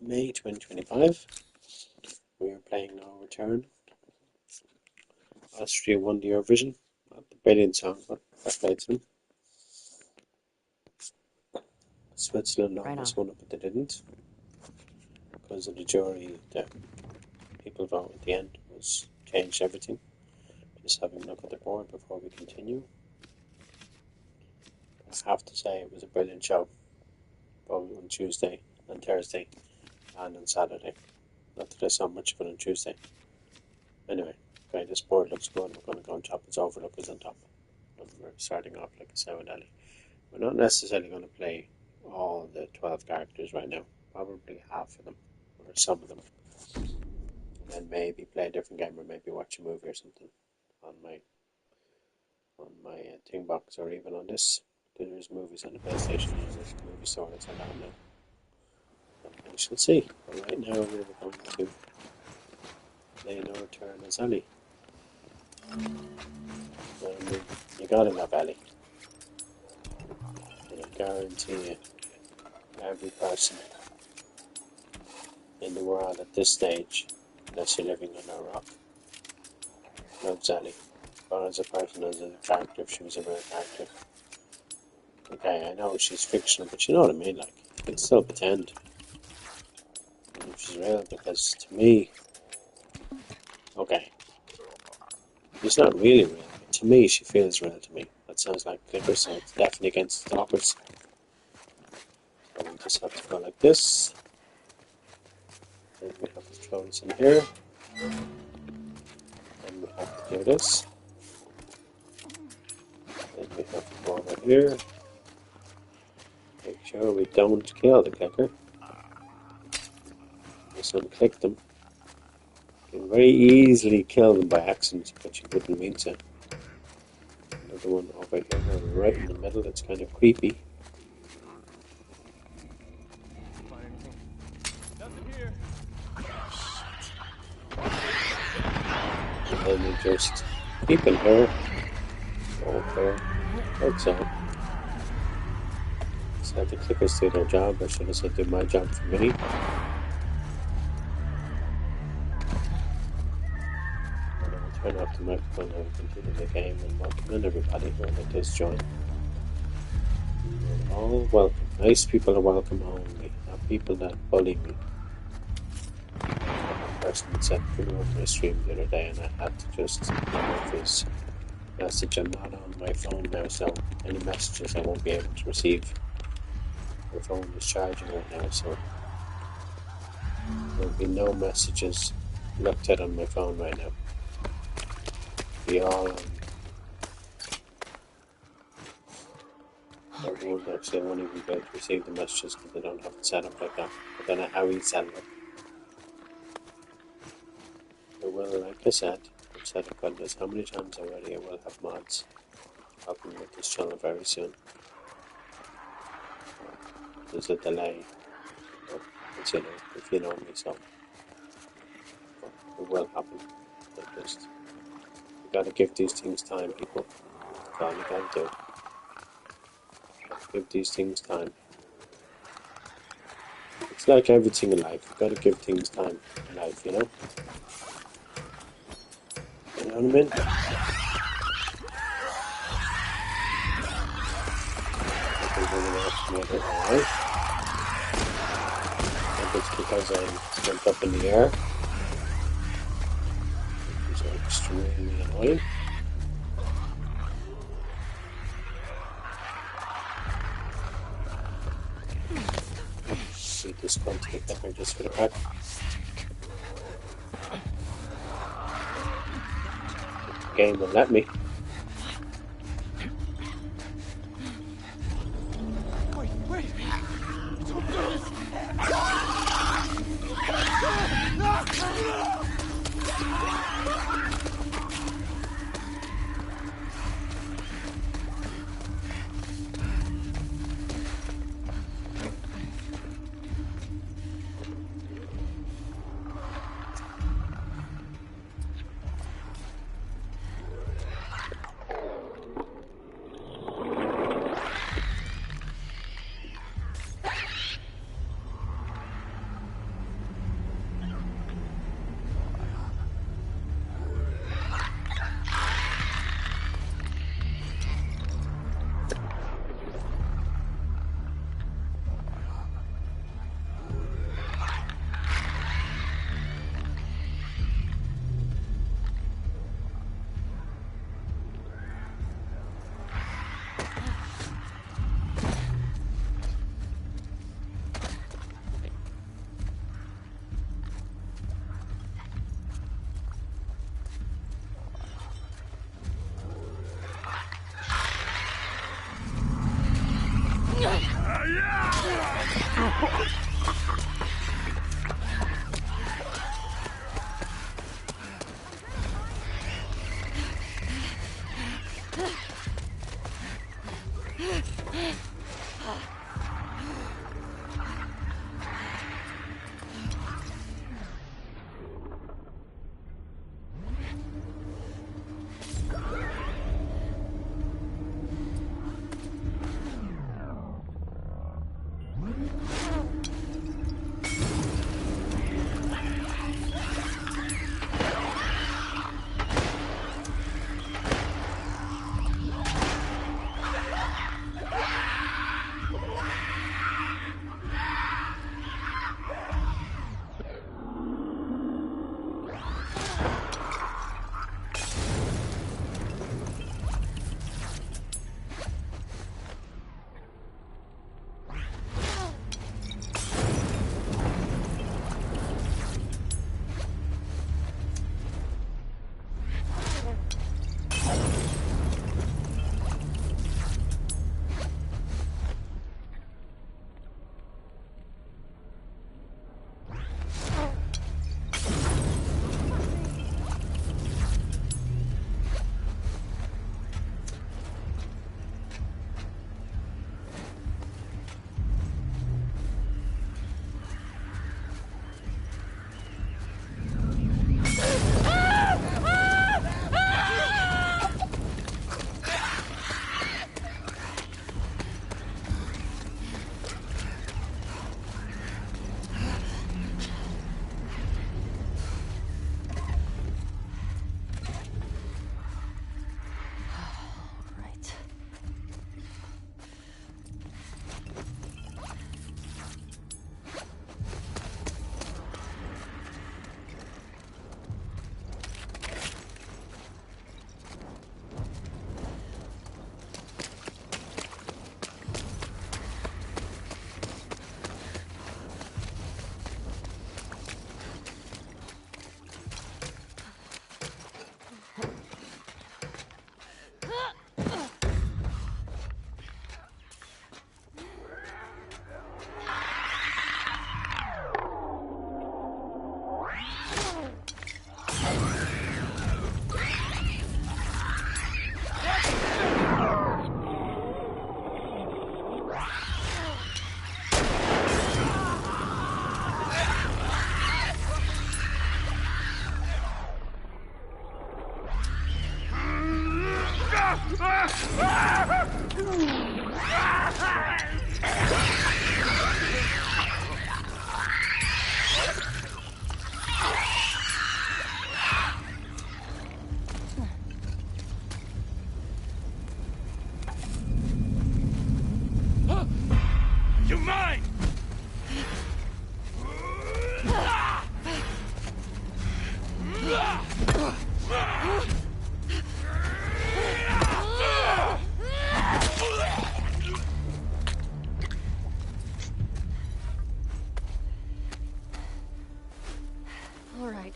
May 2025. We are playing No Return. Austria won the Eurovision. Not the brilliant song, but I played to them. Switzerland almost won it, but they didn't. Because of the jury, the people vote at the end was changed everything. Just having a look at the board before we continue. I have to say it was a brilliant show. Both on Tuesday and Thursday and on Saturday. Not that I saw much of it on Tuesday. Anyway, okay, this board looks good. We're going to go on top. Its overlook is on top. And we're starting off like I said with ellie. We're not necessarily going to play all the 12 characters right now. Probably half of them, or some of them. And then maybe play a different game, or maybe watch a movie or something on my thing box, or even on this. There's movies on the PlayStation, and there's a movie store that's on now. We shall see. But right now we're going to play No Return as Ellie. You gotta love Ellie. And I guarantee you, every person in the world at this stage, unless you're living on a rock, loves Ellie. But as a person, as a character, if she was a real character. Okay, I know she's fictional, but you know what I mean, like, you can still pretend. And if she's real, because to me, okay, she's not really real, but to me, she feels real to me. That sounds like clicker, so it's definitely against stalkers. So we just have to go like this. Then we have to throw this in here. Then we have to do this. Then we have to go over here. Make sure we don't kill the clicker. Just unclick them. You can very easily kill them by accident, but you wouldn't mean to. Another one over here, right in the middle, that's kind of creepy. And then we just keep in here. Over. Like so. So the clickers do their job, or should I say do my job for me. Turn off the microphone and continue the game, and welcome in everybody who let us join. You're all welcome. Nice people are welcome only, not people that bully me. A person that said through my stream the other day, and I had to just remove his message. I'm not on my phone now, so any messages I won't be able to receive. My phone is charging right now, so there will be no messages looked at on my phone right now. Be all everyone actually won't even be able to receive the messages because they don't have it set up like that. I don't know how we set it up. I will, like I said, I've said it God knows how many times already, I will have mods helping with this channel very soon. There's a delay, but it's, you know, if you know me, so it will happen. But just you gotta give these things time, people. That's all you gotta do. Give these things time. It's like everything in life. You gotta give things time in life, you know? You know what I mean? Maybe it's because I jumped up in the air. These are extremely annoying. We just going to get there just for the crack. The game will let me. Wait! Don't do this! All right.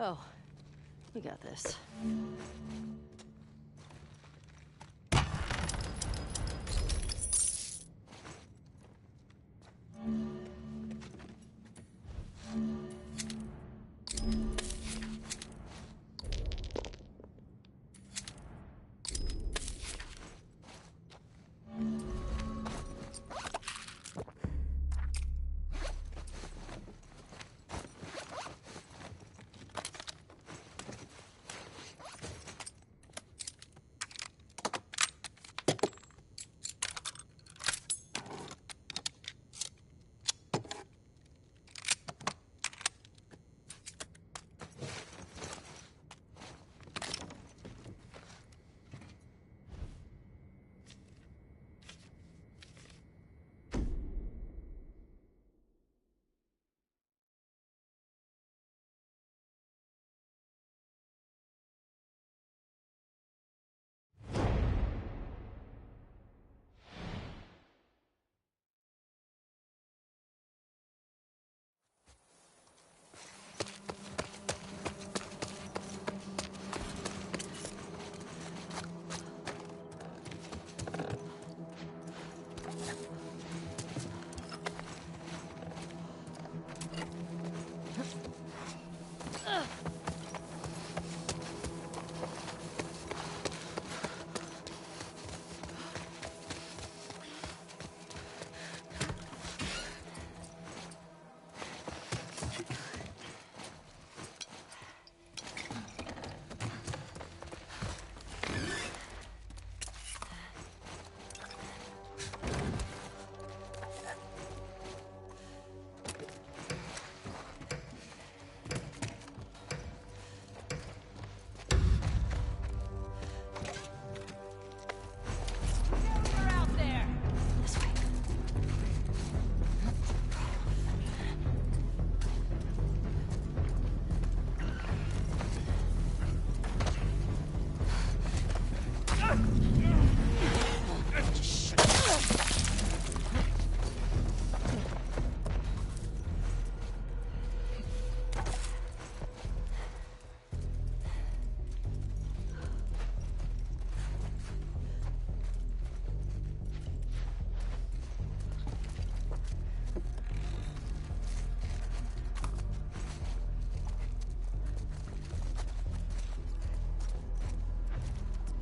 Oh, we got this.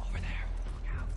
Over there. Look out.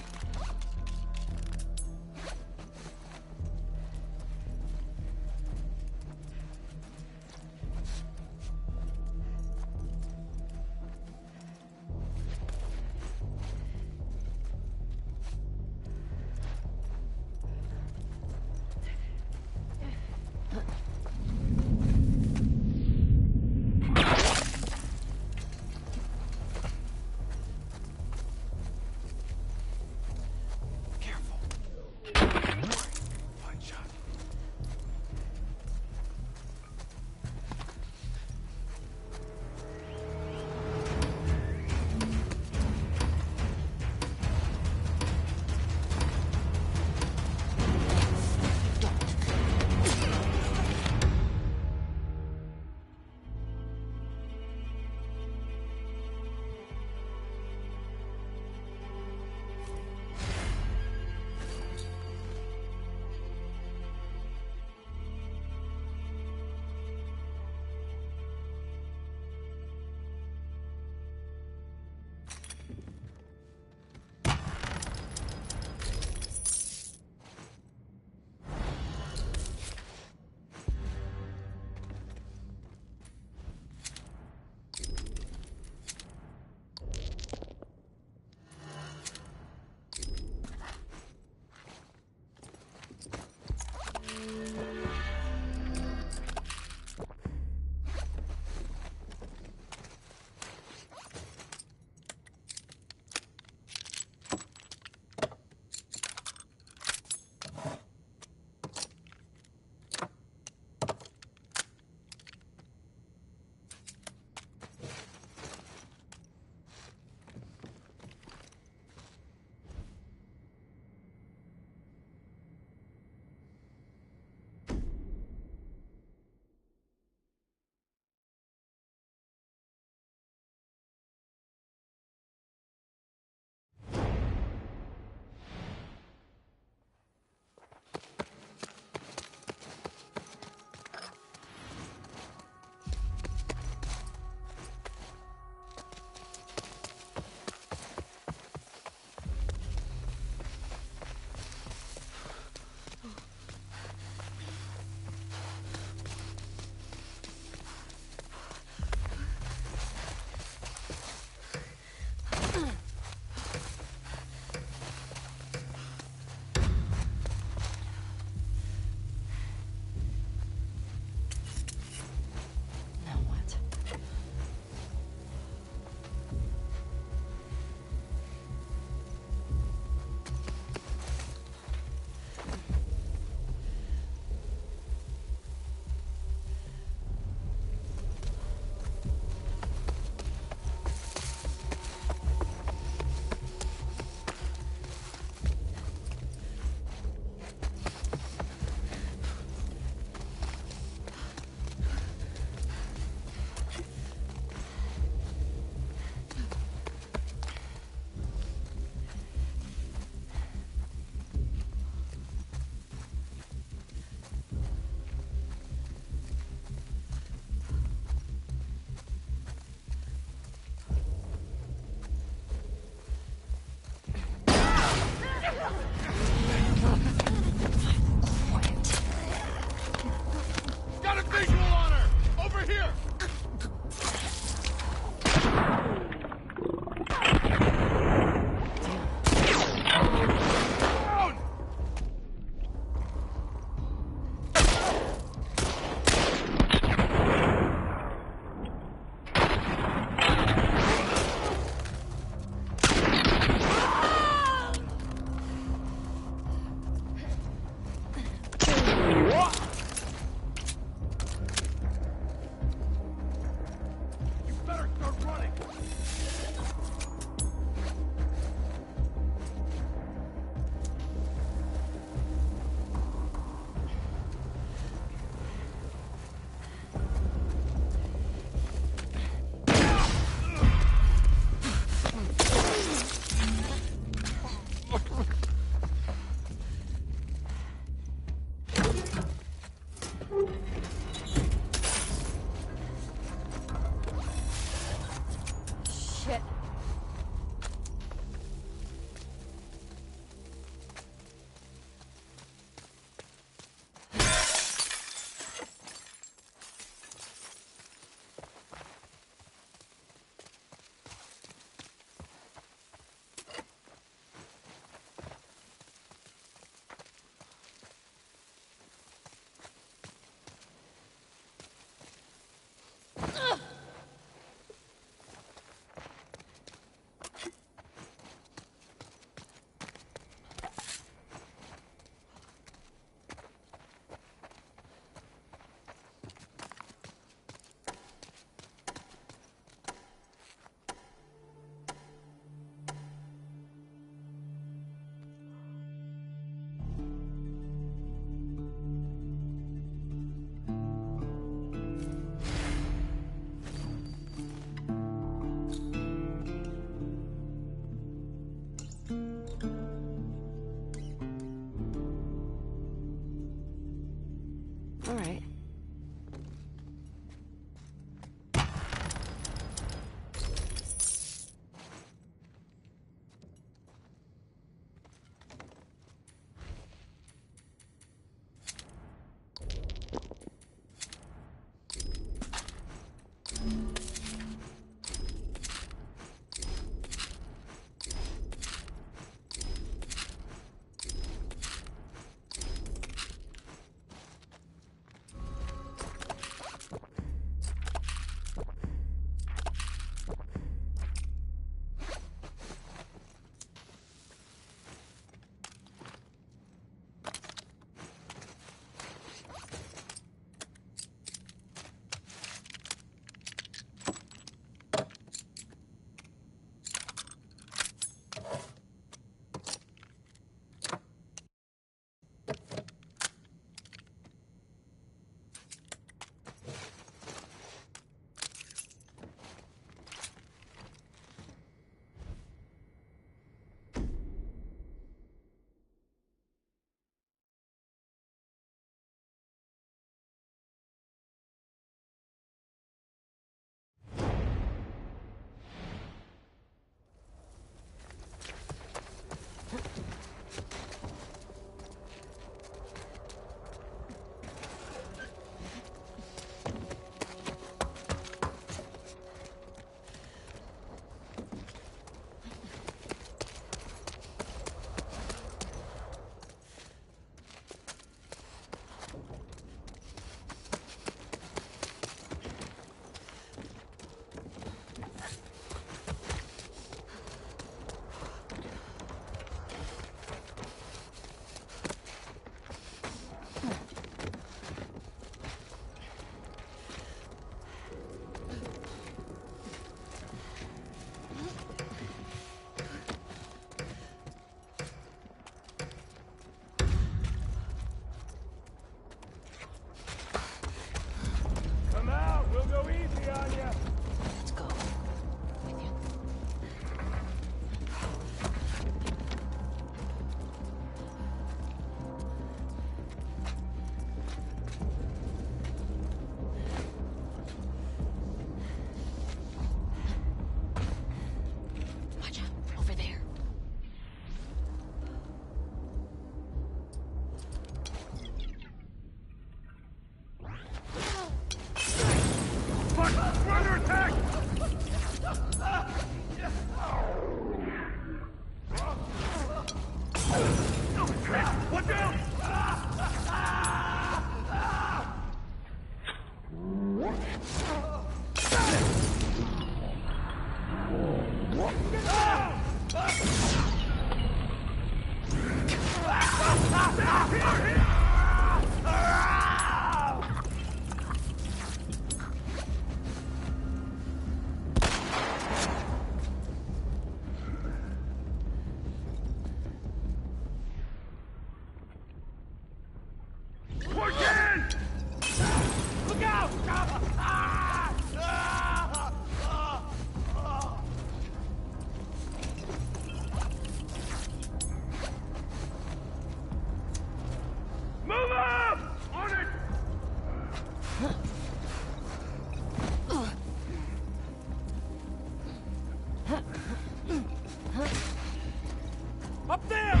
Up there!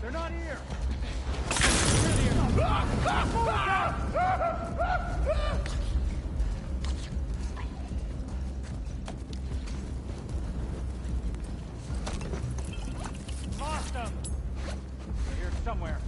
They're not here! Lost them! They're here somewhere.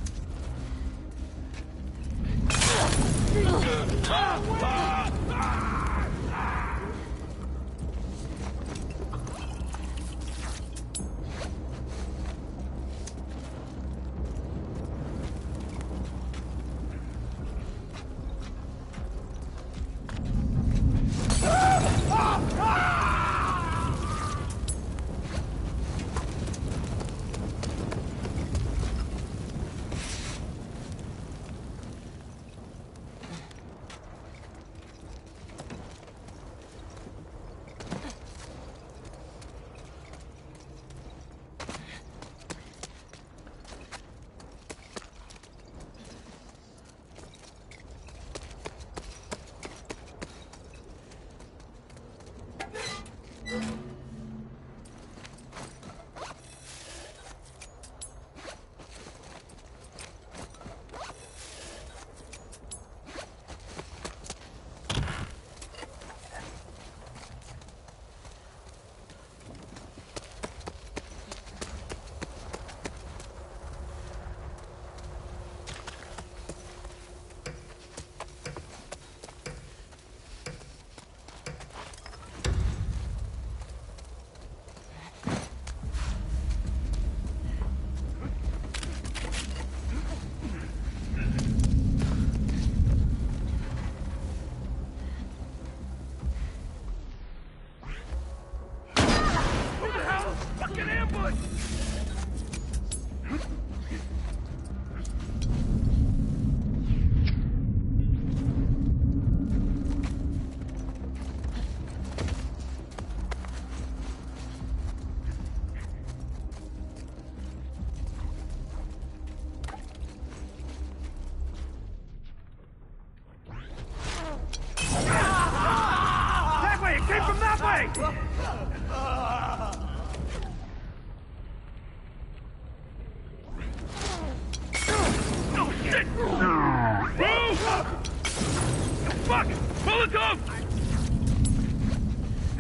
Fuck! Molotov!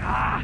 Ah!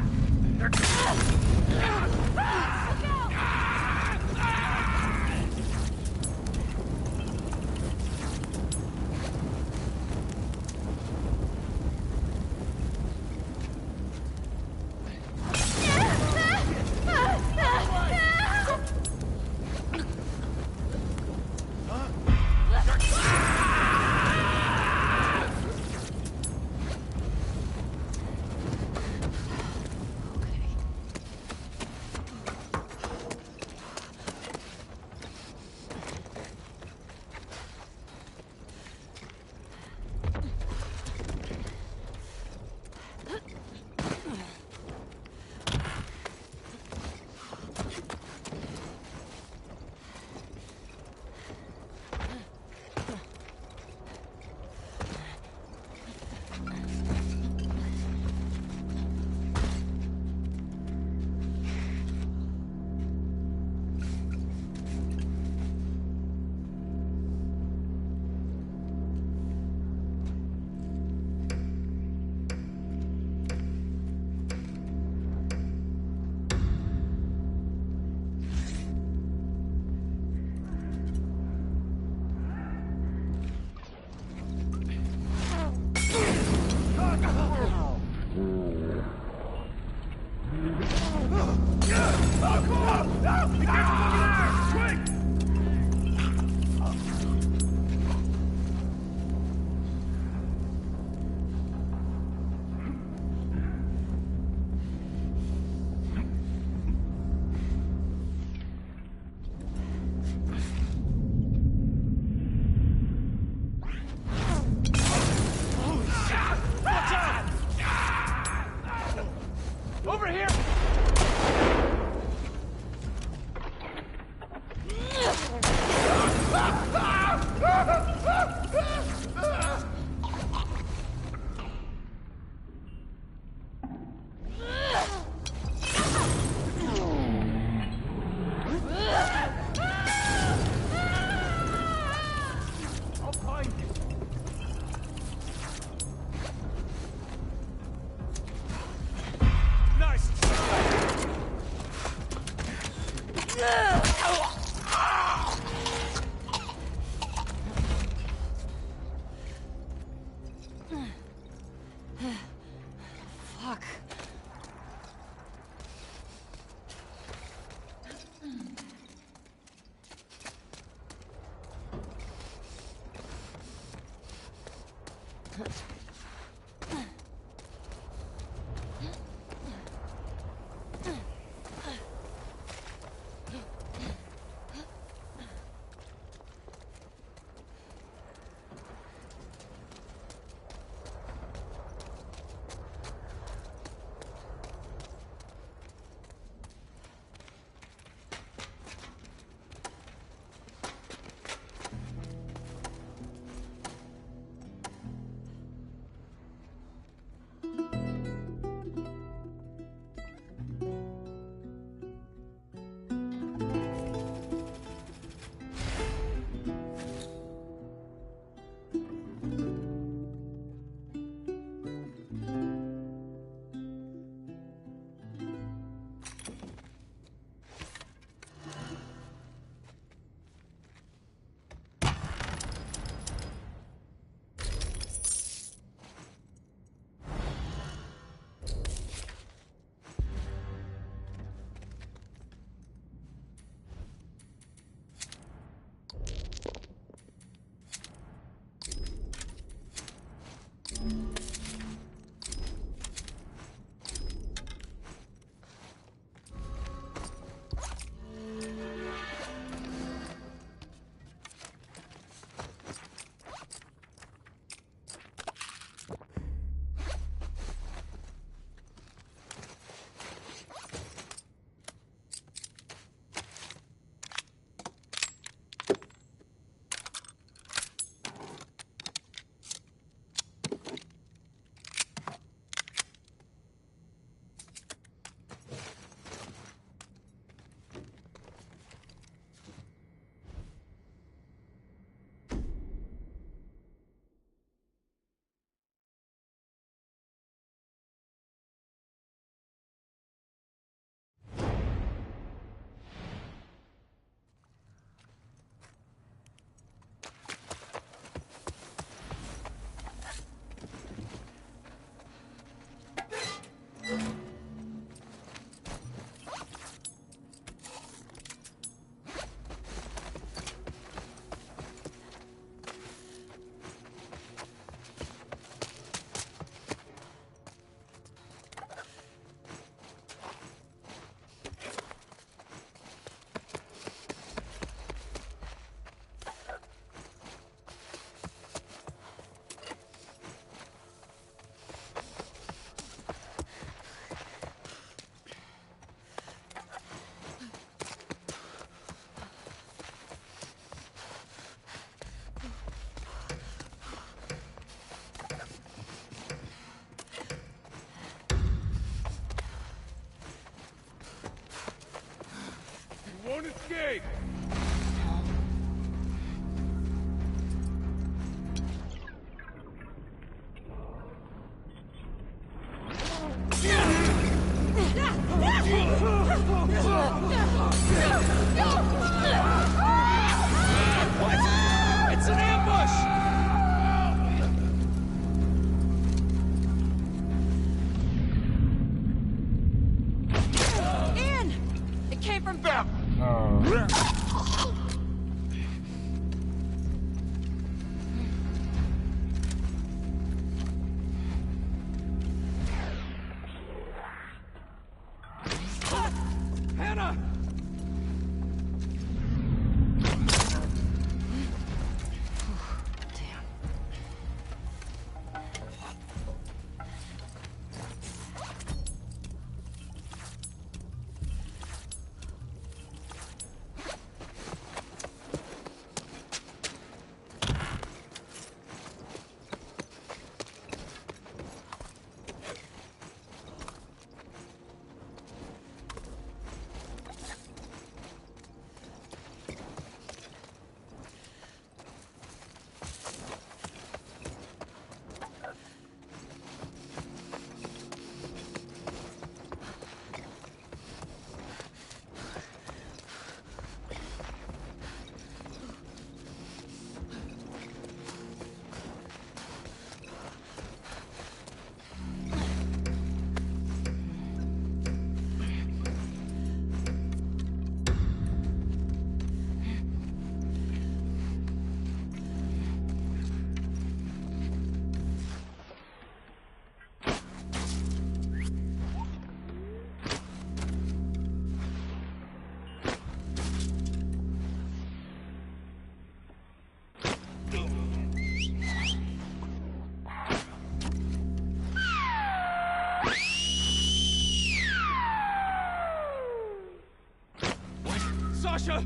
Sasha!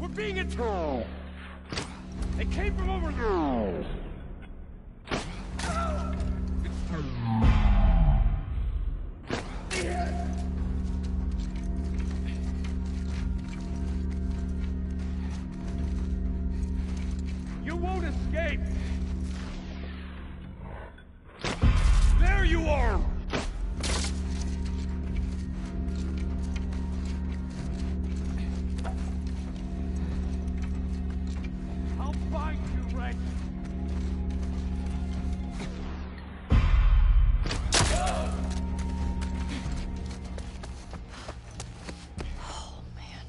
We're being attacked! They came from over there! You won't escape! There you are! I'll find you, Rex! Oh, man.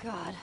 God.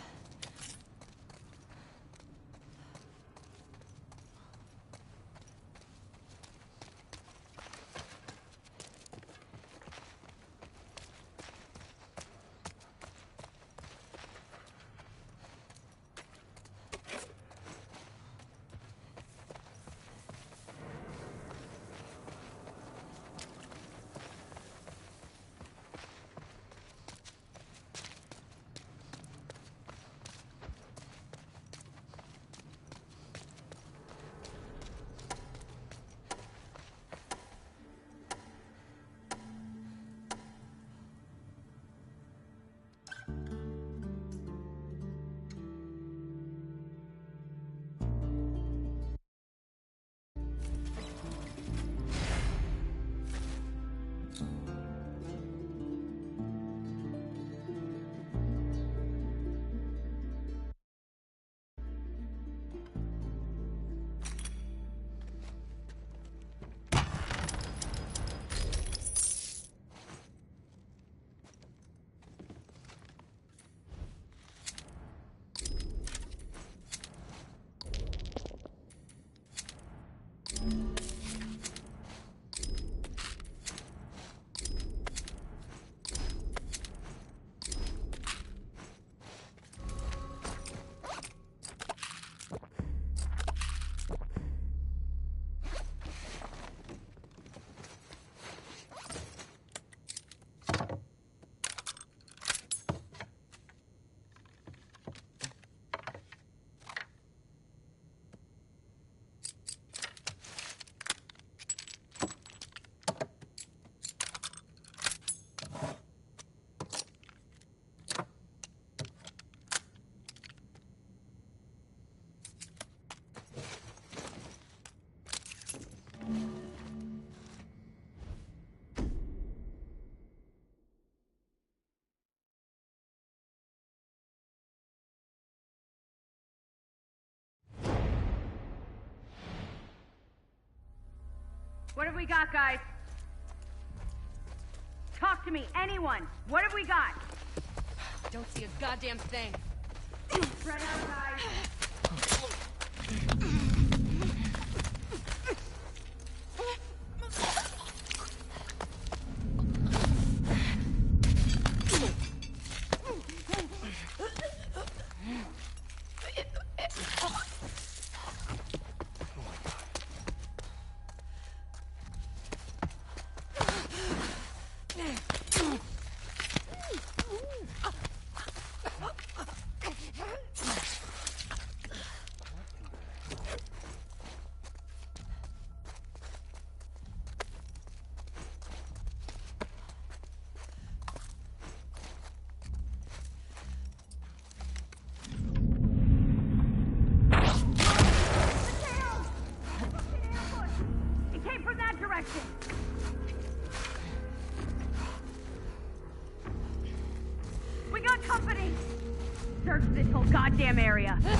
What have we got, guys? Talk to me, anyone. What have we got? Don't see a goddamn thing. Spread out, guys. We got company! Search this whole goddamn area! They're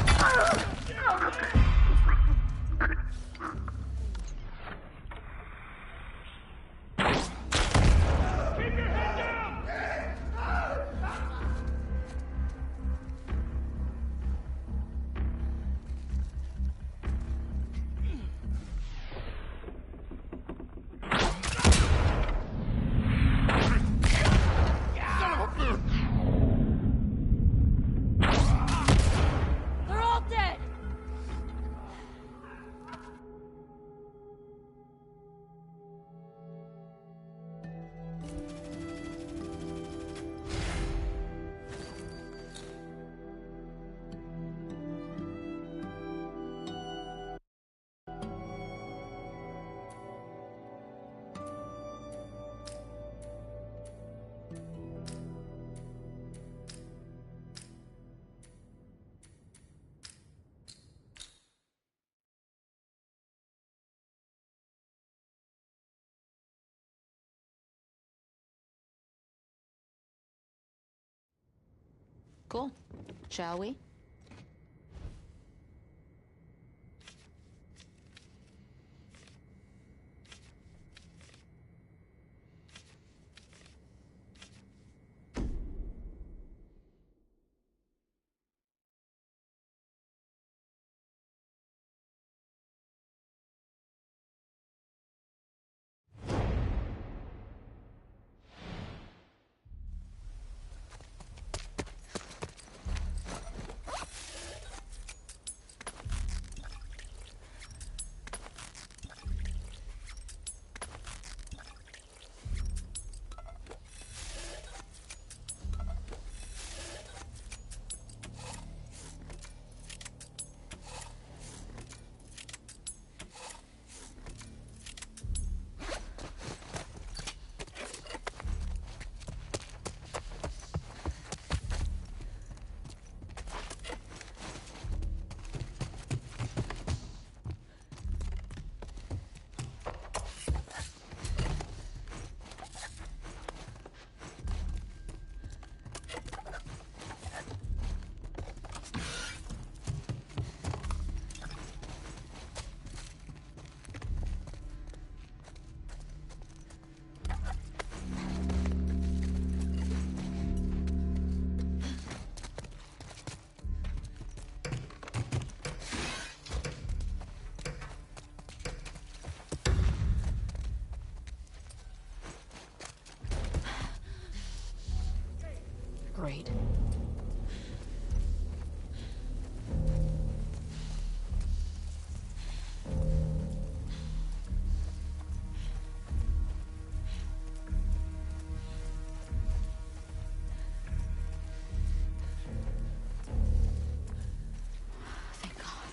all dead! Cool. Shall we? Great. Thank God.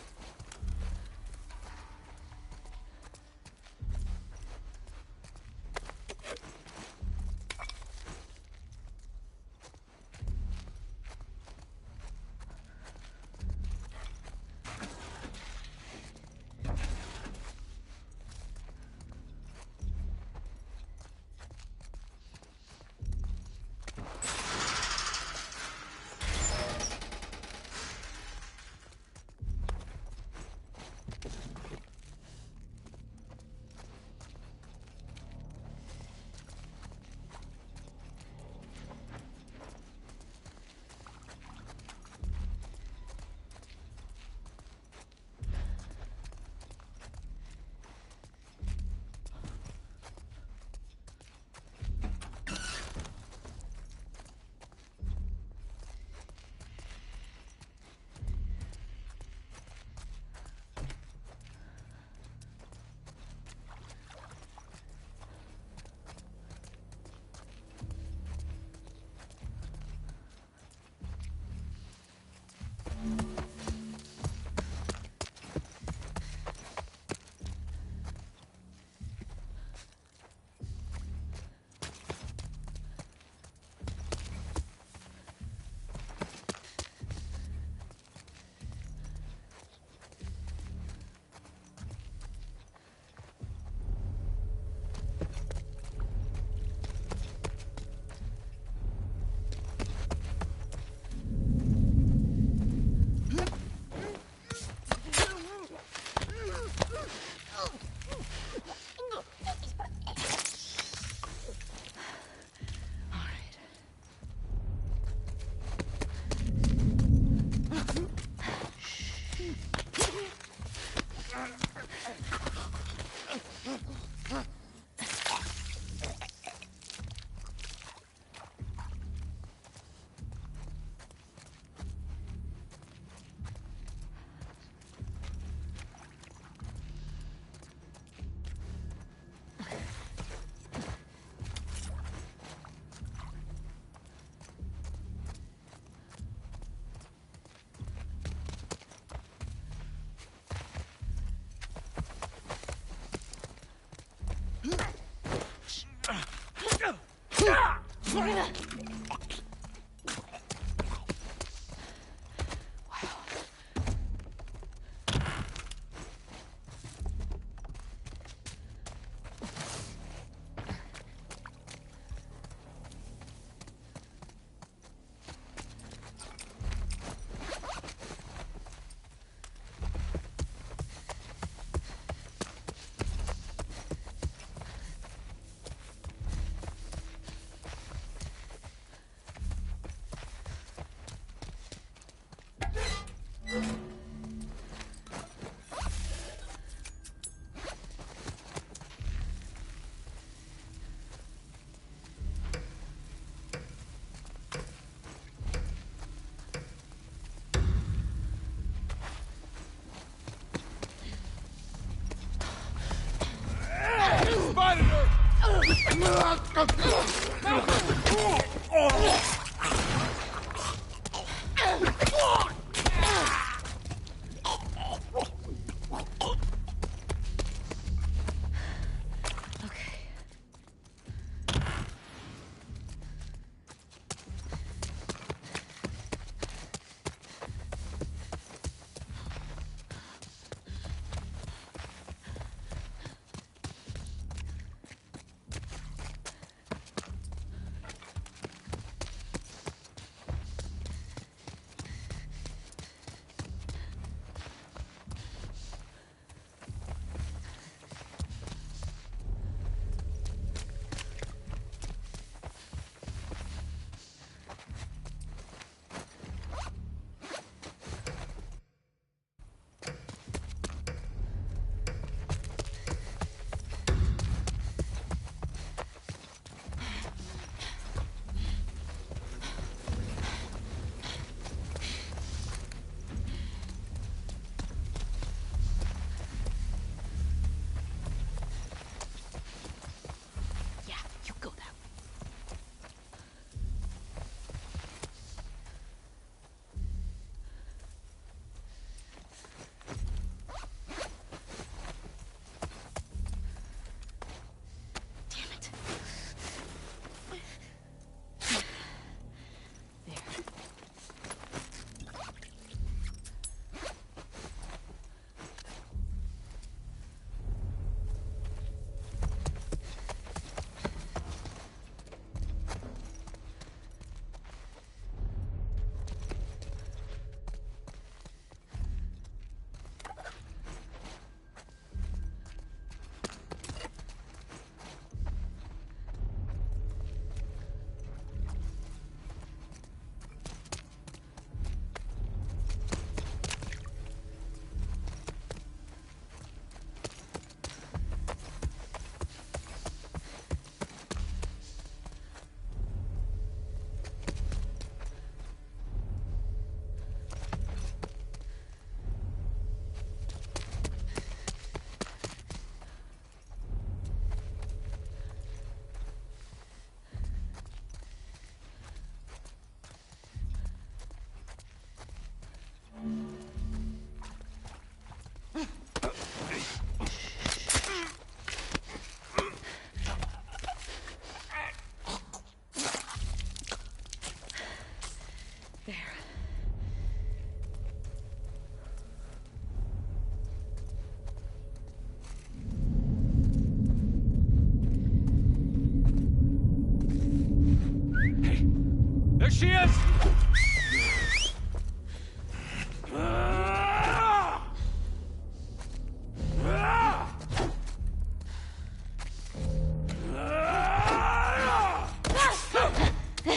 she is!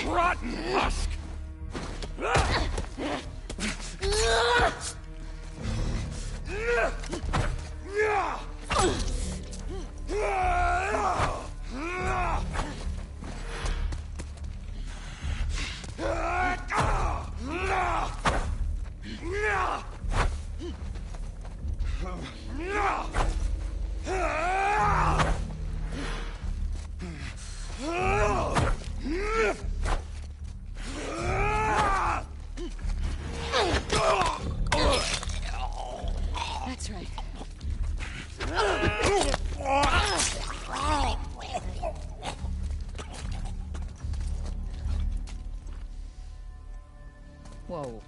Rotten husk! That's right. Whoa.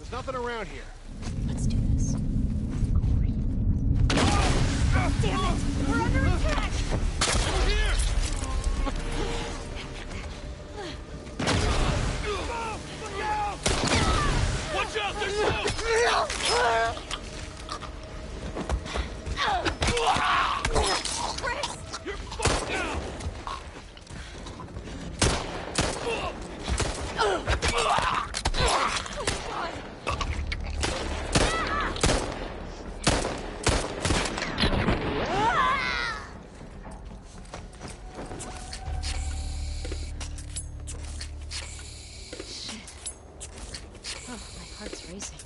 There's nothing around here. Let's do this. Damn it! We're under attack! Over here! Look out! Watch out! There's smoke! Oh, my heart's racing.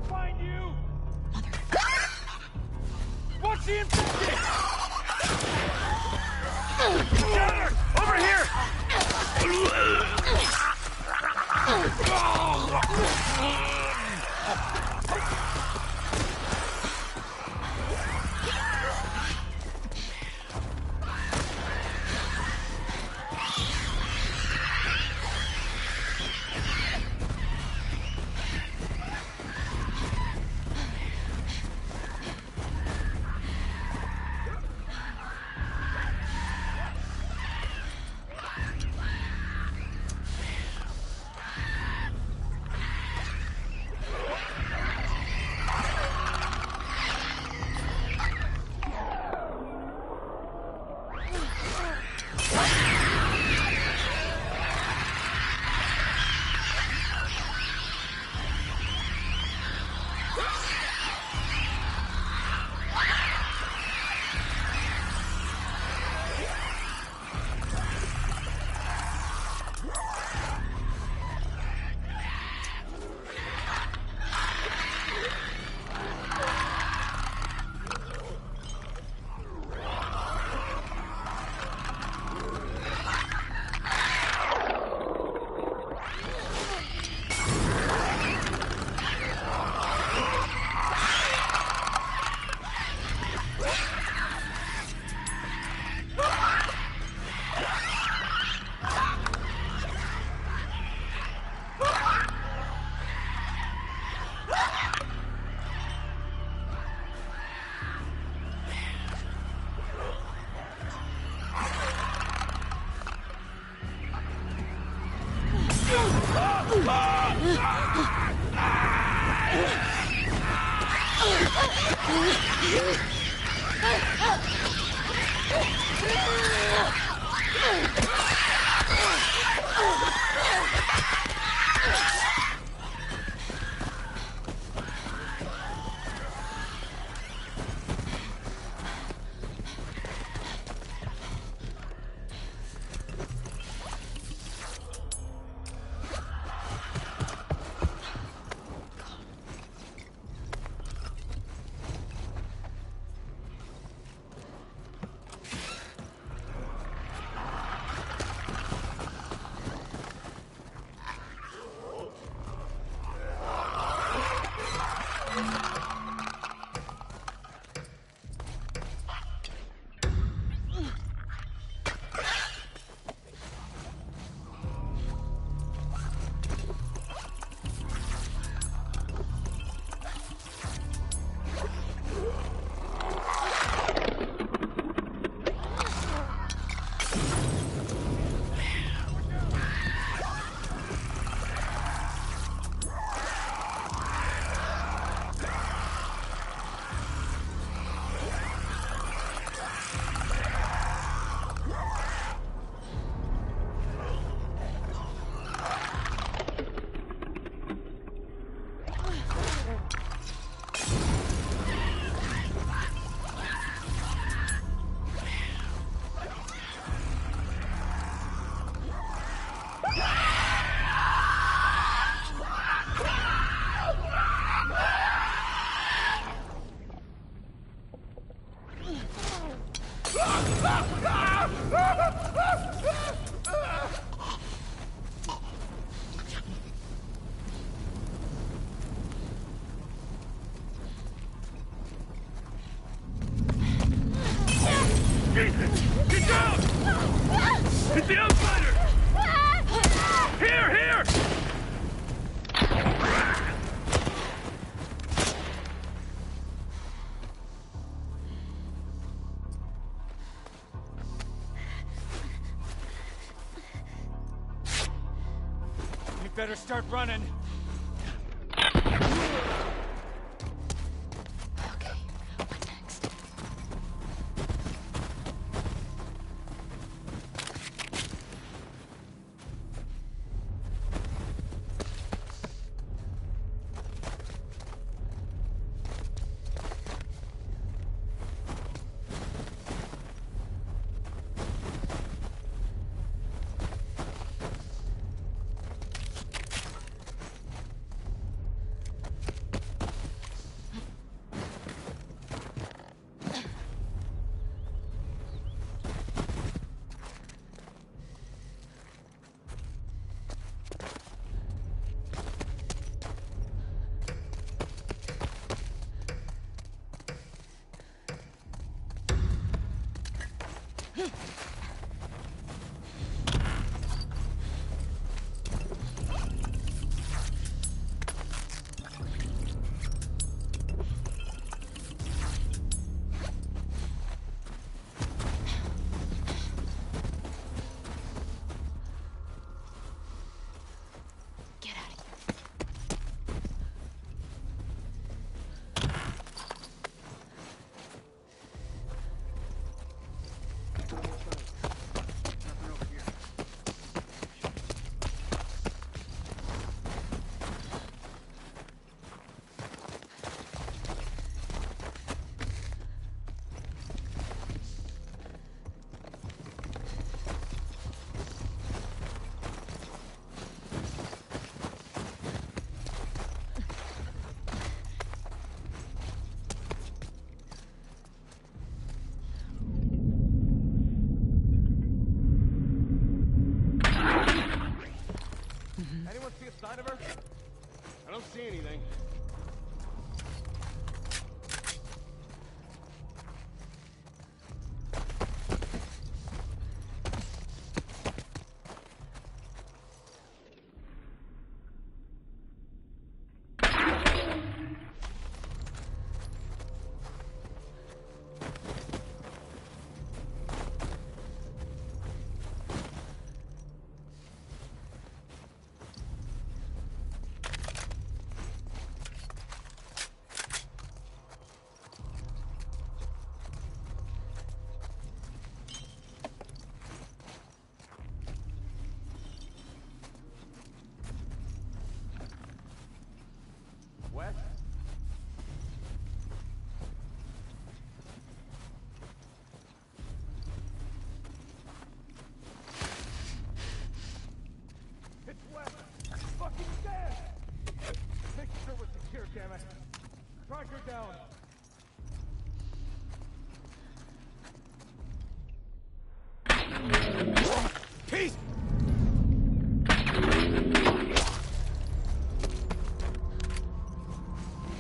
Find you! Watch the infected! Gather! Over here! Get down! It's the outsider! Here, here! You better start running. Sign of her? I don't see anything. Tracker down. Peace.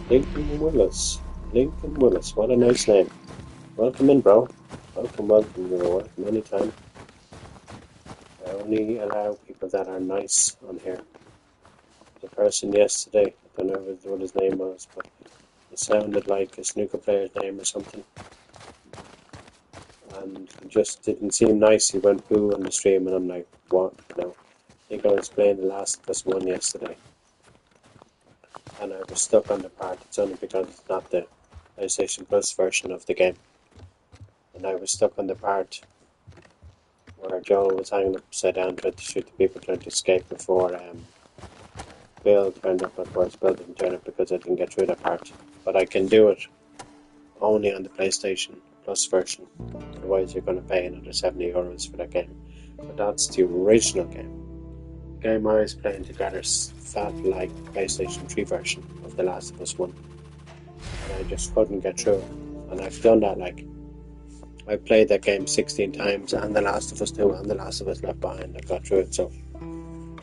Lincoln Willis. Lincoln Willis. What a nice name. Welcome in, bro. Welcome, welcome. You're welcome anytime. I only allow people that are nice on here. The person yesterday, I don't know what his name was, but it sounded like a snooker player's name or something. And he just didn't seem nice. He went boo on the stream, and I'm like, what? No. I think I was playing The Last of Us 1 yesterday. And I was stuck on the part. It's only because it's not the PlayStation Plus version of the game. And I was stuck on the part where Joel was hanging upside down trying to shoot the people trying to escape before Bill turned up. Of course, Bill didn't turn up because I didn't get through that part. But I can do it only on the PlayStation Plus version. Otherwise, you're going to pay another €70 for that game. But that's the original game. The game I was playing together felt like the PlayStation 3 version of The Last of Us 1. And I just couldn't get through it. And I've done that, like, I played that game 16 times, and The Last of Us 2 and The Last of Us Left Behind. I got through it, so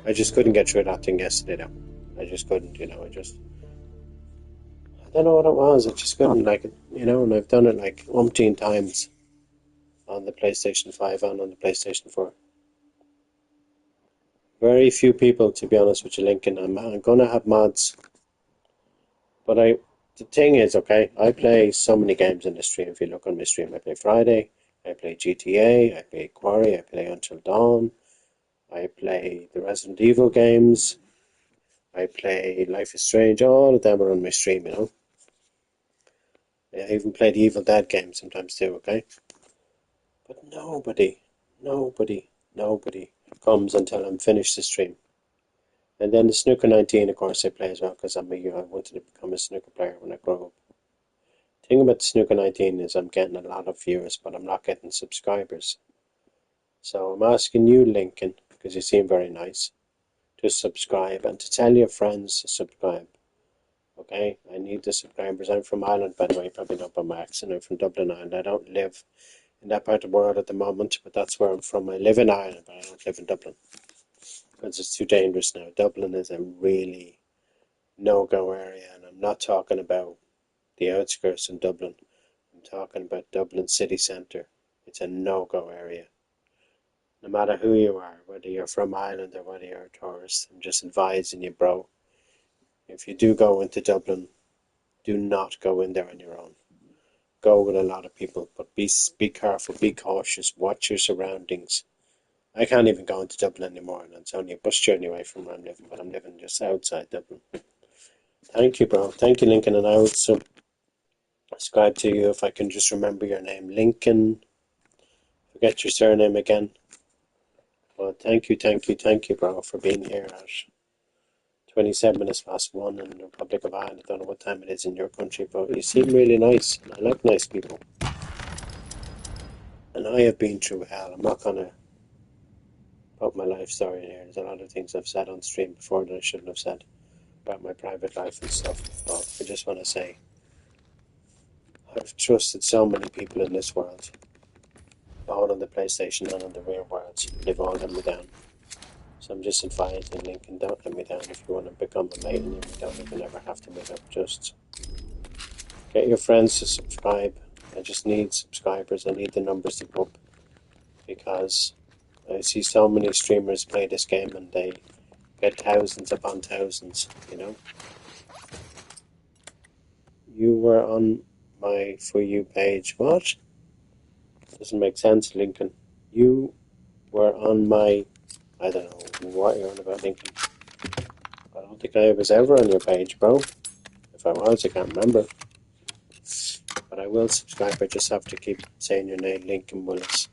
I just couldn't get through that thing yesterday, though. I just couldn't, I don't know what it was, I just couldn't, and I've done it like umpteen times on the PlayStation 5 and on the PlayStation 4. Very few people, to be honest with you, Lincoln. I'm going to have mods, but the thing is, okay, I play so many games in the stream. If you look on my stream, I play Friday, I play GTA, I play Quarry, I play Until Dawn, I play the Resident Evil games, I play Life is Strange. All of them are on my stream, I even play the Evil Dead game sometimes too, okay? But nobody comes until I'm finished the stream. And then the Snooker 19, of course, I play as well, because I wanted to become a snooker player when I grow up. The thing about the Snooker 19 is I'm getting a lot of viewers, but I'm not getting subscribers. So I'm asking you, Lincoln, because you seem very nice, to subscribe and to tell your friends to subscribe. Okay? I need the subscribers. I'm from Ireland, by the way, you probably know by my accent. I'm from Dublin, Ireland. I don't live in that part of the world at the moment, but that's where I'm from. I live in Ireland, but I don't live in Dublin, because it's too dangerous now. Dublin is a really no-go area, and I'm not talking about the outskirts in Dublin. I'm talking about Dublin city centre. It's a no-go area. No matter who you are, whether you're from Ireland or whether you're a tourist, I'm just advising you, bro. If you do go into Dublin, do not go in there on your own. Go with a lot of people, but be careful, be cautious, watch your surroundings. I can't even go into Dublin anymore, and it's only a bus journey away from where I'm living, but I'm living just outside Dublin. Thank you, bro. Thank you, Lincoln, and I would subscribe to you if I can just remember your name. Lincoln. Forget your surname again. But thank you, bro, for being here at 27 minutes past 1 in the Republic of Ireland. I don't know what time it is in your country, but you seem really nice, and I like nice people. And I have been through hell. I'm not going to put my life story in here. There's a lot of things I've said on stream before that I shouldn't have said about my private life and stuff. But I just want to say, I've trusted so many people in this world, all on the PlayStation and on the real world. They've all let me down. So I'm just advising Lincoln, don't let me down. If you want to become a mate, and you don't even ever have to meet up. Just get your friends to subscribe. I just need subscribers. I need the numbers to go up, because I see so many streamers play this game and they get thousands upon thousands, You were on my For You page. What? Doesn't make sense, Lincoln. You were on my... I don't know what you're on about, Lincoln. I don't think I was ever on your page, bro. If I was, I can't remember. But I will subscribe. I just have to keep saying your name, Lincoln Willis,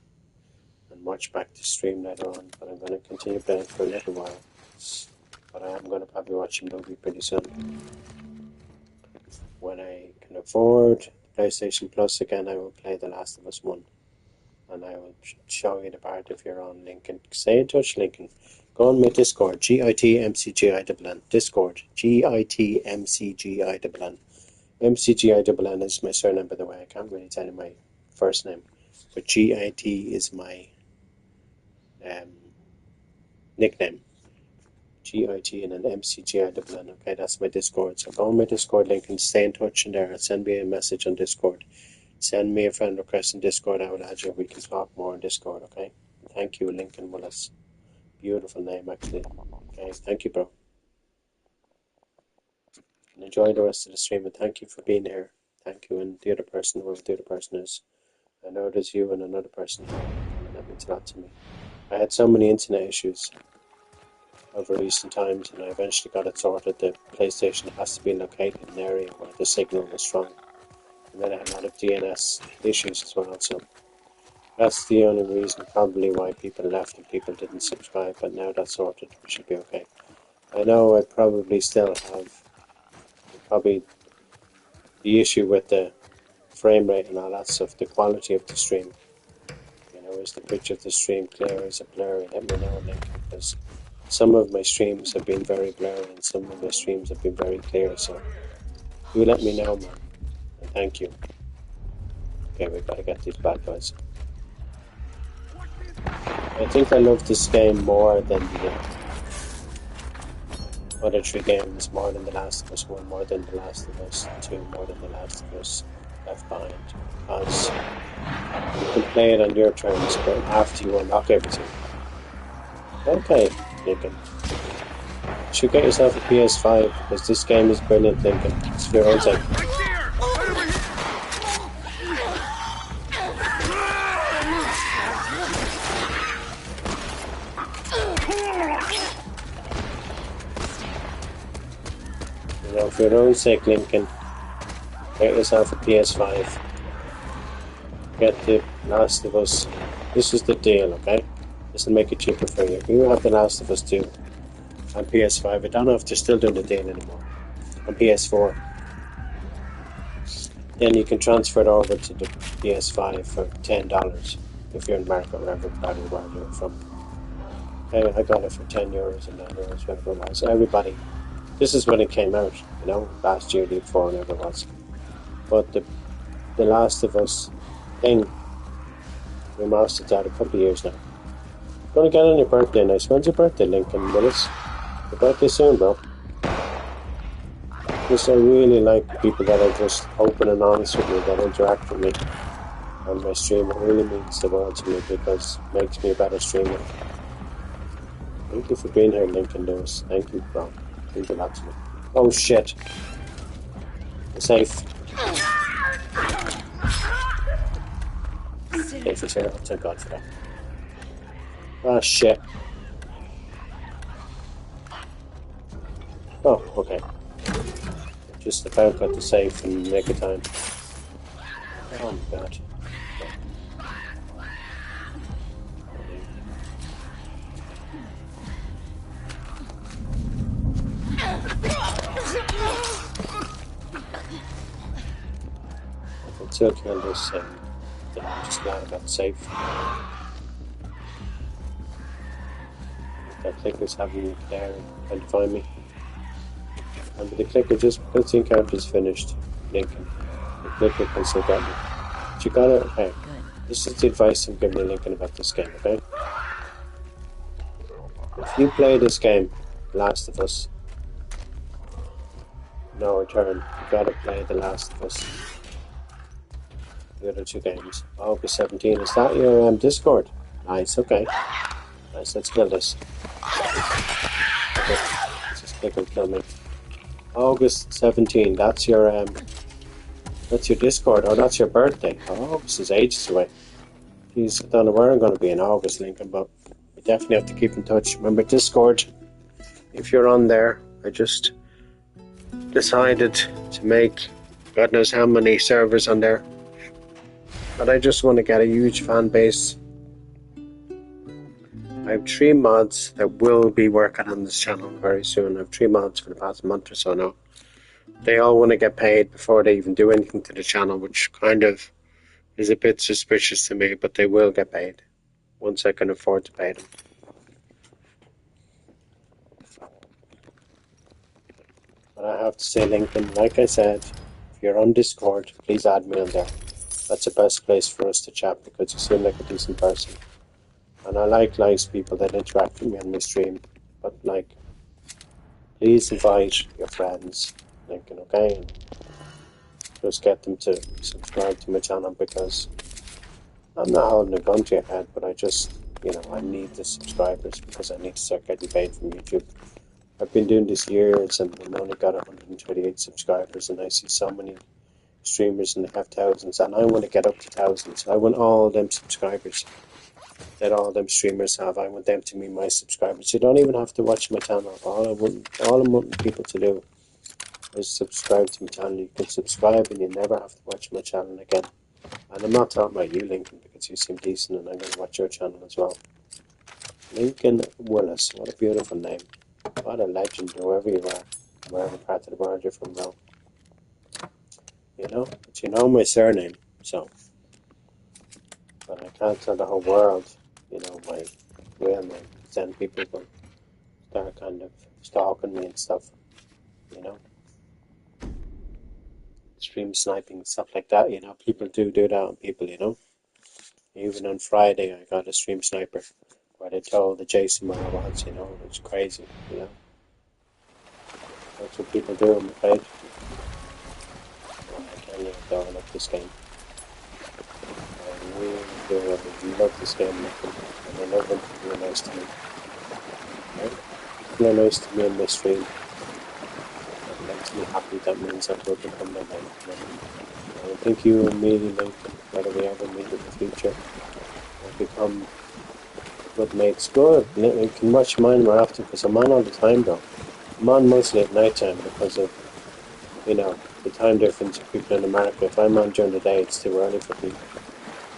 and watch back the stream later on. But I'm going to continue playing for a little while. But I am going to probably watch a movie pretty soon. When I can afford PlayStation Plus again, I will play The Last of Us 1. And I will show you the part if you're on, Lincoln. Stay in touch, Lincoln. Go on my Discord, GITMCGINN. Discord, GITMCGINN. MCGINN is my surname, by the way. I can't really tell you my first name. But GIT is my nickname. GIT and then MCGINN. Okay, that's my Discord. So go on my Discord link and stay in touch in there. Send me a message on Discord. Send me a friend request in Discord. I will add you. We can talk more on Discord, okay? Thank you, Lincoln Willis. Beautiful name, actually. Okay, thank you, bro. And enjoy the rest of the stream, and thank you for being here. Thank you, and the other person, whoever the other person is. I know there's you and another person here, and that means a lot to me. I had so many internet issues over recent times, and I eventually got it sorted. The PlayStation has to be located in an area where the signal was strong. And then I had a lot of DNS issues as well, so that's the only reason probably why people left and people didn't subscribe, but now that's sorted, we should be okay. I know I probably still have probably the issue with the frame rate and all that stuff, the quality of the stream. You know, is the picture of the stream clear, is it blurry? Let me know, Lincoln, because some of my streams have been very blurry and some of my streams have been very clear, so do let me know, man, and thank you. Okay, we gotta get these bad guys. I think I love this game more than the other 3 games, more than The Last of Us 1, more than The Last of Us 2, more than The Last of Us Left Behind, because you can play it on your terms, but after you unlock everything. Okay, Lincoln. You should get yourself a ps5, because this game is brilliant, Lincoln. It's for your own sake. You know, for your own sake, Lincoln, get yourself a ps5. Get The Last of Us. This is the deal, okay? This will make it cheaper for you. If you have The Last of Us 2 on PS5, I don't know if they're still doing the deal anymore. On PS4, then you can transfer it over to the PS5 for $10 if you're in America, wherever you're from. I got it for €10 and €9, whatever it was. Everybody, this is when it came out, you know, last year, the year before, whatever it was. But the Last of Us thing, Remastered out a couple of years now. Gonna get on your birthday nice. When's your birthday, Lincoln Willis? Your birthday soon, bro. Just I really like people that are just open and honest with me, that interact with me on my stream. It really means the world to me because it makes me a better streamer. Thank you for being here, Lincoln Lewis. Thank you, bro. It means a lot to me. Oh shit. I'm safe. Safe is here. Thank God for that. Ah, shit. Oh, okay. Just about got the safe in the nick of time. Oh my God. I can still kill this thing. I'm just glad I got safe. That clicker's having me there trying to find me. And the clicker, just because the encounter's finished, Lincoln, the clicker can still get me. But you gotta, okay. This is the advice I'm giving you, Lincoln, about this game, okay? If you play this game, Last of Us, No Return, you gotta play The Last of Us. The other 2 games. August 17th. Is that your Discord? Nice, okay. Nice, let's kill this. Okay. Let's just click and kill me. August 17th, that's your Discord. Oh, that's your birthday. Oh, August is ages away. Jeez, I don't know where I'm going to be in August, Lincoln, but we definitely have to keep in touch. Remember Discord, if you're on there, I just decided to make God knows how many servers on there. But I just want to get a huge fan base. I have 3 mods that will be working on this channel very soon. I have 3 mods for the past month or so now. They all want to get paid before they even do anything to the channel, which kind of is a bit suspicious to me, but they will get paid once I can afford to pay them. But I have to say, Lincoln, like I said, if If you're on Discord, please add me on there. That's the best place for us to chat because you seem like a decent person. And I like nice people that interact with me on my stream. But like, please invite your friends, Lincoln, okay? And just get them to subscribe to my channel because I'm not holding a gun to your head, but I just, I need the subscribers because I need to start getting paid from YouTube. I've been doing this years and I've only got 128 subscribers, and I see so many streamers and they have thousands, and I want to get up to thousands. I want all them subscribers that all them streamers have. I want them to be my subscribers. You don't even have to watch my channel. All I'm wanting people to do is subscribe to my channel. You can subscribe and you never have to watch my channel again. And I'm not talking about you, Lincoln, because you seem decent and I'm going to watch your channel as well. Lincoln Willis, what a beautiful name. What a legend, whoever you are, wherever part of the world you're from, bro. But you know my surname, so. But I can't tell the whole world, my real name. Then people will start kind of stalking me and stuff, Stream sniping and stuff like that, People do that on people, Even on Friday, I got a stream sniper where they told the Jason where I was, It was crazy, That's what people do on the page. I can't even go and love this game. I really do. I love this game, and I love when people are nice to me. Right? People are nice to me on my stream. That makes me happy. That means that will become my life. And I think you and me, Lincoln, whether we ever meet in the future, will become good mates. Good. You can watch mine more often because I'm on all the time, though. I'm on mostly at night time because of, the time difference of people in America. If I'm on during the day, it's too early for people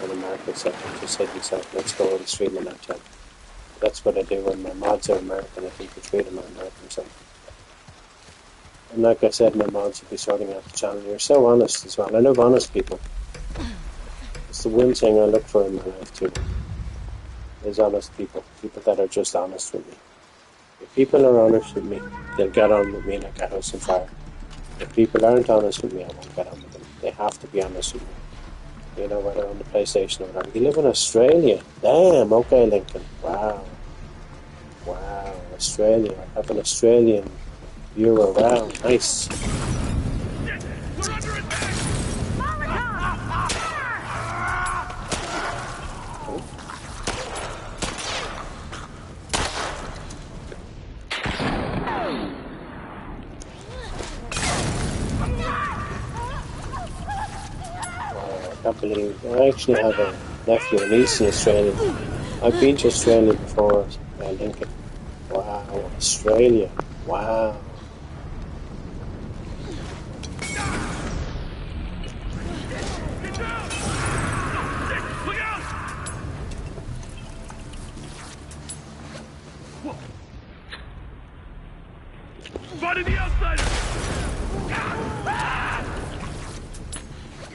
in America, so I just say to myself, let's go and stream at night time. That's what I do when my mods are American. I think the three of them are American, so. And like I said, my mods will be sorting out the channel. You're so honest as well. I love honest people. It's the one thing I look for in my life too. Is honest people. People that are just honest with me. If people are honest with me, they'll get on with me like a house on fire. If people aren't honest with me, I won't get on with them. They have to be honest with me. Whether on the PlayStation or whatever. You live in Australia. Damn, okay, Lincoln. Wow. Australia. I have an Australian viewer. Wow, nice. We're under attack! I can't believe I actually have a nephew and niece in Australia. I've been to Australia before, Lincoln. Wow, Australia. Wow. Look out! Spotted the outsider!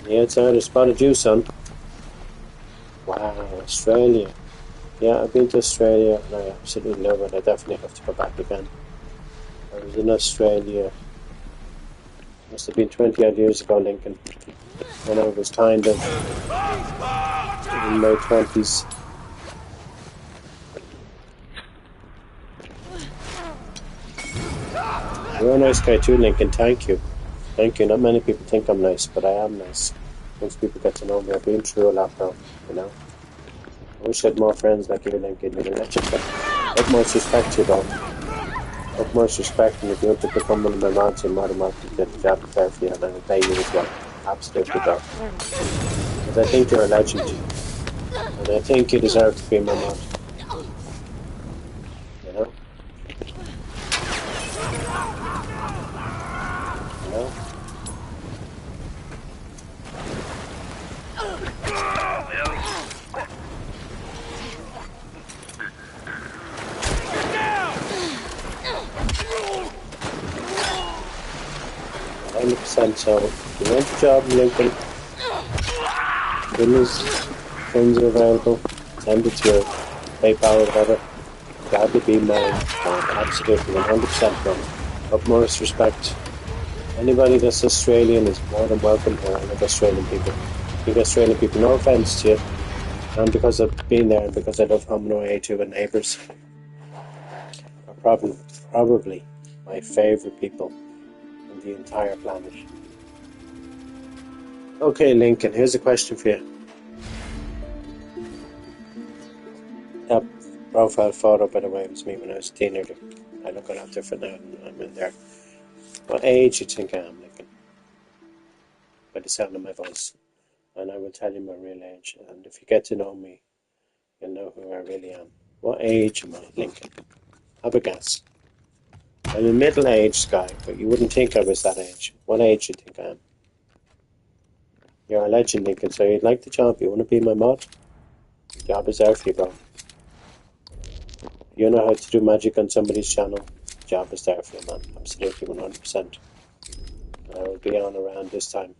The outsider spotted you, son. Wow, Australia. Yeah, I've been to Australia and I absolutely love it. I definitely have to go back again. I was in Australia, must have been 20 odd years ago, Lincoln, when I was kind of in my 20s. You're a nice guy too, Lincoln. Thank you. Thank you. Not many people think I'm nice, but I am nice. Once people get to know me, I've been through a lot now, I wish I had more friends like you, Lincoln. Utmost respect to you, though. Utmost respect, and if you want to become one of my mods, you're more than welcome to get the job there for you, and I'll pay you as well. Absolutely, though. Because I think you're a legend. And I think you deserve to be my mod. So, if you want the job, Lincoln, as funds are available, send it to your PayPal or whatever. Gladly be mine. Absolutely, 100% from utmost respect. Anybody that's Australian is more than welcome here. I love Australian people. Big Australian people. No offense to you. And because I've been there and because I love home away to and neighbours. Are probably my favourite people on the entire planet. Okay, Lincoln, here's a question for you. That profile photo, by the way, was me when I was a teenager. I look a lot different now than I'm in there. What age do you think I am, Lincoln? By the sound of my voice. And I will tell you my real age. And if you get to know me, you'll know who I really am. What age am I, Lincoln? Have a guess. I'm a middle-aged guy, but you wouldn't think I was that age. What age do you think I am? You're a legend, Lincoln, so you'd like the job. You want to be my mod? The job is there for you, bro. You know how to do magic on somebody's channel? The job is there for you, man. Absolutely, 100%. I will be on around this time.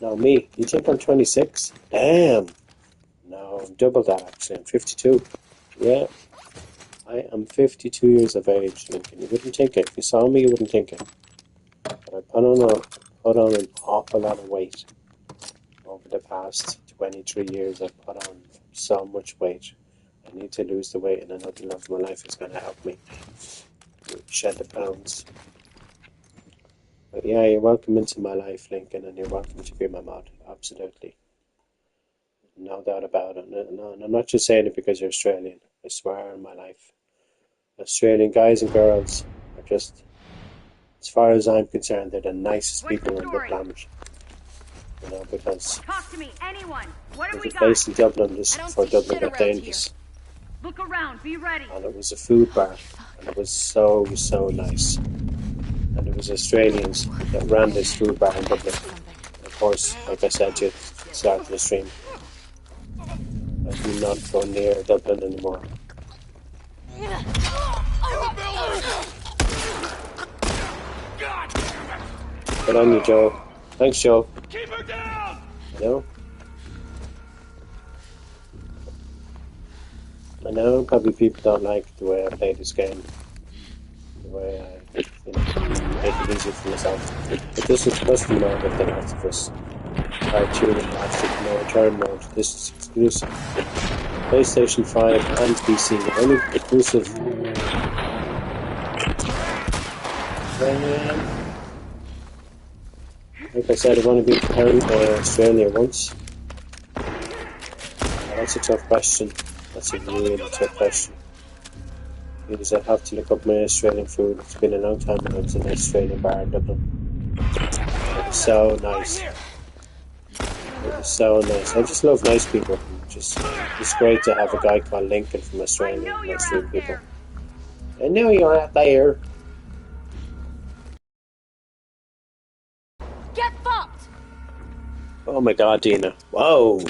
Now, me, you think I'm 26? Damn! No, I'm double that, actually. I'm 52. Yeah, I am 52 years of age, Lincoln. You wouldn't think it. If you saw me, you wouldn't think it. But I put on an awful lot of weight. Over the past 23 years, I've put on so much weight. I need to lose the weight, and I know the love of my life is going to help me shed the pounds. But yeah, you're welcome into my life, Lincoln, and you're welcome to be my mod. Absolutely. No doubt about it. No, and I'm not just saying it because you're Australian. I swear on my life. Australian guys and girls are just, as far as I'm concerned, they're the nicest people on the planet. You know, because Talk to me, anyone. What have there's we a place in got? Dublin just before Dublin got dangerous. Look around, be ready. And it was a food bar. And it was so nice. And it was Australians that ran this food bar in Dublin. Of course, like I said to you at the start of the stream, I do not go near Dublin anymore. Good on you, Joe. Thanks, Joe. Keep her down! I know probably people don't like the way I play this game. The way I, make it easy for myself. But this is custom mode of The Last of Us. Part 2 and Remastered, no return mode. This is exclusive. PlayStation 5 and PC. Only exclusive. Like I said, I've only been to Australia once. That's a tough question. That's a really tough question. Because I'd have to look up my Australian food. It's been a long time when I was in an Australian bar in Dublin. It was so nice. It was so nice. I just love nice people. It's great to have a guy called Lincoln from Australia next to people. I know you're out there. Get fucked! Oh my god, Dina. Whoa.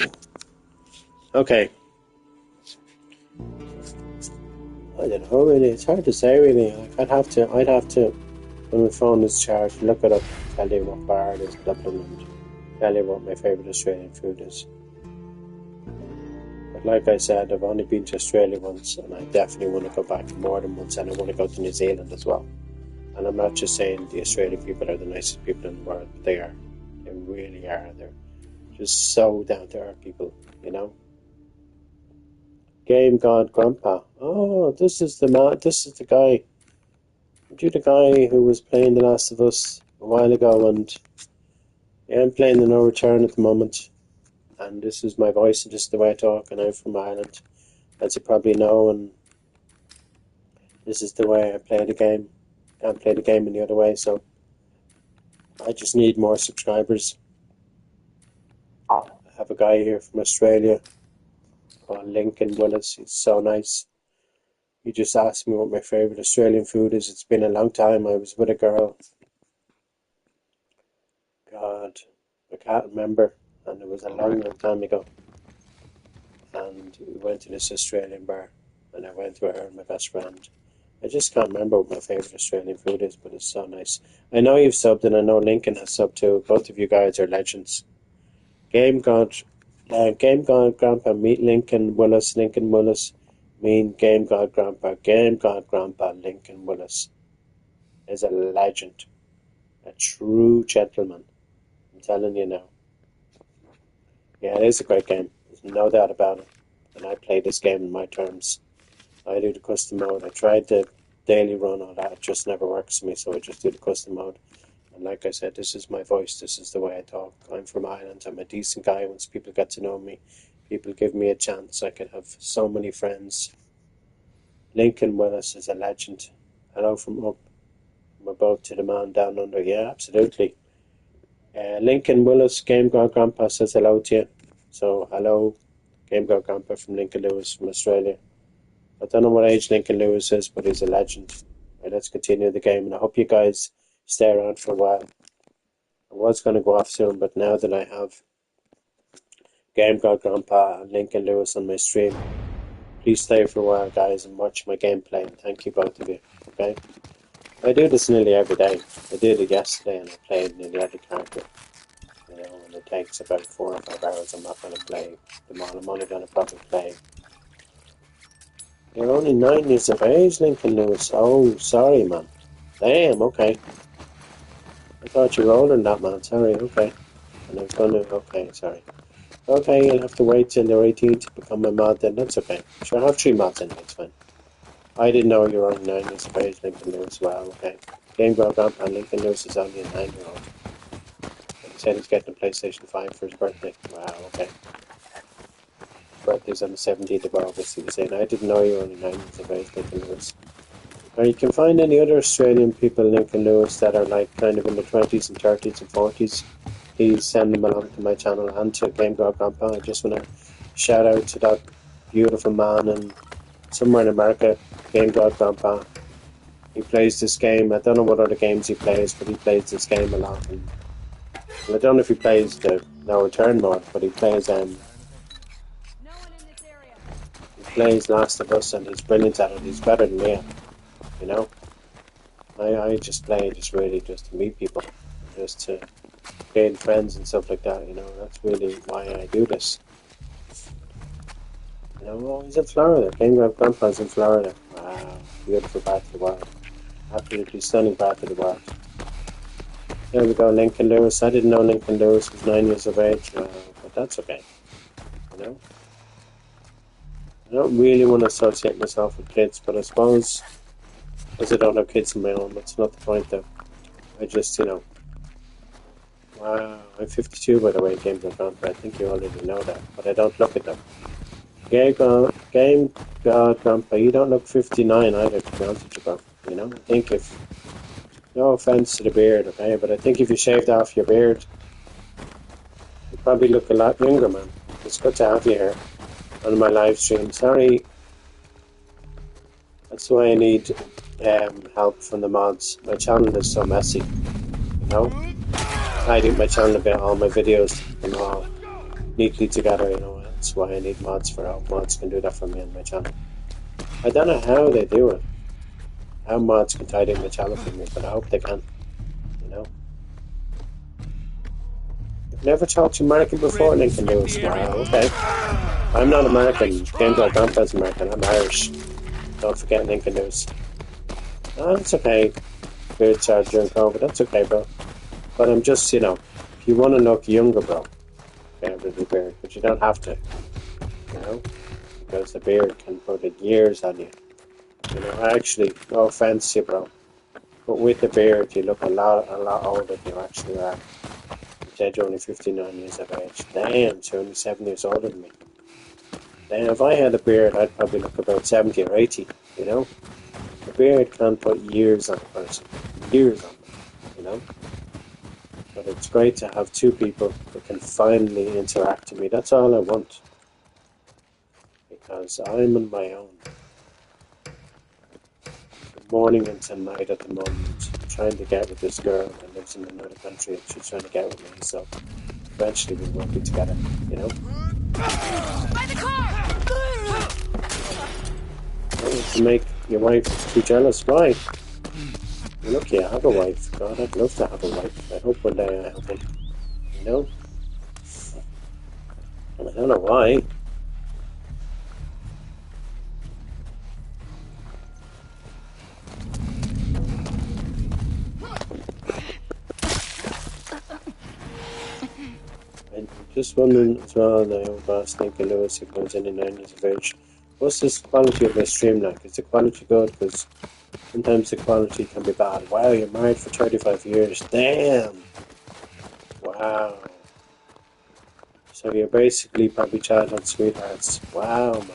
Okay. I don't know really. It's hard to say really. I'd have to when my phone is charged, look it up, tell you what bar it is in Dublin and tell you what my favourite Australian food is. But like I said, I've only been to Australia once and I definitely want to go back more than once, and I want to go to New Zealand as well. And I'm not just saying the Australian people are the nicest people in the world, but they are. They really are. They're just so down to earth people, you know? Game God Grandpa. Oh, this is the man. This is the guy. Aren't you the guy who was playing The Last of Us a while ago? And yeah, I'm playing the No Return at the moment. And this is my voice and just the way I talk. And I'm from Ireland, as you probably know. And this is the way I play the game. Can't play the game any other way, so I just need more subscribers. I have a guy here from Australia called Lincoln Willis. He's so nice. He just asked me what my favourite Australian food is. It's been a long time. I was with a girl. God, I can't remember. And it was a long time ago. And we went to this Australian bar. And I went with her and my best friend. I just can't remember what my favourite Australian food is, but it's so nice. I know you've subbed and I know Lincoln has subbed too. Both of you guys are legends. Game God Grandpa, meet Lincoln Willis, mean Game God Grandpa, Lincoln Willis. is a legend. A true gentleman. I'm telling you now. Yeah, it is a great game. There's no doubt about it. And I play this game in my terms. I do the custom mode. I tried the daily run on that. It just never works for me, so I just do the custom mode. And like I said, this is my voice. This is the way I talk. I'm from Ireland. I'm a decent guy. Once people get to know me, people give me a chance. I could have so many friends. Lincoln Willis is a legend. Hello from up. From above to the man down under. Yeah, absolutely. Lincoln Willis, Game God Grandpa says hello to you. So, hello, Game God Grandpa from Lincoln Lewis from Australia. I don't know what age Lincoln Lewis is, but he's a legend. Right, let's continue the game, and I hope you guys stay around for a while. I was going to go off soon, but now that I have Game God Grandpa and Lincoln Lewis on my stream, please stay for a while, guys, and watch my gameplay. And thank you, both of you. Okay? I do this nearly every day. I did it yesterday, and I played nearly every character. You know, and it takes about 4 or 5 hours. I'm not going to play them all. I'm only going to probably play. You're only 9 years of age, Lincoln Lewis. Oh, sorry, man. Damn, okay. I thought you were older than that, man. Sorry, okay. And I was going to... Okay, sorry. Okay, you'll have to wait till you're 18 to become a mod then. That's okay. Sure, I have 3 mods anyway, it's fine. I didn't know you were only 9 years of age, Lincoln Lewis. Wow, okay. Game Girl Grandpa Lincoln Lewis is only a 9-year-old. He said he's getting a PlayStation 5 for his birthday. Wow, okay. Birthday's on the 17th of August, he was saying. I didn't know you were only 9 years of age, Lincoln Lewis. Or you can find any other Australian people, Lincoln Lewis, that are like kind of in the 20s and 30s and 40s. Please send them along to my channel and to Game Girl Grandpa. I just want to shout out to that beautiful man and somewhere in America, Game Girl Grandpa. He plays this game. I don't know what other games he plays, but he plays this game a lot. And I don't know if he plays the No Return mode, but he plays Last of Us, and he's brilliant at it. He's better than me, you know. I just play just really just to meet people, just to gain friends and stuff like that, you know. That's really why I do this. You know, oh, he's in Florida. Game Grandpa's in Florida. Wow, beautiful part of the world. Absolutely stunning part of the world. There we go, Lincoln Lewis. I didn't know Lincoln Lewis was 9 years of age, but that's okay. You know? I don't really want to associate myself with kids, but I suppose, because I don't have kids of my own, that's not the point though. I just, you know, wow, I'm 52 by the way, Game Grandpa. I think you already know that, but I don't look at them. Game God Grandpa, you don't look 59 either, to be honest with you, bro. You know, I think if, no offense to the beard, okay, but I think if you shaved off your beard, you'd probably look a lot younger, man. It's good to have you here on my live stream. Sorry, that's why I need help from the mods. My channel is so messy, you know. I think my channel about all my videos and all neatly together, you know. That's why I need mods for help. Mods can do that for me on my channel. I don't know how they do it. How mods can tidy my channel for me, but I hope they can, you know. I've never talked to American before, Lincoln Lewis. Wow, okay. I'm not American. Game Girl Grandpa's American. I'm Irish. Don't forget Lincoln Lewis. Oh, that's okay. Beard charge during COVID. That's okay, bro. But I'm just, you know, if you want to look younger, bro, get rid of the beard. But you don't have to, you know, because the beard can put years on you. You know, actually, no offense to you, bro, but with the beard, you look a lot older than you actually are. You said you're only 59 years of age. Damn, so you're only 7 years older than me. Damn, if I had a beard, I'd probably look about 70 or 80, you know? The beard can put years on a person. Years on them, you know? But it's great to have two people that can finally interact with me. That's all I want. Because I'm on my own. Morning until night at the moment, trying to get with this girl that lives in another country, and she's trying to get with me, so eventually we will be together, you know? By the car! To make your wife too jealous, why? You're lucky I have a wife. God, I'd love to have a wife. I hope one day I have one, you know? I don't know why. I'm just wondering as well now, boss thinking Lewis if comes in 9 years of age. What's this quality of my stream like? Is the quality good? Because sometimes the quality can be bad. Wow, you're married for 35 years. Damn! Wow. So you're basically probably childhood sweethearts. Wow, man.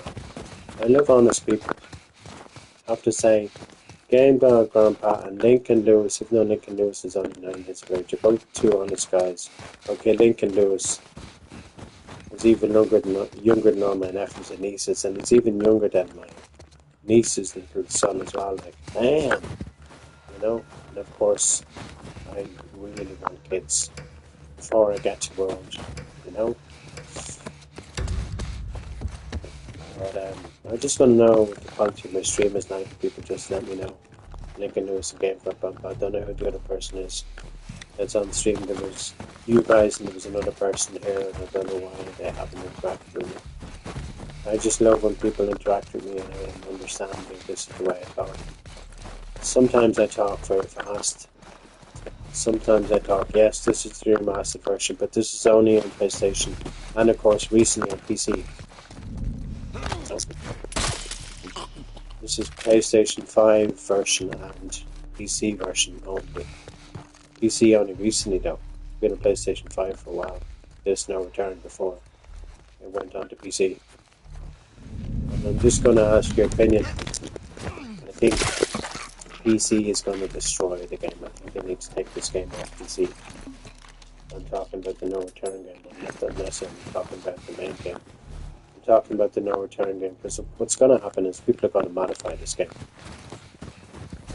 I love honest people. I have to say, Game God, Grandpa, and Lincoln Lewis, even though Lincoln Lewis is only 9 years of age, you're both two honest guys. Okay, Lincoln Lewis is even younger than all my nephews and nieces, and he's even younger than my niece's little son as well. Like, damn! You know? And of course, I really want kids before I get to world, you know? But I just want to know what the quality of my stream is like. People just let me know. Lincoln Lewis and Game Club. I don't know who the other person is that's on the stream. There was you guys and there was another person here, and I don't know why they haven't interacted with me. I just love when people interact with me and I understand that this is the way I talk. Sometimes I talk very fast. Sometimes I talk, yes, this is the remastered version, but this is only on PlayStation and of course recently on PC. This is PlayStation 5 version and PC version only. PC only recently though. Been on PlayStation 5 for a while. There's no return before it went on to PC. And I'm just going to ask your opinion. I think PC is going to destroy the game. I think they need to take this game off PC. I'm talking about the no return game. I'm not necessarily talking about the main game. I'm talking about the no return game because what's going to happen is people are going to modify this game.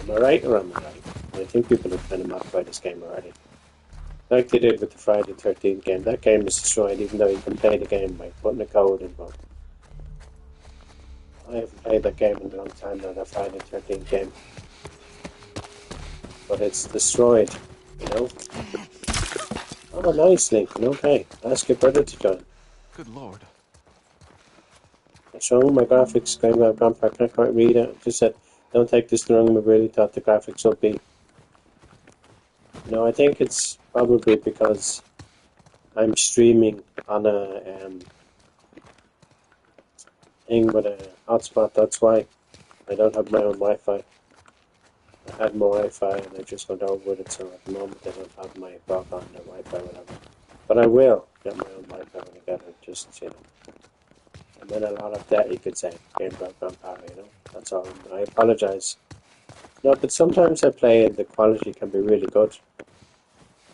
Am I right or am I right? I think people are trying to modify this game already. Like they did with the Friday the 13th game. That game is destroyed even though you can play the game by putting a code in. But I haven't played that game in a long time now, that Friday the 13th game. But it's destroyed, you know? Oh, nice, Lincoln. Okay. Ask your brother to join. Good lord. I show my graphics going out Grandpa. I can't quite read it. I just said, don't take this the wrong way. I really thought the graphics would be. No, I think it's probably because I'm streaming on a thing with a hotspot. That's why I don't have my own Wi-Fi. I had my Wi-Fi and I just went over with it, so at the moment I don't have my broadband or Wi-Fi or whatever. But I will get my own Wi-Fi when I get it, just, you know. And then a lot of that you could say, Game Broadband Power, you know. That's all. I apologise. No, but sometimes I play and the quality can be really good.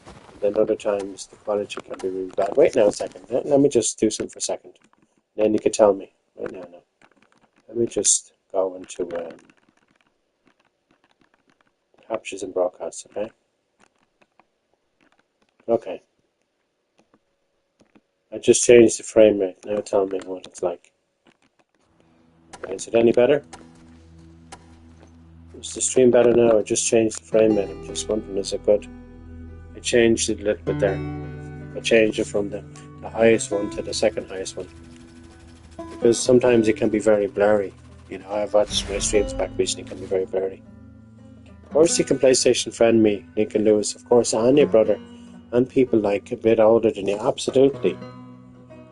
And then other times the quality can be really bad. Wait now a second. Let me just do something for a second. Then you can tell me. Right now, no. Let me just go into captures and broadcasts, okay? Okay. I just changed the frame rate. Now tell me what it's like. Okay, is it any better? Is the stream better now? I just changed the frame rate. I'm just wondering, is it good? I changed it a little bit there. I changed it from the highest one to the second highest one. Because sometimes it can be very blurry. You know, I've watched my streams back recently, it can be very blurry. Of course you can PlayStation friend me, Lincoln Lewis, of course, and your brother. And people like a bit older than you, absolutely.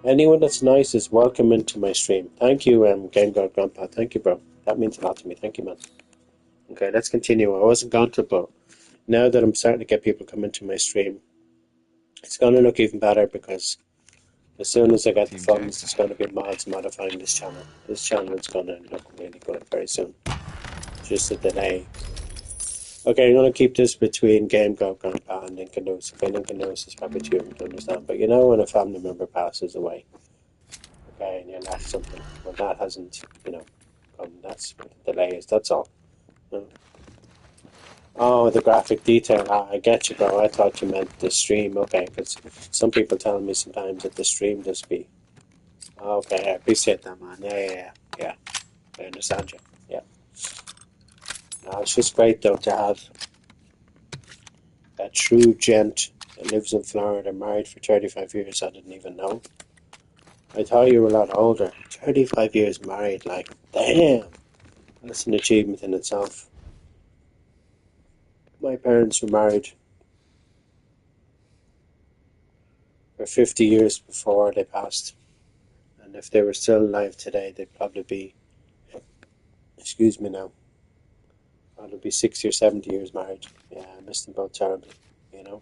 Anyone that's nice is welcome into my stream. Thank you, Game God Grandpa. Thank you, bro. That means a lot to me. Thank you, man. Okay, let's continue. I wasn't going to, but now that I'm starting to get people come into my stream, it's going to look even better because as soon as I get the funds, it's going to be mods modifying this channel. This channel is going to look really good very soon. Just a delay. Okay, I'm going to keep this between Game God Grandpa and Lincoln Lewis. Okay, Lincoln Lewis is probably too young to understand, but you know when a family member passes away, okay, and you're left something, well that hasn't, you know, come, that's what the delay is, that's all. No. Oh, the graphic detail, I get you, bro. I thought you meant the stream, okay, because some people tell me sometimes that the stream just be, okay, I appreciate that, man, yeah, I understand you, yeah. No, it's just great, though, to have a true gent that lives in Florida, married for 35 years, I didn't even know. I thought you were a lot older. 35 years married, like, damn! That's an achievement in itself. My parents were married or 50 years before they passed. And if they were still alive today, they'd probably be, excuse me now, probably be 60 or 70 years married. Yeah, I miss them both terribly, you know.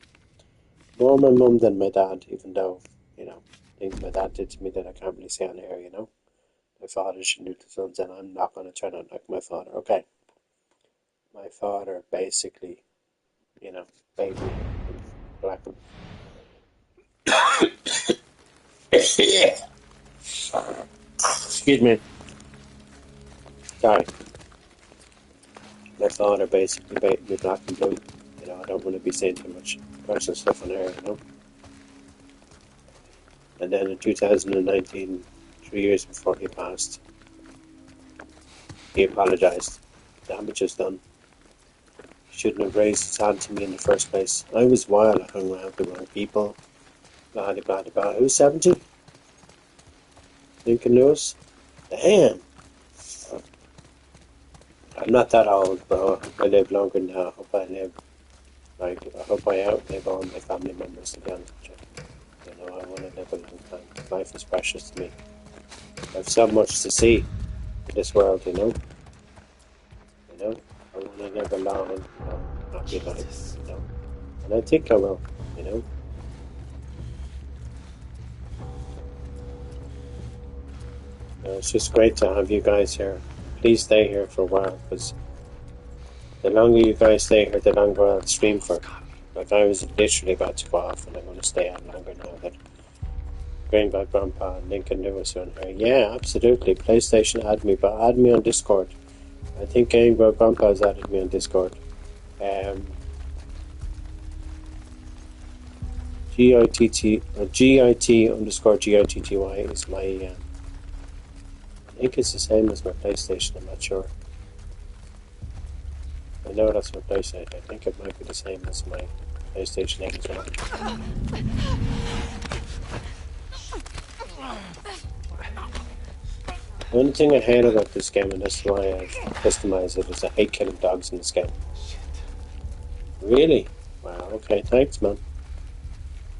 More my mum than my dad, even though, you know, things my dad did to me that I can't really say on air, you know. My father should do to sons, and I'm not going to turn out like my father. Okay. My father basically, you know, baby black. Excuse me. Sorry. My father basically baked me black and blue. You know, I don't want to be saying too much personal stuff on air, you know. And then in 2019, 3 years before he passed, he apologised. Damage is done. He shouldn't have raised his hand to me in the first place. I was wild, I hung around with the wrong people. Blah, blah, blah, blah. Who's 70? Lincoln Lewis? Damn! I'm not that old, bro. I live longer now. I hope I live, like, I hope I outlive all my family members, to be honest with you. You know, I want to live a long time. Life is precious to me. I have so much to see in this world, you know. You know, I want to live a long, happy life, you know. And I think I will, you know. It's just great to have you guys here. Please stay here for a while, because the longer you guys stay here, the longer I'll stream for. Like, I was literally about to go off, and I'm going to stay on longer now that Grandpa, Grandpa, and Lincoln Lewis are in here. Yeah, absolutely. PlayStation add me, but add me on Discord. I think Grandpa has added me on Discord. GIT_GITTY is my, I think it's the same as my PlayStation, I'm not sure. I know that's my PlayStation. I think it might be the same as my PlayStation 8 as well. The only thing I hate about this game, and that's why I've customized it, is I hate killing dogs in this game. Really? Wow, okay, thanks, man.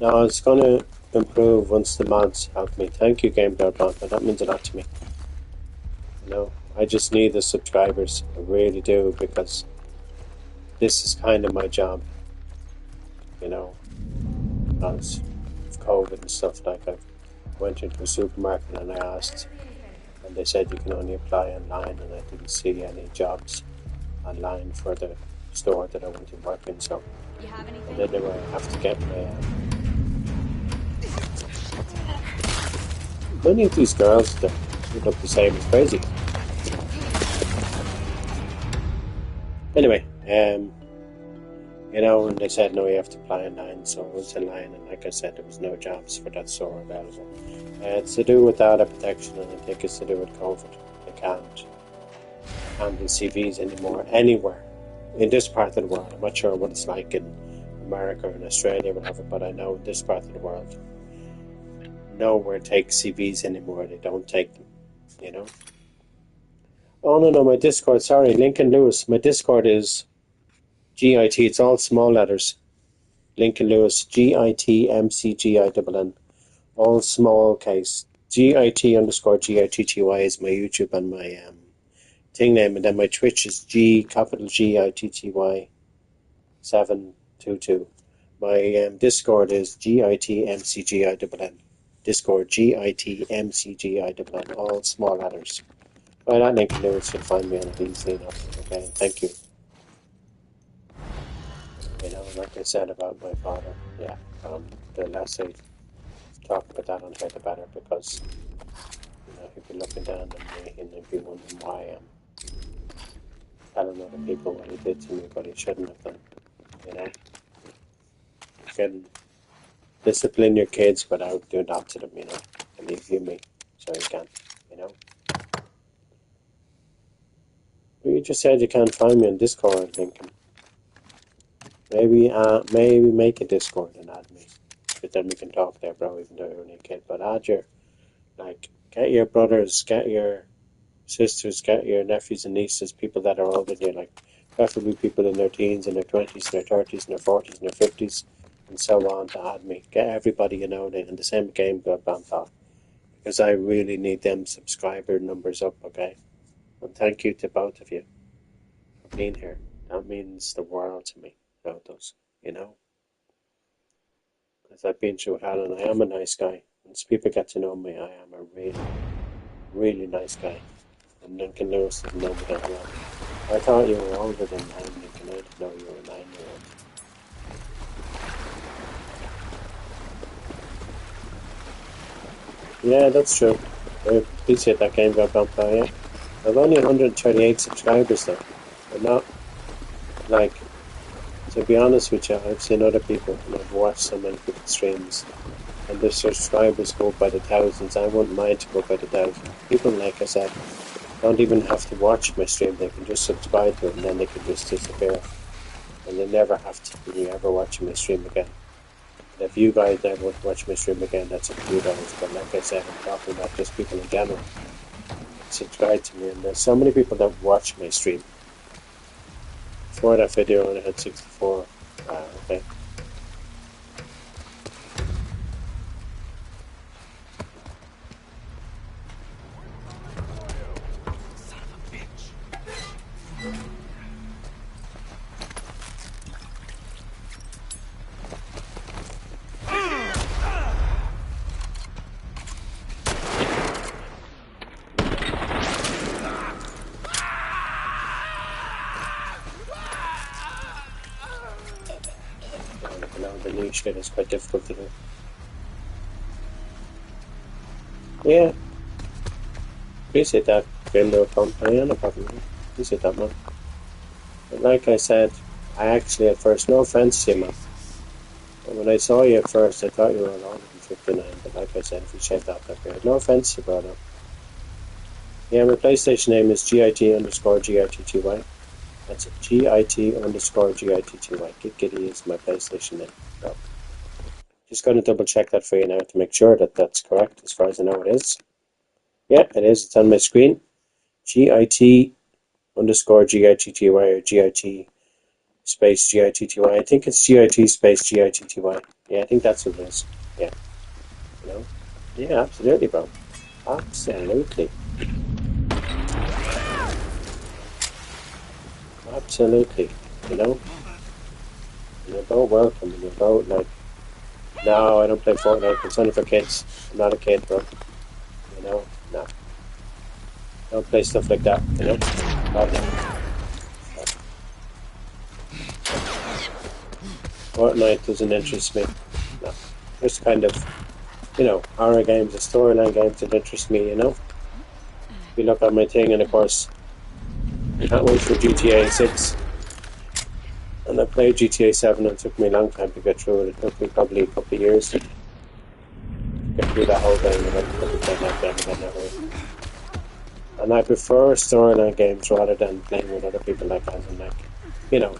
Now, it's going to improve once the mods help me. Thank you, Game Bear Blanca. That means a lot to me. You know, I just need the subscribers. I really do, because this is kind of my job. You know, because of COVID and stuff. Like, I went into a supermarket and I asked, and they said you can only apply online, and I didn't see any jobs online for the store that I want to work in. So, and then I have to get my. Many of these girls that look the same, it's crazy. Anyway, you know, and they said no, you have to apply online, so I was online, and like I said, there was no jobs for that store available. It's to do with data protection, and I think it's to do with COVID. They can't handle CVs anymore anywhere in this part of the world. I'm not sure what it's like in America or in Australia or whatever, but I know in this part of the world, nowhere takes CVs anymore. They don't take them, you know. Oh no, my Discord, sorry, Lincoln Lewis. My Discord is GIT, it's all small letters. Lincoln Lewis, GITMCGINN, all small case. GIT_GITTY is my YouTube and my thing name, and then my Twitch is GITTY722. My Discord is GITMCGINN. Discord, GITMCGINN, all small letters. By that Lincoln Lewis, you'll find me on it easily enough. Okay, thank you. You know, like I said about my father, yeah, the less I talk about that on here, the better, because, you know, he'd be looking down on me and he'd be wondering why I'm telling other people what he did to me, but he shouldn't have done, you know. You can discipline your kids without doing that to them, you know. Believe you me, so you can, you know. Well, you just said you can't find me on Discord, Lincoln. Maybe make a Discord and add me. But then we can talk there, bro, even though you're only a kid. But add your, like, get your brothers, get your sisters, get your nephews and nieces, people that are older than you, like, preferably people in their teens, in their 20s, in their 30s, in their 40s, in their 50s, and so on to add me. Get everybody you know in the same game go Grandpa. Because I really need them subscriber numbers up, okay? And thank you to both of you for being here. That means the world to me. So it does, you know? Because I've been through hell and I am a nice guy. Once people get to know me, I am a really, really nice guy. And Lincoln Lewis didn't know me that well. I thought you were older than 9, Lincoln. I didn't know you were a 9-year-old. Yeah, that's true. I appreciate that game got bumped by you. I've only 138 subscribers though. I'm not, like, to be honest with you, I've seen other people and I've watched so many people's streams and their subscribers go up by the thousands. I wouldn't mind to go up by the thousands. People, like I said, don't even have to watch my stream. They can just subscribe to it and then they can just disappear. And they never have to be ever watching my stream again. And if you guys never want to watch my stream again, that's up to you guys. But like I said, I'm talking about just people in general. Subscribe to me, and there's so many people that watch my stream. Before that video, I only had 64. Okay. The niche bit is quite difficult to do. Yeah. Appreciate that, Grimdo Company, no problem. Appreciate that, man. But like I said, I actually at first, no offense to you, man. But when I saw you at first, I thought you were older than 59, but like I said, if you shaved out that beard, no offense to you, brother. Yeah, my PlayStation name is GIT_GITTY. That's it, GIT_GITTY. Giddy is my PlayStation name. So, just going to double check that for you now to make sure that that's correct as far as I know it is. Yeah, it is. It's on my screen. GIT_GITTY or GIT space GITTY. I think it's GIT space GITTY. Yeah, I think that's what it is. Yeah. You know? Yeah, absolutely, bro. Absolutely. Absolutely. You know? And you're both welcome and you're both like, no, I don't play Fortnite. It's only for kids. I'm not a kid, bro. You know? No. Don't play stuff like that, you know? God, no. Fortnite doesn't interest me. No. Just kind of, you know, horror games, the storyline games that interest me, you know? You look at my thing, and of course, I can't wait for GTA 6. And I played GTA 7, and it took me a long time to get through it. It took me probably a couple of years to get through that whole game, and I couldn't play that game again that way. And I prefer storyline games rather than playing with other people, like, as in, like, you know,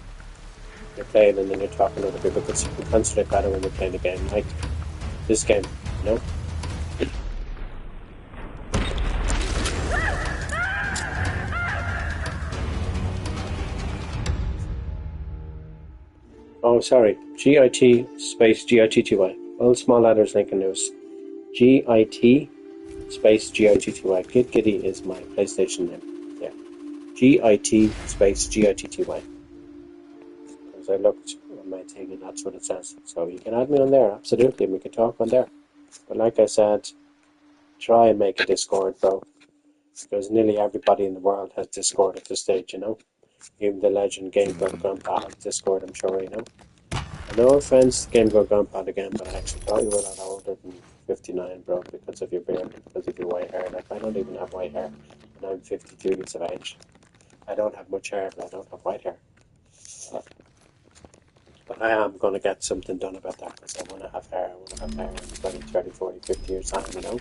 you're playing and then you're talking to other people, because you can concentrate better when you're playing a game like this game, you know? Oh, sorry. GIT space GITTY. All small letters, Lincoln News. GIT space GITTY. Kid Giddy is my PlayStation name. Yeah. GIT space GITTY. Because I looked on my thing and that's what it says. So you can add me on there, absolutely, and we can talk on there. But like I said, try and make a Discord, bro. Because nearly everybody in the world has Discord at this stage, you know? Even the legend Game Girl Grandpa has Discord, I'm sure, you know? And no offense to Game Girl Grandpa again, but I actually thought you were a lot older than 59, bro, because of your beard, because of your white hair. Like, I don't even have white hair, and I'm 52 years of age. I don't have much hair, but I don't have white hair. But I am going to get something done about that, because I want to have hair. I want to have hair in 20, 30, 40, 50 years time, you know?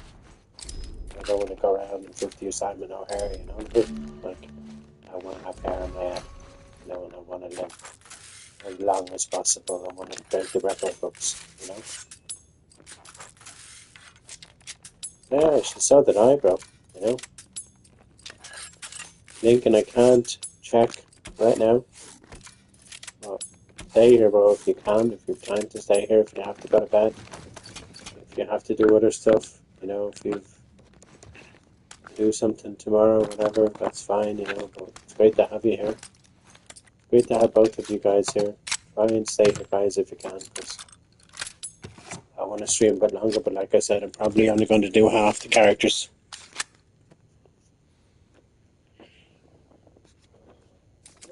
I don't want to go around in 50 years time with no hair, you know? Like, I want to have hair on my head, you know, and I want to live as long as possible. I want to break the record books, you know? Yeah, so did I, bro, you know? Lincoln, I can't check right now. Oh, stay here, bro, if you can, if you plan to stay here, if you have to go to bed, if you have to do other stuff, you know, if you do something tomorrow, whatever, that's fine, you know, but it's great to have you here. Great to have both of you guys here. Try and stay here, guys, if you can, because I want to stream a bit longer, but like I said, I'm probably only going to do half the characters.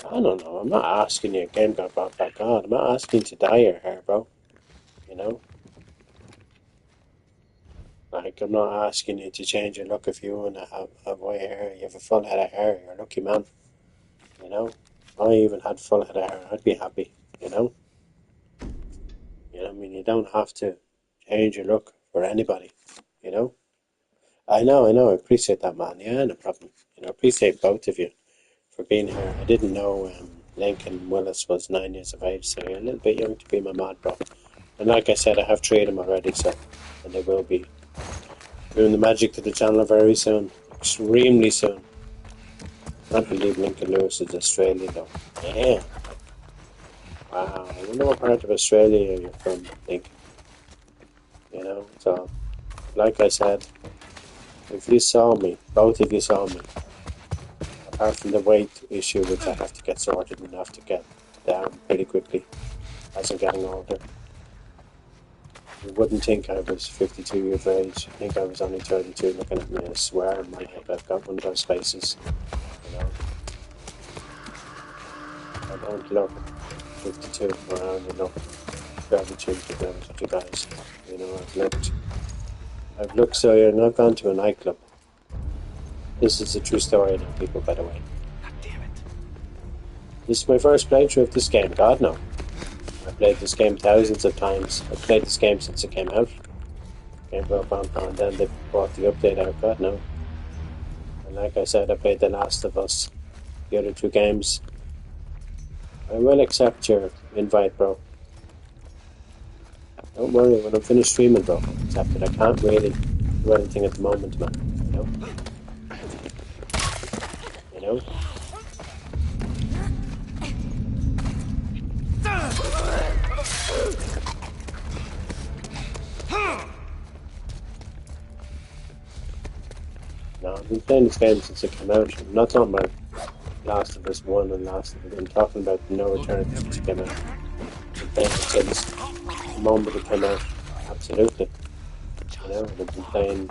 I don't know, I'm not asking you, game got brought back on, I'm not asking you to dye your hair, bro, you know? Like, I'm not asking you to change your look if you want to have white hair, you have a full head of hair, you're a lucky man, you know? If I even had full head of hair, I'd be happy, you know? You know, I mean, you don't have to change your look for anybody, you know? I know, I appreciate that, man, yeah, no problem. You know, I appreciate both of you for being here. I didn't know Lincoln Willis was 9 years of age, so you're a little bit young to be my mad bro. And like I said, I have 3 of them already, so, and they will be doing the magic to the channel very soon, extremely soon. I can't believe Lincoln Lewis is Australian though. Yeah. Wow, I wonder what part of Australia you're from, Lincoln. You know, so, like I said, if you saw me, both of you saw me, apart from the weight issue which I have to get sorted and have to get down pretty quickly as I'm getting older, you wouldn't think I was 52 years of age. I think I was only 32 looking at me. I swear in my head I've got one of those faces, you know. I don't look 52, or I only look 32 to be honest with you guys. You know, I've looked so young. I've gone to a nightclub. This is a true story now, people, by the way. God damn it. This is my first playthrough of this game, God no. I've played this game thousands of times. I've played this game since it came out. Game broke on, and then they brought the update out, God no. And like I said, I played The Last of Us, the other 2 games. I will accept your invite, bro. Don't worry, when I'm finished streaming, bro, accept it. I can't really do anything at the moment, man, you know? You know? No, I've been playing this game since it came out. I'm not talking about Last of Us 1 and Last of Us. I'm talking about No Return since it came out. I've been playing it since the moment it came out. Absolutely. You know, and I've been playing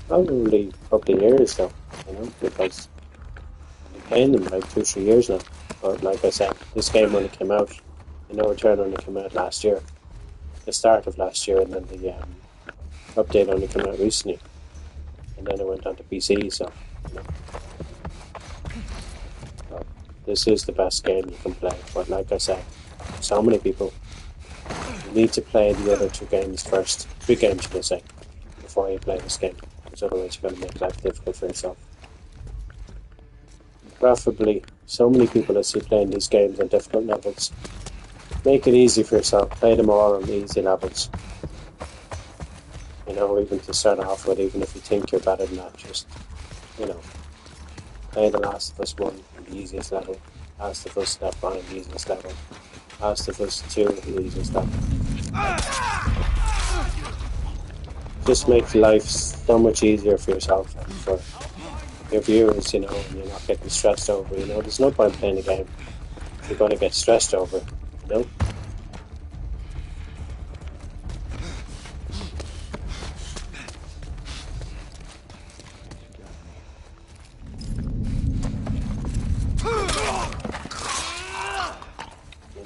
probably a couple of years though, you know, because I've been playing them like 2-3 years now. But like I said, this game only came out, the No Return only came out last year, the start of last year, and then the update only came out recently. And then it went on to PC, so, you know. So, this is the best game you can play, but like I said, so many people, you need to play the other 2 games first, 3 games should I say, before you play this game, because otherwise you're going to make life difficult for yourself. Preferably, so many people I see playing these games on difficult levels. Make it easy for yourself, play them all on easy levels. You know, even to start off with, even if you think you're better than that, just, you know, play The Last of Us 1 on the easiest level, Last of Us Step 1 on the easiest level, Last of Us 2 on the easiest level. Just makes life so much easier for yourself and for your viewers, you know, and you're not getting stressed over, you know. There's no point playing a game if you're going to get stressed over, you know.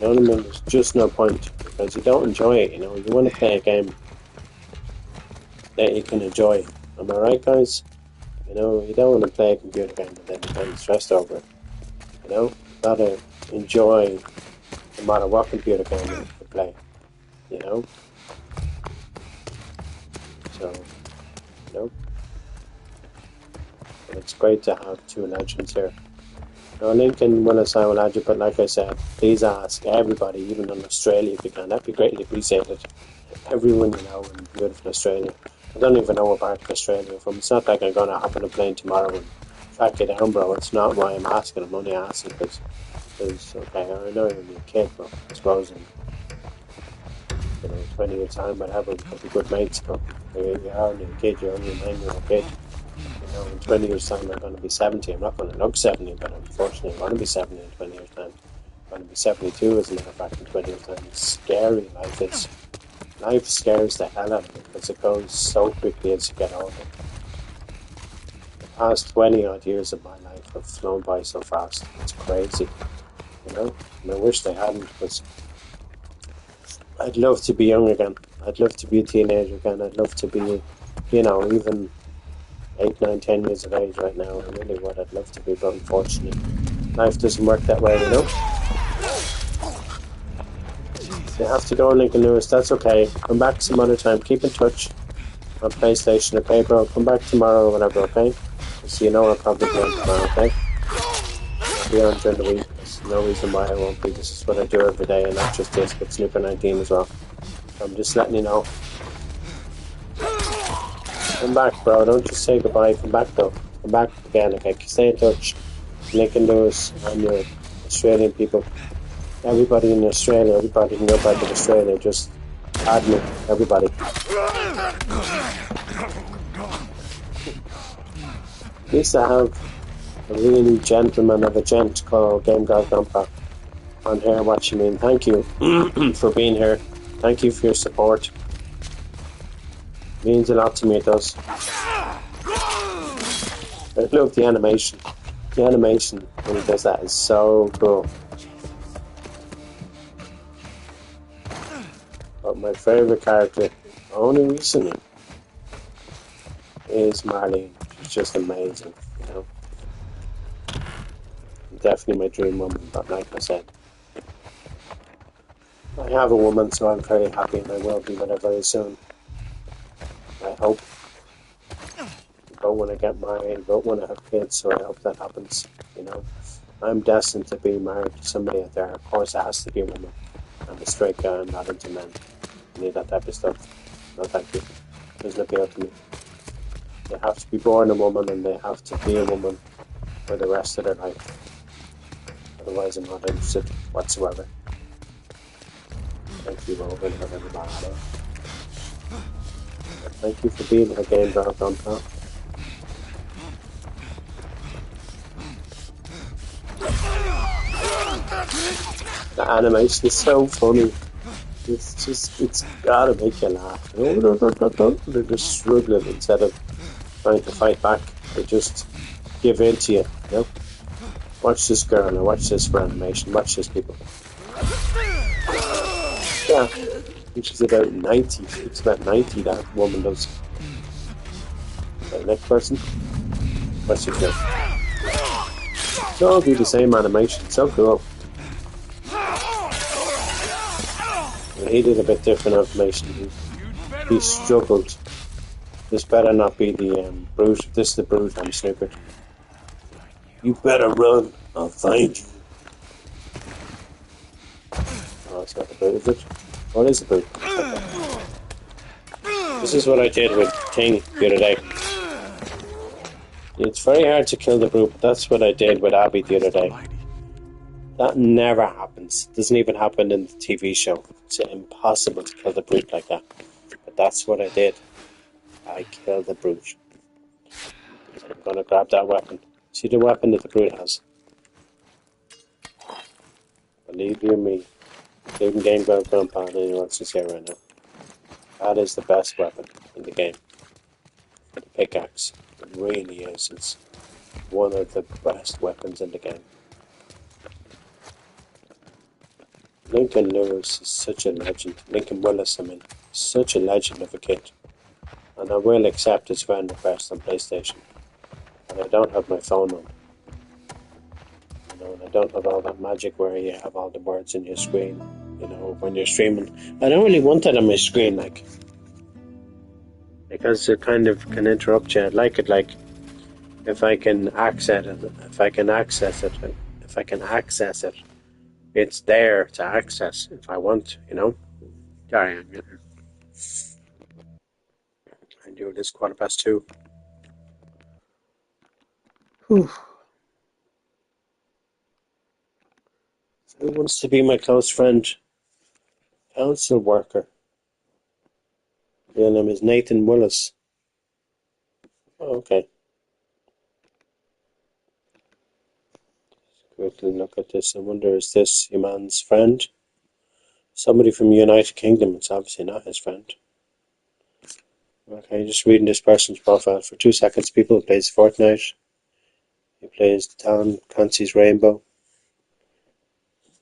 You know what I mean? There's just no point, because you don't enjoy it, you know. You want to play a game that you can enjoy. Am I right, guys? You know, you don't want to play a computer game and then you're getting stressed over it. You know, you gotta enjoy no matter what computer game you play. You know? So, you know? But it's great to have 2 legends here. Now, Lincoln Willis, I will add you, but like I said, please ask everybody, even in Australia if you can. That'd be greatly appreciated. Everyone you know in beautiful Australia. I don't even know what part of Australia you're from. It's not like I'm going to hop on a plane tomorrow and track you down, bro. It's not why I'm asking. I'm only asking because Because, okay, I know you're only a kid, but I suppose in, 20 years' time, I'd have a couple of good mates come. You're only a kid, you're only a 9-year-old kid. In 20 years' time, I'm going to be 70. I'm not going to look 70, but unfortunately, I'm going to be 70 in 20 years' time. I'm going to be 72, as a matter of fact, in 20 years' time. It's scary, life is. Life scares the hell out of me because it goes so quickly as you get older. The past 20 odd years of my life have flown by so fast. It's crazy, And I wish they hadn't, because I'd love to be young again. I'd love to be a teenager again. I'd love to be, even 8, 9, 10 years of age right now. I really would. I'd love to be, but unfortunately, life doesn't work that way. You have to go, Lincoln Lewis. That's okay. Come back some other time. Keep in touch on PlayStation, okay, bro? Come back tomorrow or whatever, okay? So I'll probably be on tomorrow, okay? I'll be on during the week. There's no reason why I won't be. This is what I do every day, and not just this, but Snooper 19 as well. I'm just letting you know. Come back, bro. Don't just say goodbye. Come back, though. Come back again, okay? Stay in touch. Lincoln Lewis and your Australian people. Everybody in Australia, everybody can go back to Australia. Just add me. Everybody. Used to have a really gentleman of a gent called Game Guy Grandpa on here watching me, and thank you for being here. Thank you for your support. It means a lot to me, it does. I love the animation. The animation when he does that is so cool. But my favourite character, only recently, is Marlene. She's just amazing, Definitely my dream woman, but like I said, I have a woman, so I'm very happy, and I will be with her very soon. I hope. I don't want to get married, I don't want to have kids, so I hope that happens, I'm destined to be married to somebody out there. Of course, it has to be a woman. I'm a straight guy, I'm not into men. I need that type of stuff. No, thank you. Doesn't appeal to me. They have to be born a woman, and they have to be a woman for the rest of their life. Otherwise, I'm not interested whatsoever. Thank you, Robin, and everybody. Thank you for being a game drop on top. The animation is so funny. It's gotta make you laugh. They're just struggling instead of trying to fight back. They just give in to you, Watch this girl and watch this for animation. Watch this, people. Yeah, I think she's about 90. It's about 90, that woman does. Okay, next person. What's your name? It's all do the same animation. So cool. And he did a bit different animation. He struggled. This better not be the Brute. This is the Brute. I'm Snooper. You better run. I'll find you. Oh, it's not the Brute, is it? What is the Brute? Okay. This is what I did with King the other day. It's very hard to kill the Brute, but that's what I did with Abby the other day. That never happens. It doesn't even happen in the TV show. It's impossible to kill the Brute like that. But that's what I did. I killed the Brute. I'm gonna grab that weapon. See the weapon that the Brute has? Believe you me. Even Game Girl Grandpa and anyone else is here right now. That is the best weapon in the game. The pickaxe. It really is. It's one of the best weapons in the game. Lincoln Lewis is such a legend. Lincoln Willis, such a legend of a kid. And I will accept his friend request on PlayStation. But I don't have my phone on. And I don't have all that magic where you have all the words in your screen, when you're streaming. I don't really want that on my screen, because it kind of can interrupt you. I like it, if I can access it, it's there to access if I want, Sorry, I do this 2:15. Whew. Who wants to be my close friend? Council worker. Real name is Nathan Willis. Oh, okay. Quickly look at this. I wonder, is this your man's friend? Somebody from the United Kingdom. It's obviously not his friend. Okay, just reading this person's profile for 2 seconds. People who plays Fortnite. He plays Tom Clancy's Rainbow.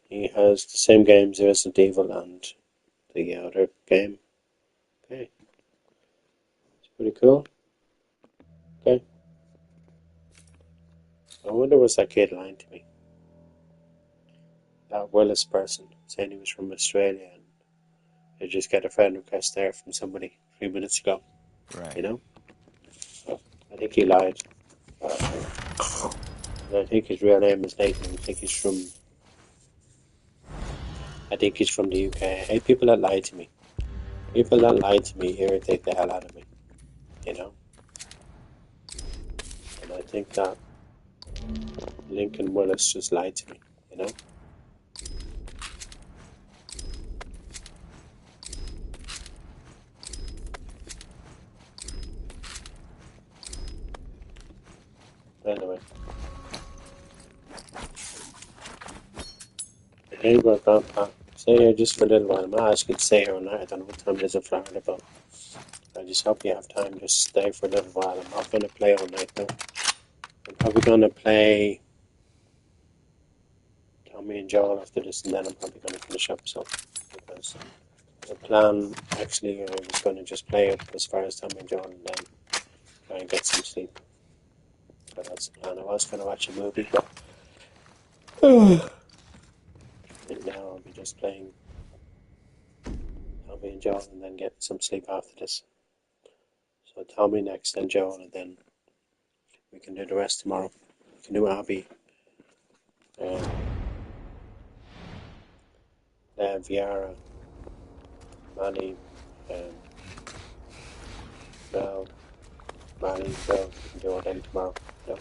He has the same games, Resident Evil and the other game. Okay. It's pretty cool. Okay. I wonder was that kid lying to me. That Willis person saying he was from Australia and I just got a friend request there from somebody 3 minutes ago. Right. You know? I think he lied. And I think his real name is Nathan. I think he's from the UK. I hate people that lie to me. People that lie to me irritate the hell out of me. You know? And I think that Lincoln Willis just lied to me, you know? Anyway. Hey, Grandpa. Stay here just for a little while. I'm not asking you to stay here all night. I don't know what time it is in Florida, but I just hope you have time. Just stay for a little while. I'm not going to play all night, though. I'm probably going to play Tommy and Joel after this, and then I'm probably going to finish up something. Because the plan, actually, I was going to just play it as far as Tommy and Joel, and then try and get some sleep. So that's the plan. I was going to watch a movie, but and now I'll be just playing Tommy and Joel, and then get some sleep after this. So Tommy next, then Joel, and then we can do the rest tomorrow. We can do Abby, Viara, Manny, Bell, Manny, Bell. We can do all them tomorrow. No.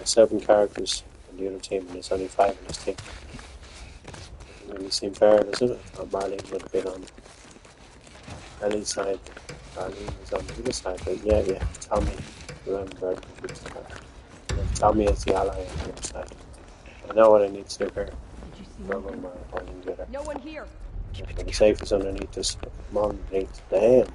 7 characters in the other team, and there's only 5 in this team. It doesn't really seem fair, doesn't it? Oh, Marlene would have been on Ellie's side. Marlene was on the other side, but yeah. Tommy, remember, Tommy is the ally on the other side. I know what I need to do here. No one here. The safe is underneath this. Come on, underneath. Damn.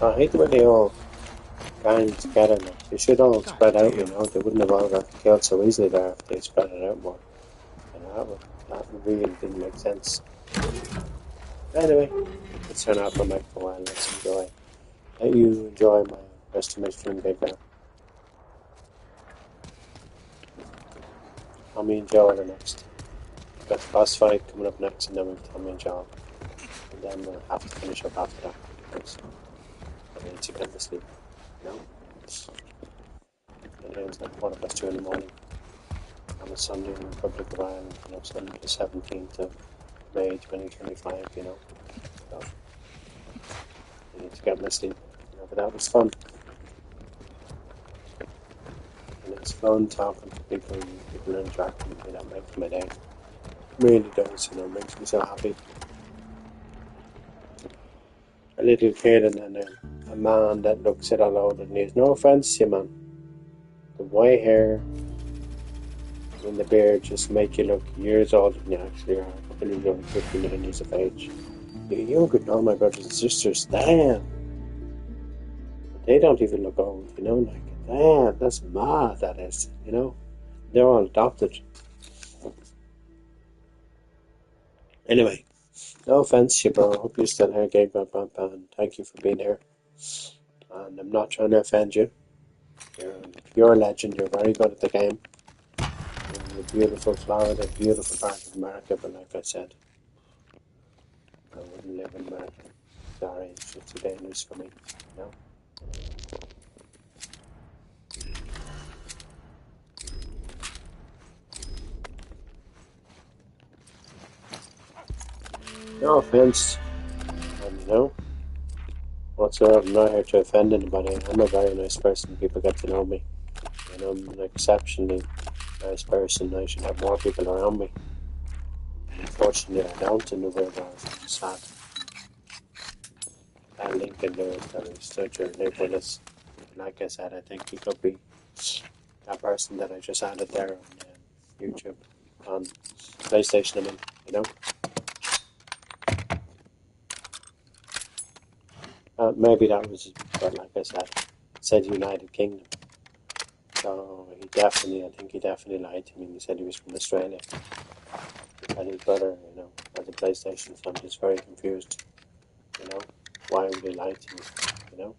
I hate the way they all gang together now. They should all spread out, you know. They wouldn't have all got killed so easily there if they spread it out more. You know, that really didn't make sense. Anyway, let's turn off my mic for a while. Let you enjoy my rest of my stream back now. Tommy and Joe are the next. We've got the boss fight coming up next, and then we've Tommy and Joe. And then we'll have to finish up after that. Because I need to get to sleep. You know? It's like 2:15 in the morning on a Sunday in the Republic of Ireland, you know, Sunday the 17th of May 2025, you know. So I need to get my sleep. You know, but that was fun. And it's fun talking to people and people interacting with me. That makes my day. It really does, you know, makes me so happy. A little kid and then a man that looks at a load and he's no offense to you, man. The white hair and the beard just make you look years older than you actually are. When you're only 59 years of age. You're younger than all my brothers and sisters. Damn. They don't even look old, you know, like, damn, that's mad, that is, you know. They're all adopted. Anyway, no offense, you bro. I hope you're still here, Game Grandpa, and thank you for being here. And I'm not trying to offend you. You're a legend. You're very good at the game. You're in a beautiful Florida, beautiful part of America. But like I said, I wouldn't live in America. Sorry, it's just too dangerous for me. You know. No offense. And you know, whatsoever, I'm not here to offend anybody. I'm a very nice person. People get to know me. And I'm an exceptionally nice person. I should have more people around me. Unfortunately, I don't in the real world. I'm sad. That Lincoln Lewis that is such a live with us. Like I said, I think he could be that person that I just added there on YouTube, on PlayStation, I mean, you know. Maybe that was, but like I said, it said United Kingdom. So I think he definitely lied to me. He said he was from Australia. And his brother, you know, has a PlayStation, so I'm just very confused, you know. Why would he lie to me, you know?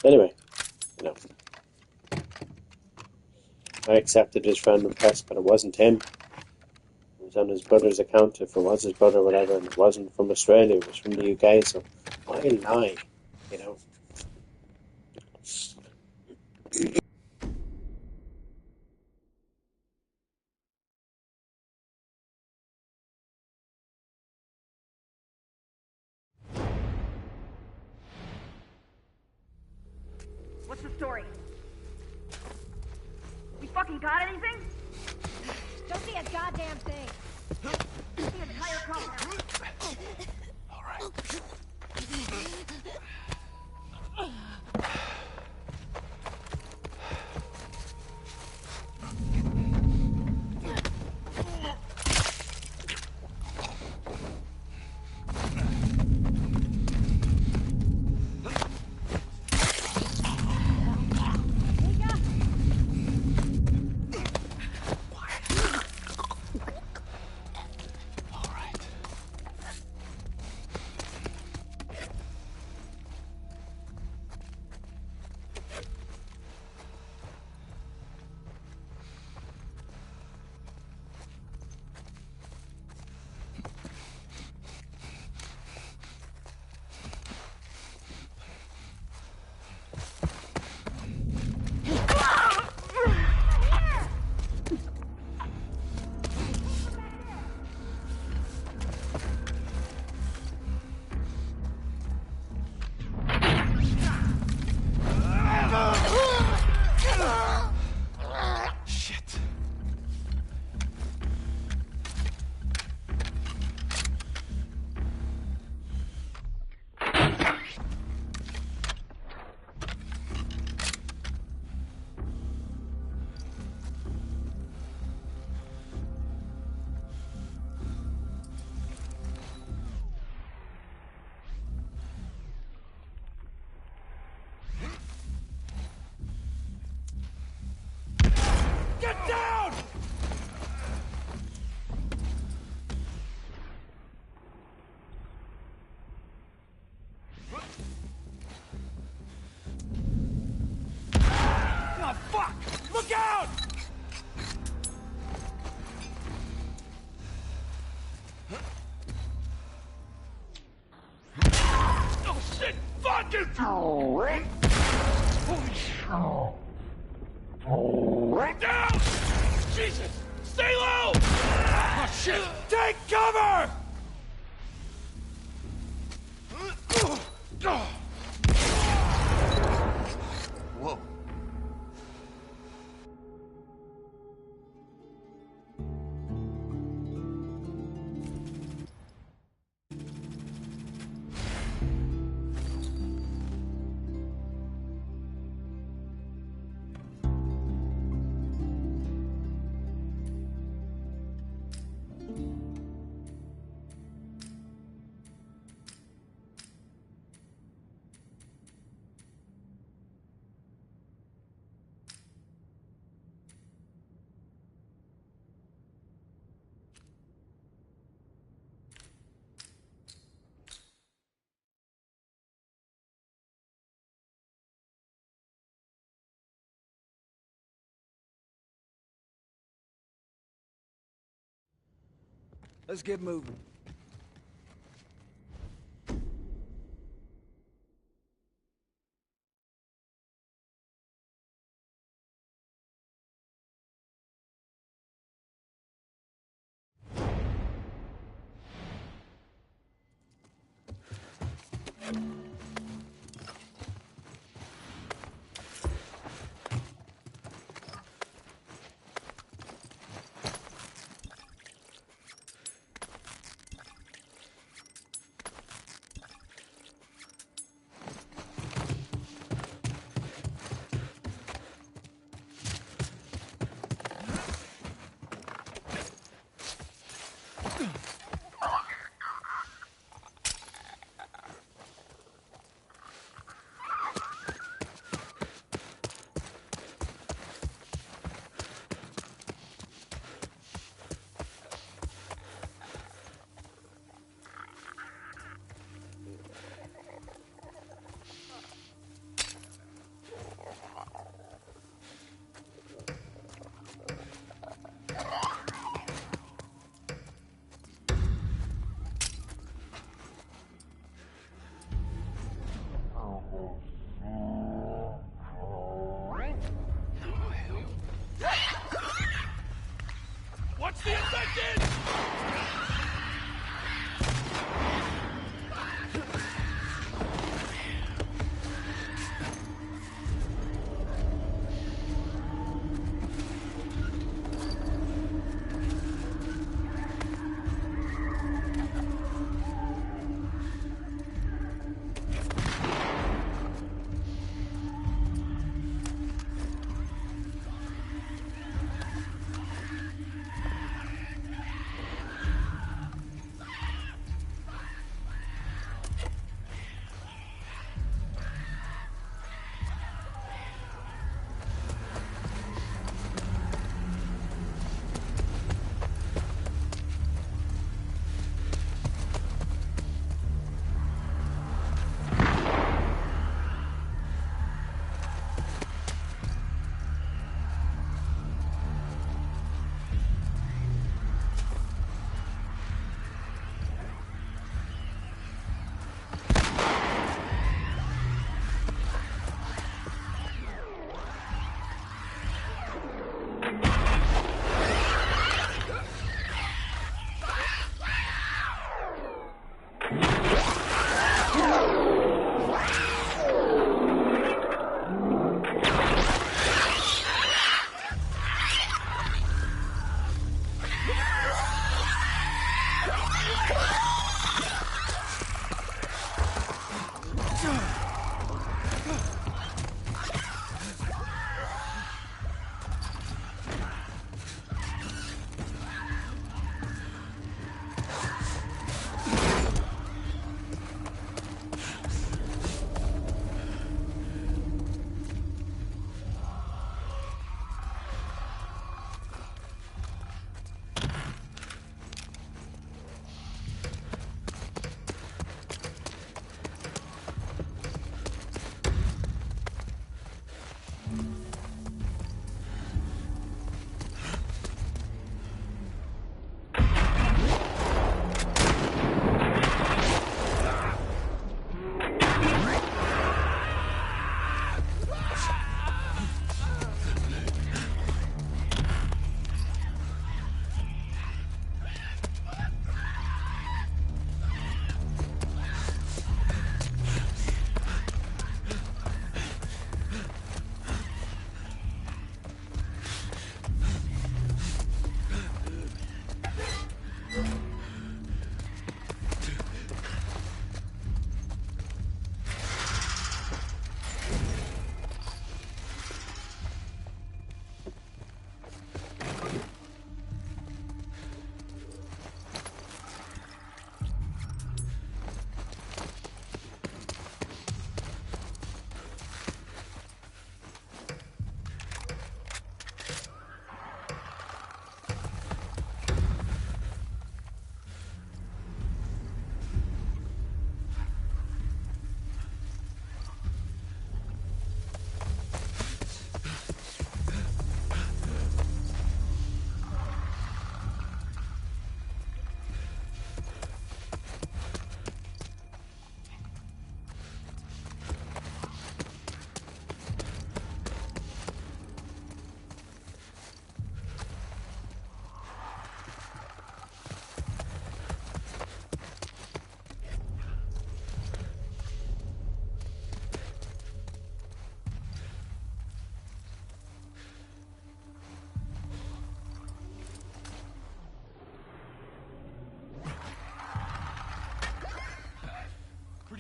Anyway, you know. I accepted his friend request, but it wasn't him. It was on his brother's account. If it was his brother, whatever, and it wasn't from Australia, it was from the UK. So why lie? You know. What's the story? We fucking got anything? Don't see a goddamn thing. The entire compound. All right. Get down! Oh, fuck! Look out! Oh shit! Fucking! Holy Down! Jesus! Stay low! Oh, shit! Take cover! Whoa. Let's get moving. What's the infected?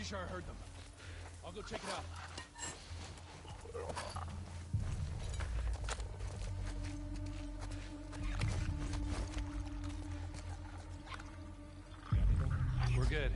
Pretty sure I heard them. I'll go check it out. We're good.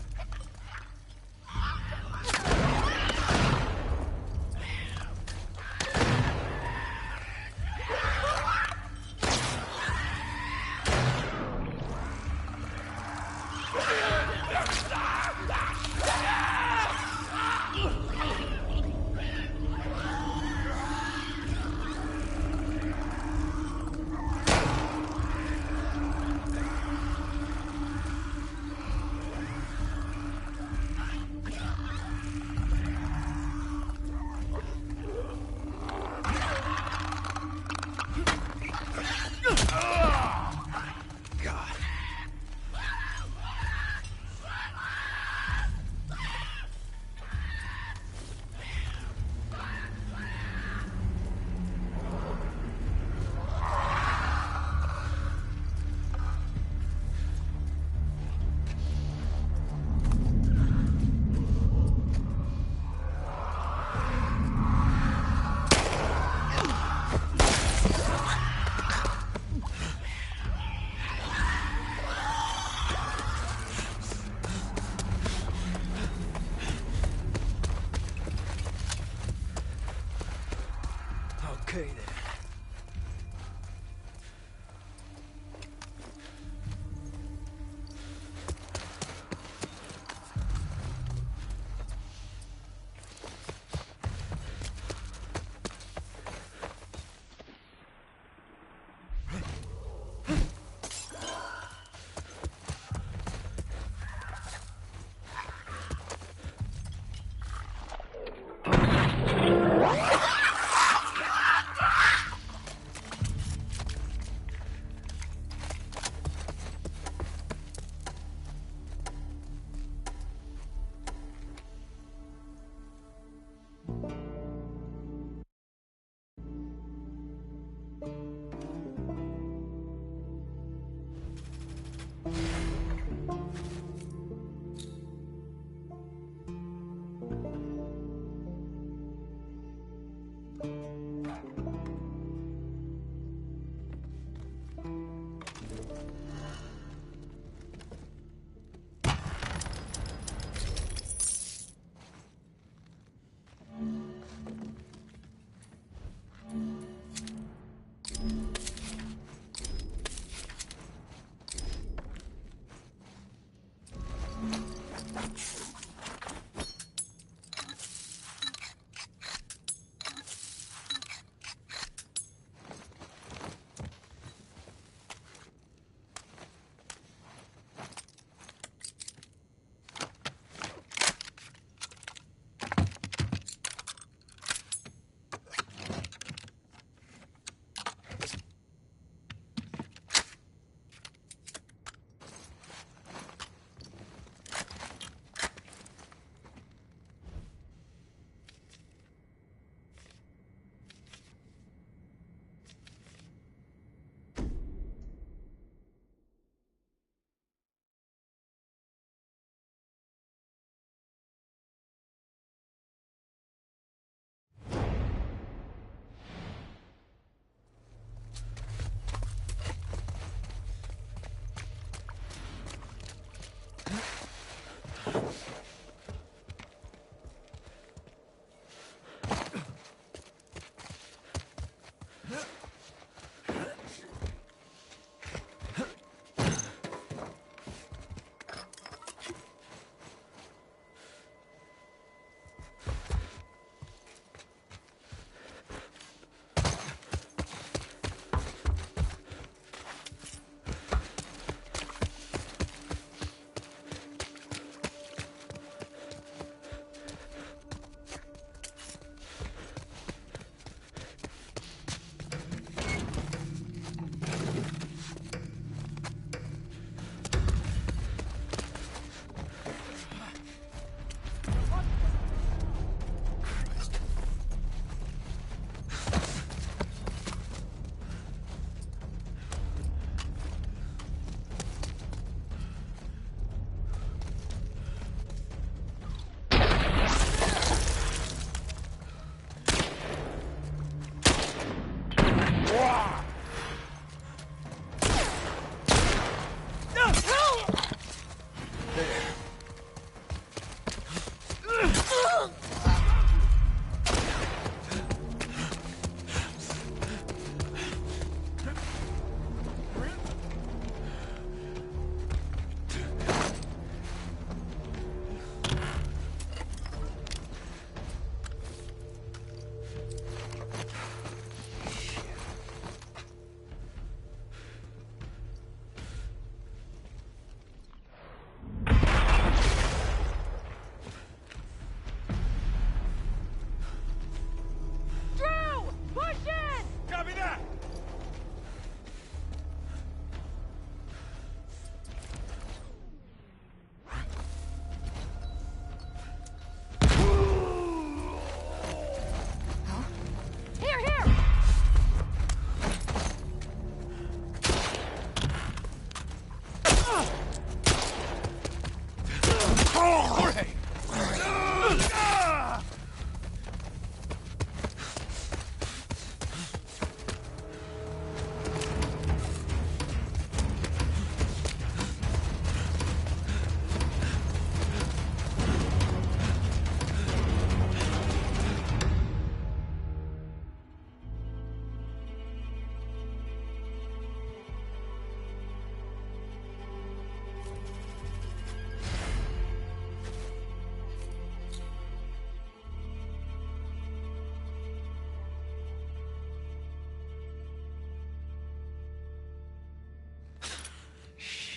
Okay then.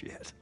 Shit.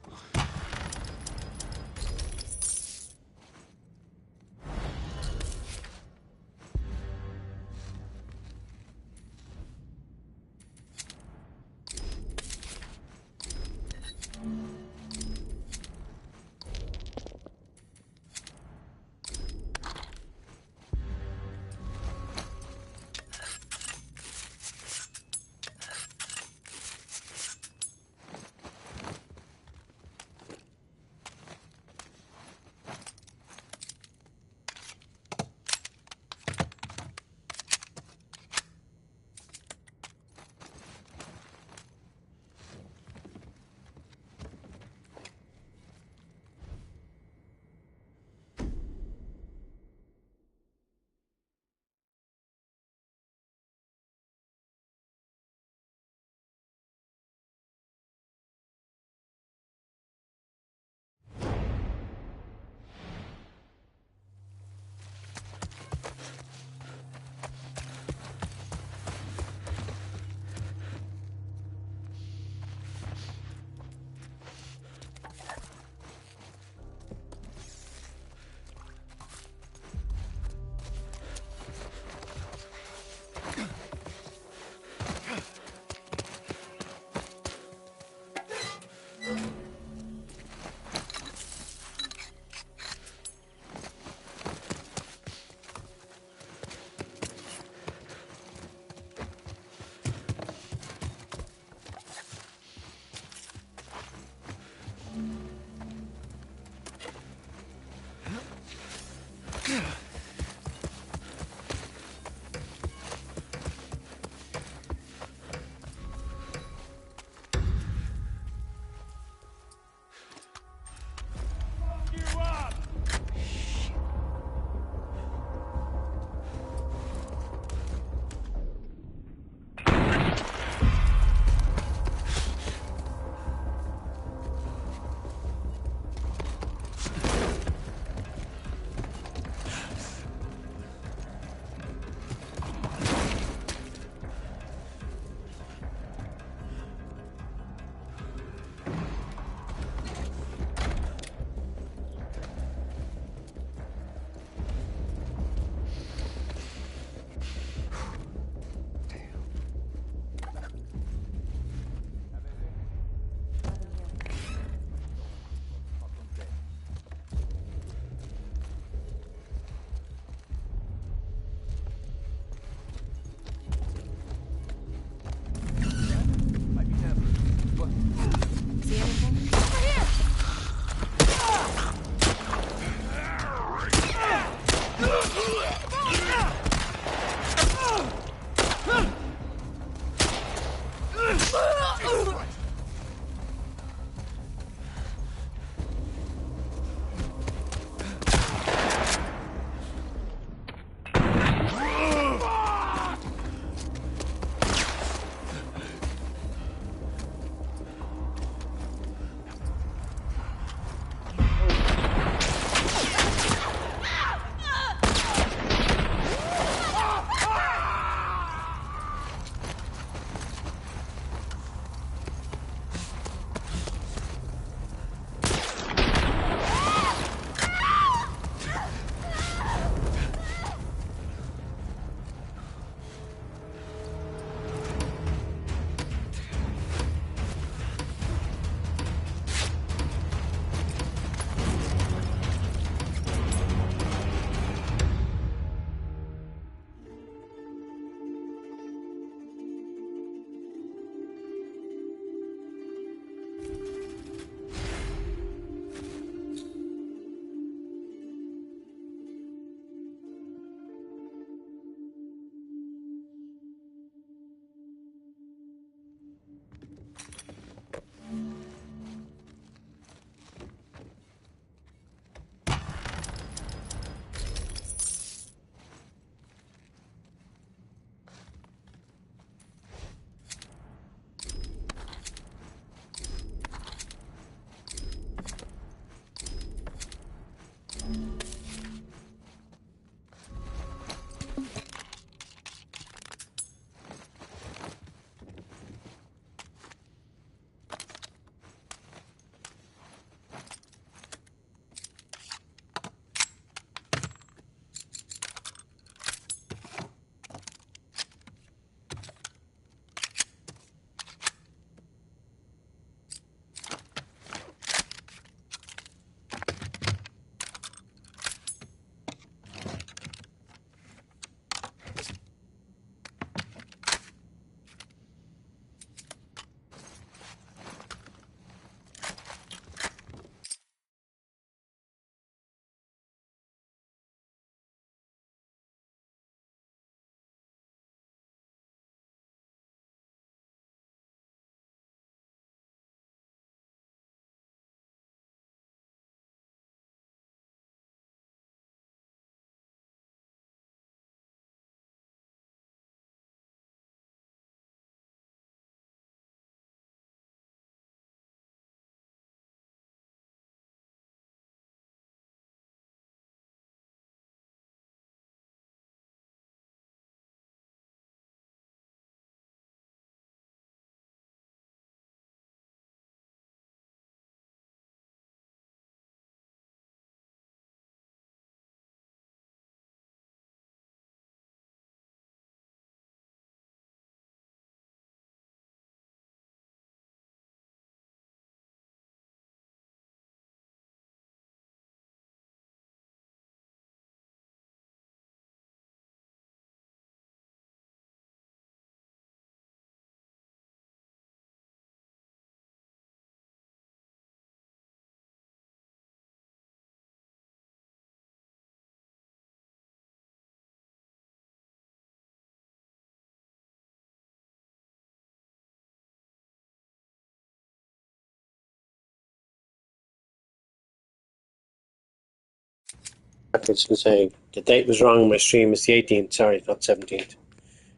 I was going to say the date was wrong on my stream. It's the 18th. Sorry, not 17th.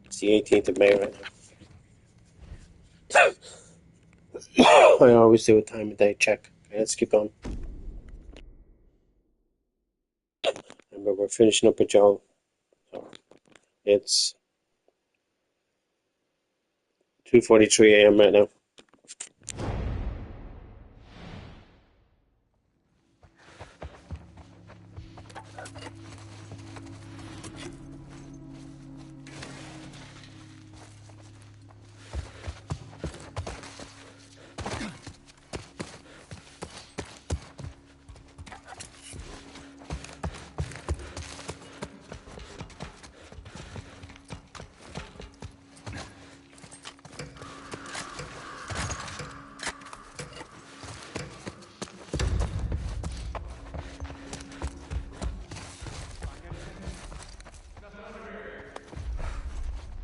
It's the 18th of May right now. I always do a time of day check. Okay, let's keep on. Remember, we're finishing up with Joel. So it's 2:43 a.m. right now.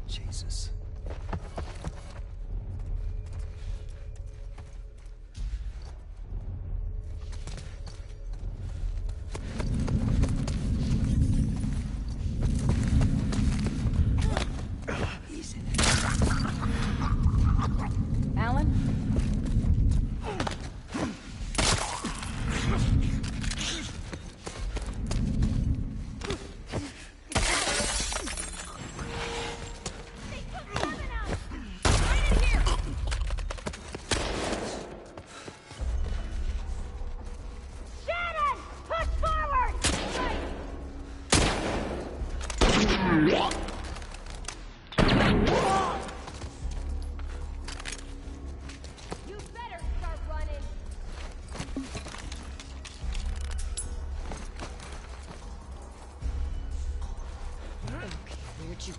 Jesus. Easy. Alan? Shannon! Push forward! You better start running. Where'd you go?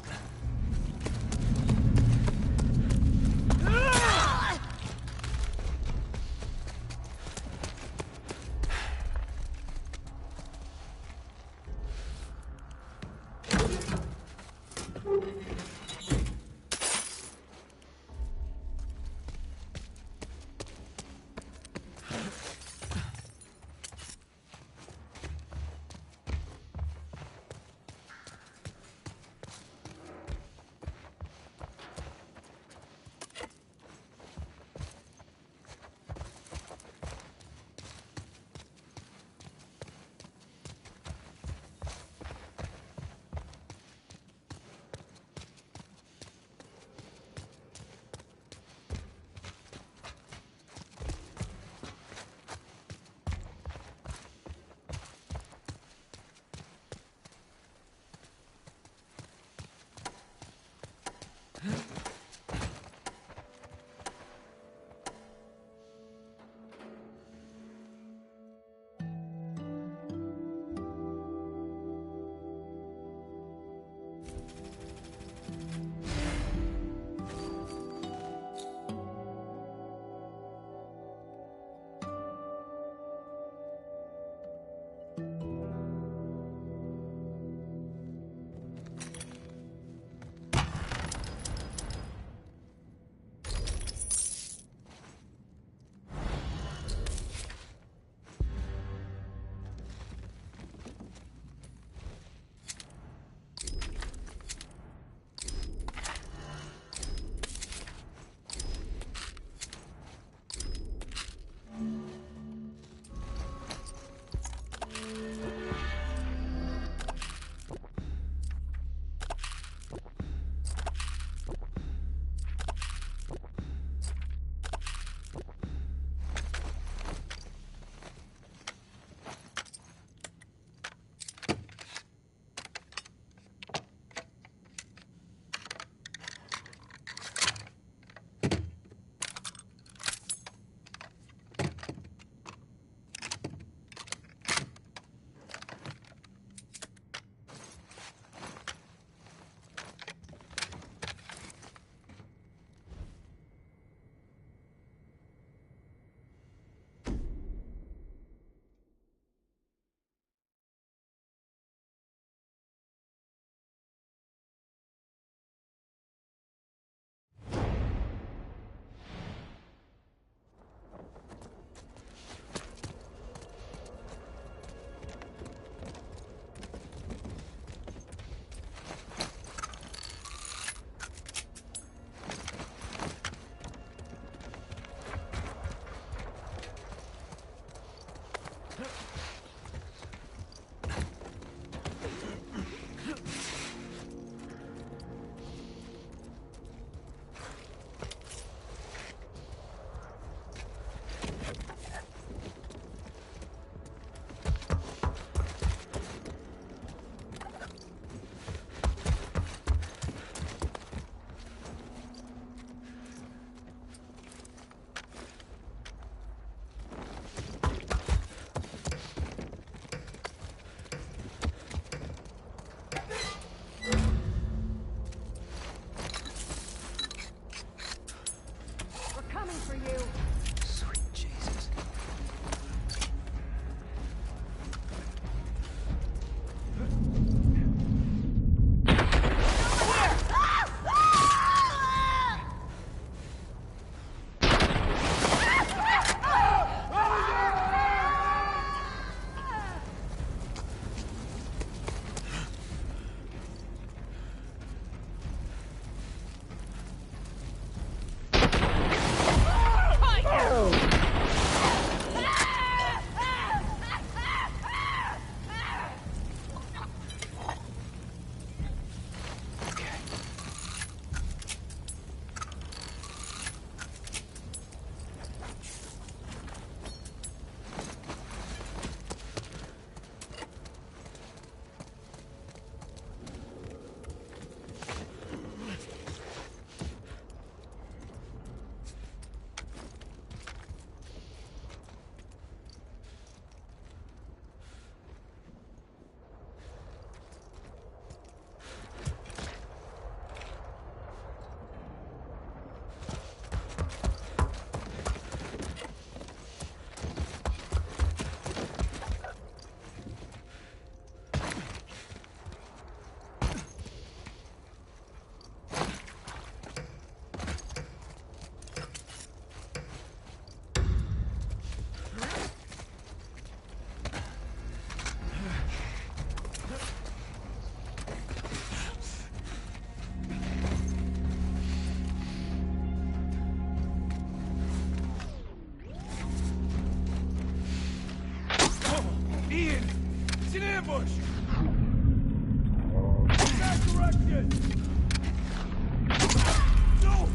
No!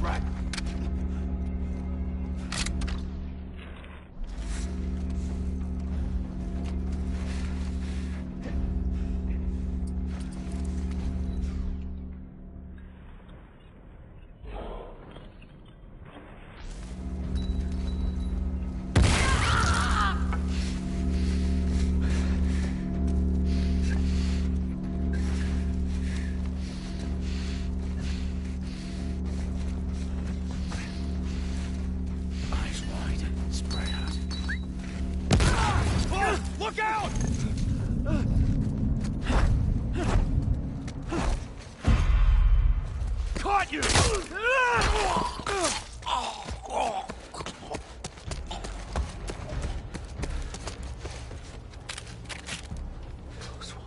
Right! Eyes wide, spread out. Oh, look out! Caught you! Close one.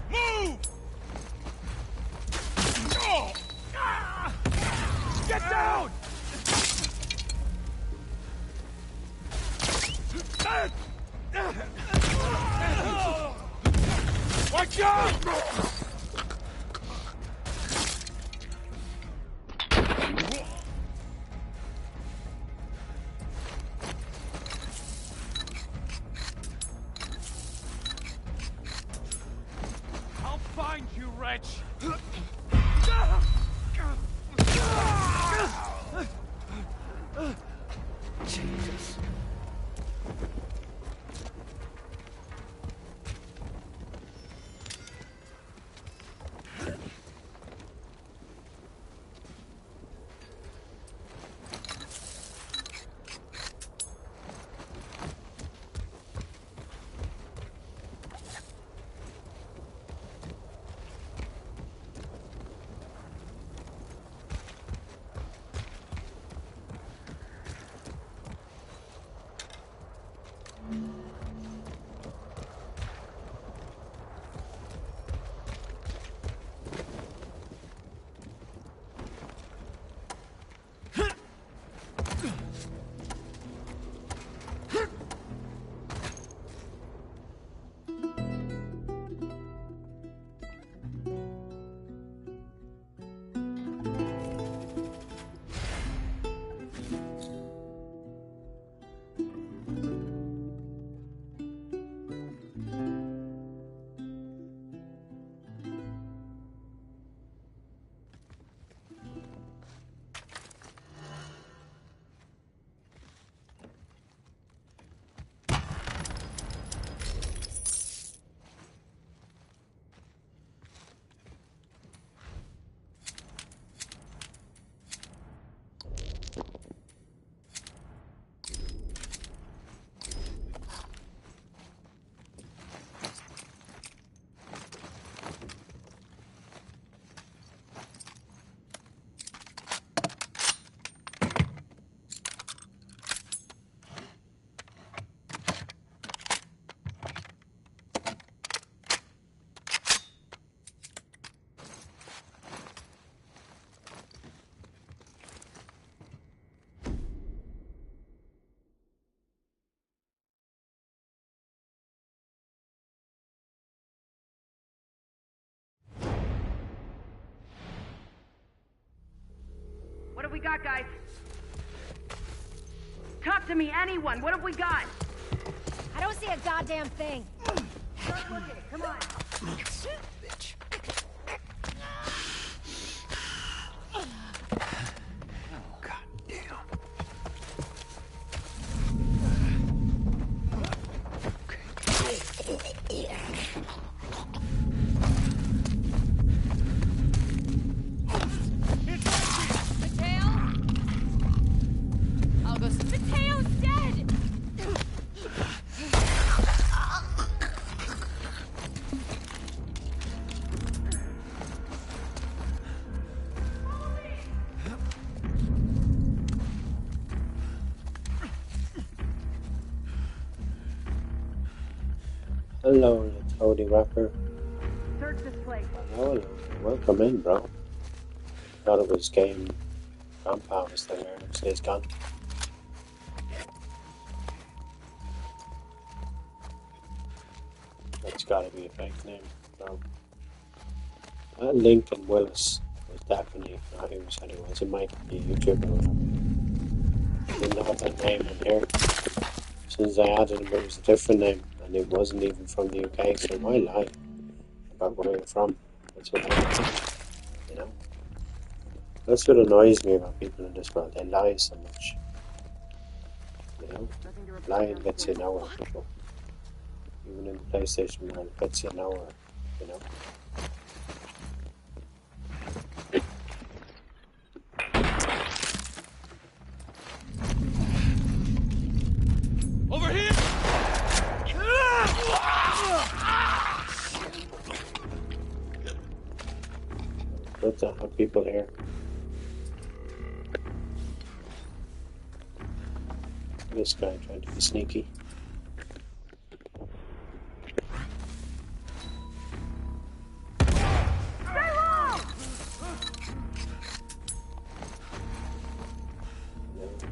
Move! Get down! Watch out! I'll find you, wretch! Jesus. have we got, guys? Talk to me, anyone. What have we got? I don't see a goddamn thing. Start looking. Come on. Bitch. God damn. Mateo? I'll go. Mateo's dead! Hello, Tony Rapper. Search this place. Hello, welcome in, bro. Thought it was game. Grandpa was still there. So he's gone. That's gotta be a fake name, bro. That Lincoln Willis was definitely not who he said he was. It might be a YouTuber or whatever. Didn't have that name in here. As soon as I added him, it was a different name. And it wasn't even from the UK, so why lie about where you're from? That's what I think, you know? That's what annoys me about people in this world. They lie so much. You know? Lying gets you nowhere, people. Even in the PlayStation world, it gets you nowhere, you know? Over here! Good to have people here. This guy trying to be sneaky.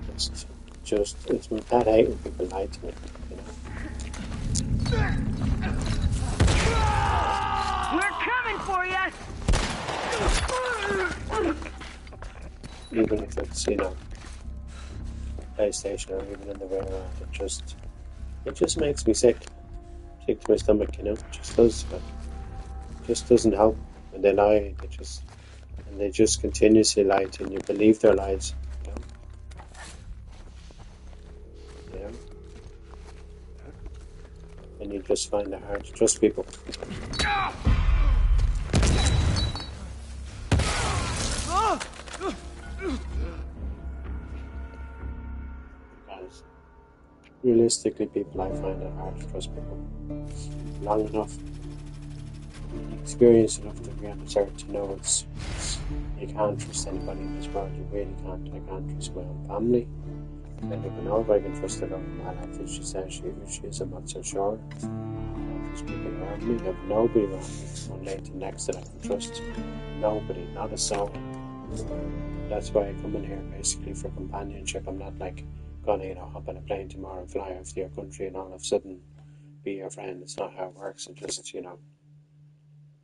It's I hate when people lie to me, you know. We're coming for you. Even if it's, you know, PlayStation or even in the real world, it just makes me sick to my stomach, you know. It just does, but it just doesn't help when they lie. They just continuously lie to you, and you believe their lies, you know. You know? And you just find it hard to trust people. Because realistically, people, I find it hard to trust people. Long enough, experienced enough to be on this earth to know you can't trust anybody in this world. You really can't. I can't trust my own family. I don't even know if I can trust the girl in my life. If she says who she is, I'm not so sure. I can't trust people around me. I have nobody around me, one lady to the next that I can trust. Nobody, not a soul. That's why I come in here basically for companionship. I'm not like gonna, you know, hop on a plane tomorrow and fly off to your country and all of a sudden be your friend. It's not how it works. It just, you know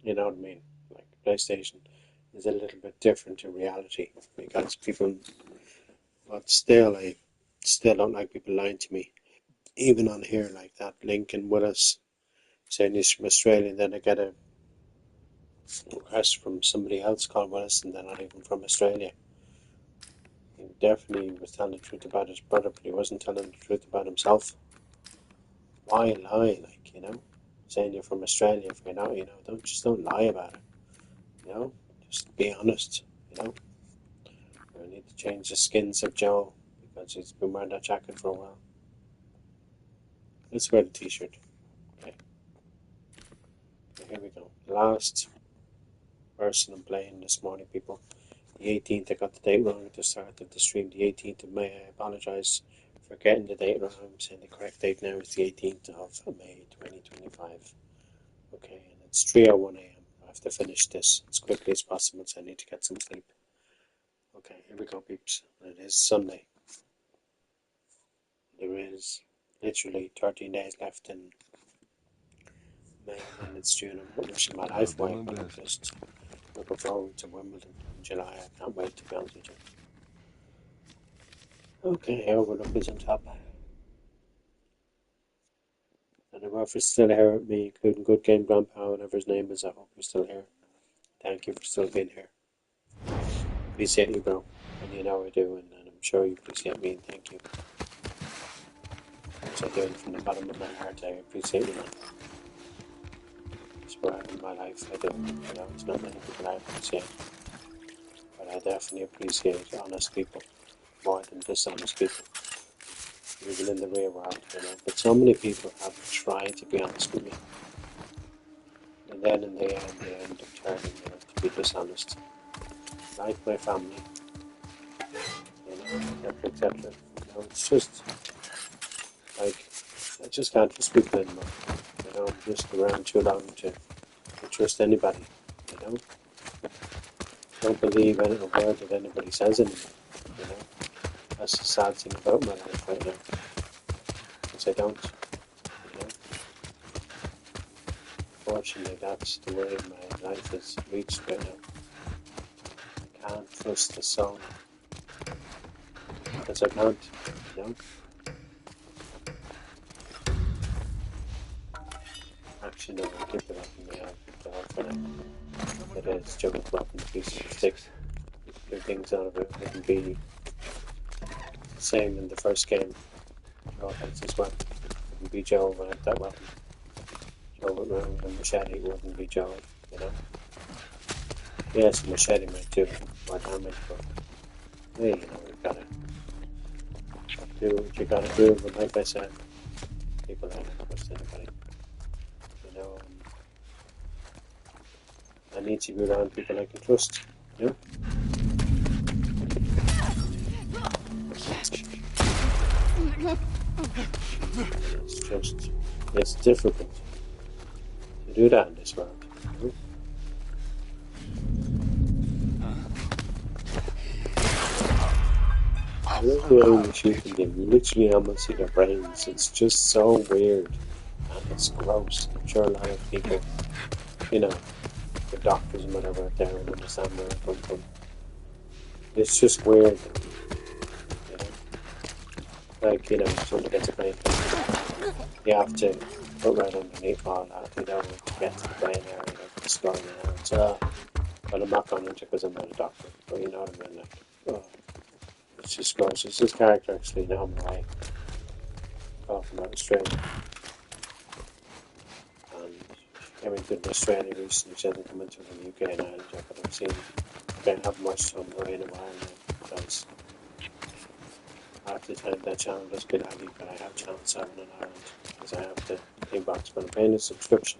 what I mean? Like PlayStation is a little bit different to reality because people, but still, I still don't like people lying to me. Even on here, like that Lincoln Willis saying he's from Australia, and then I get a request from somebody else called Willis, and they're not even from Australia. He definitely was telling the truth about his brother, but he wasn't telling the truth about himself. Why lie? Like, you know, saying you're from Australia if you're not, you know, don't lie about it. You know, just be honest. You know, I need to change the skins of Joe because he's been wearing that jacket for a while. Let's wear the t-shirt. Okay. Here we go. Last person I'm playing this morning, people. The 18th, I got the date wrong at the start of the stream. The 18th of May. I apologise for getting the date wrong. I'm saying the correct date now is the 18th of May 2025. Okay, and it's 3:01 a.m. I have to finish this as quickly as possible, so I need to get some sleep. Okay, here we go, peeps. It is Sunday. There is literally 13 days left in May, and it's June. I'm not wishing my life away, but I'm just looking forward to Wimbledon in July. I can't wait, to be honest with you. Okay, Overlook is on top. And if you're still here with me, including Good Game Grandpa, whatever his name is, I hope you're still here. Thank you for still being here. Appreciate you, bro. And you know I do, and I'm sure you appreciate me, and thank you. Which I do from the bottom of my heart, I appreciate you, man. It's where in my life I do. You know, it's not many people I appreciate. But I definitely appreciate honest people more than dishonest people. Even in the real world, you know. But so many people have tried to be honest with me. And then in the end, they end up turning out to be dishonest. Like my family, you know, etc., etc. You know, it's just like I just can't trust people anymore. You know, I'm just around too long to trust anybody. You know, don't believe any word that anybody says anymore. You know, that's the sad thing about my life right now. Because I don't. You know, fortunately, that's the way my life has reached right now. I can't trust a soul because I can't. You know. Actually, no, I'll keep the weapon we have for now. It is juggled weapon, piece of sticks. Do things out of it. It can be the same in the first game. Joe has his weapon. It wouldn't be Joe without that weapon. Joe would run with a machete, it wouldn't be Joe, you know? Yes, a machete might do more damage, but hey, you know, you gotta do what you gotta do, but like I said, people don't trust anybody. You know, I need to be around people I can trust, you know? It's just, it's difficult to do that in this world, you know? I love the way you shoot them, you literally almost see their brains. It's just so weird and it's gross. I'm sure a lot of people, you know, the doctors and whatever out there will understand where I come from. It's just weird, you know. Like, you know, somebody gets a brain cancer, you have to put right underneath all that, you know, to get to the brain area, like the skull and so, but I'm not going into it because I'm not a doctor, but you know what I mean, like, oh, it's just gross. It's this character actually now I'm away, talking about Australia, and she came into Australia recently, she hasn't come into the UK and Ireland yet, but I've seen, I haven't watched some away in a while now, because half the time that channel does get laggy, but I have channel 7 in Ireland, because I have the theme box, but I'm paying a subscription.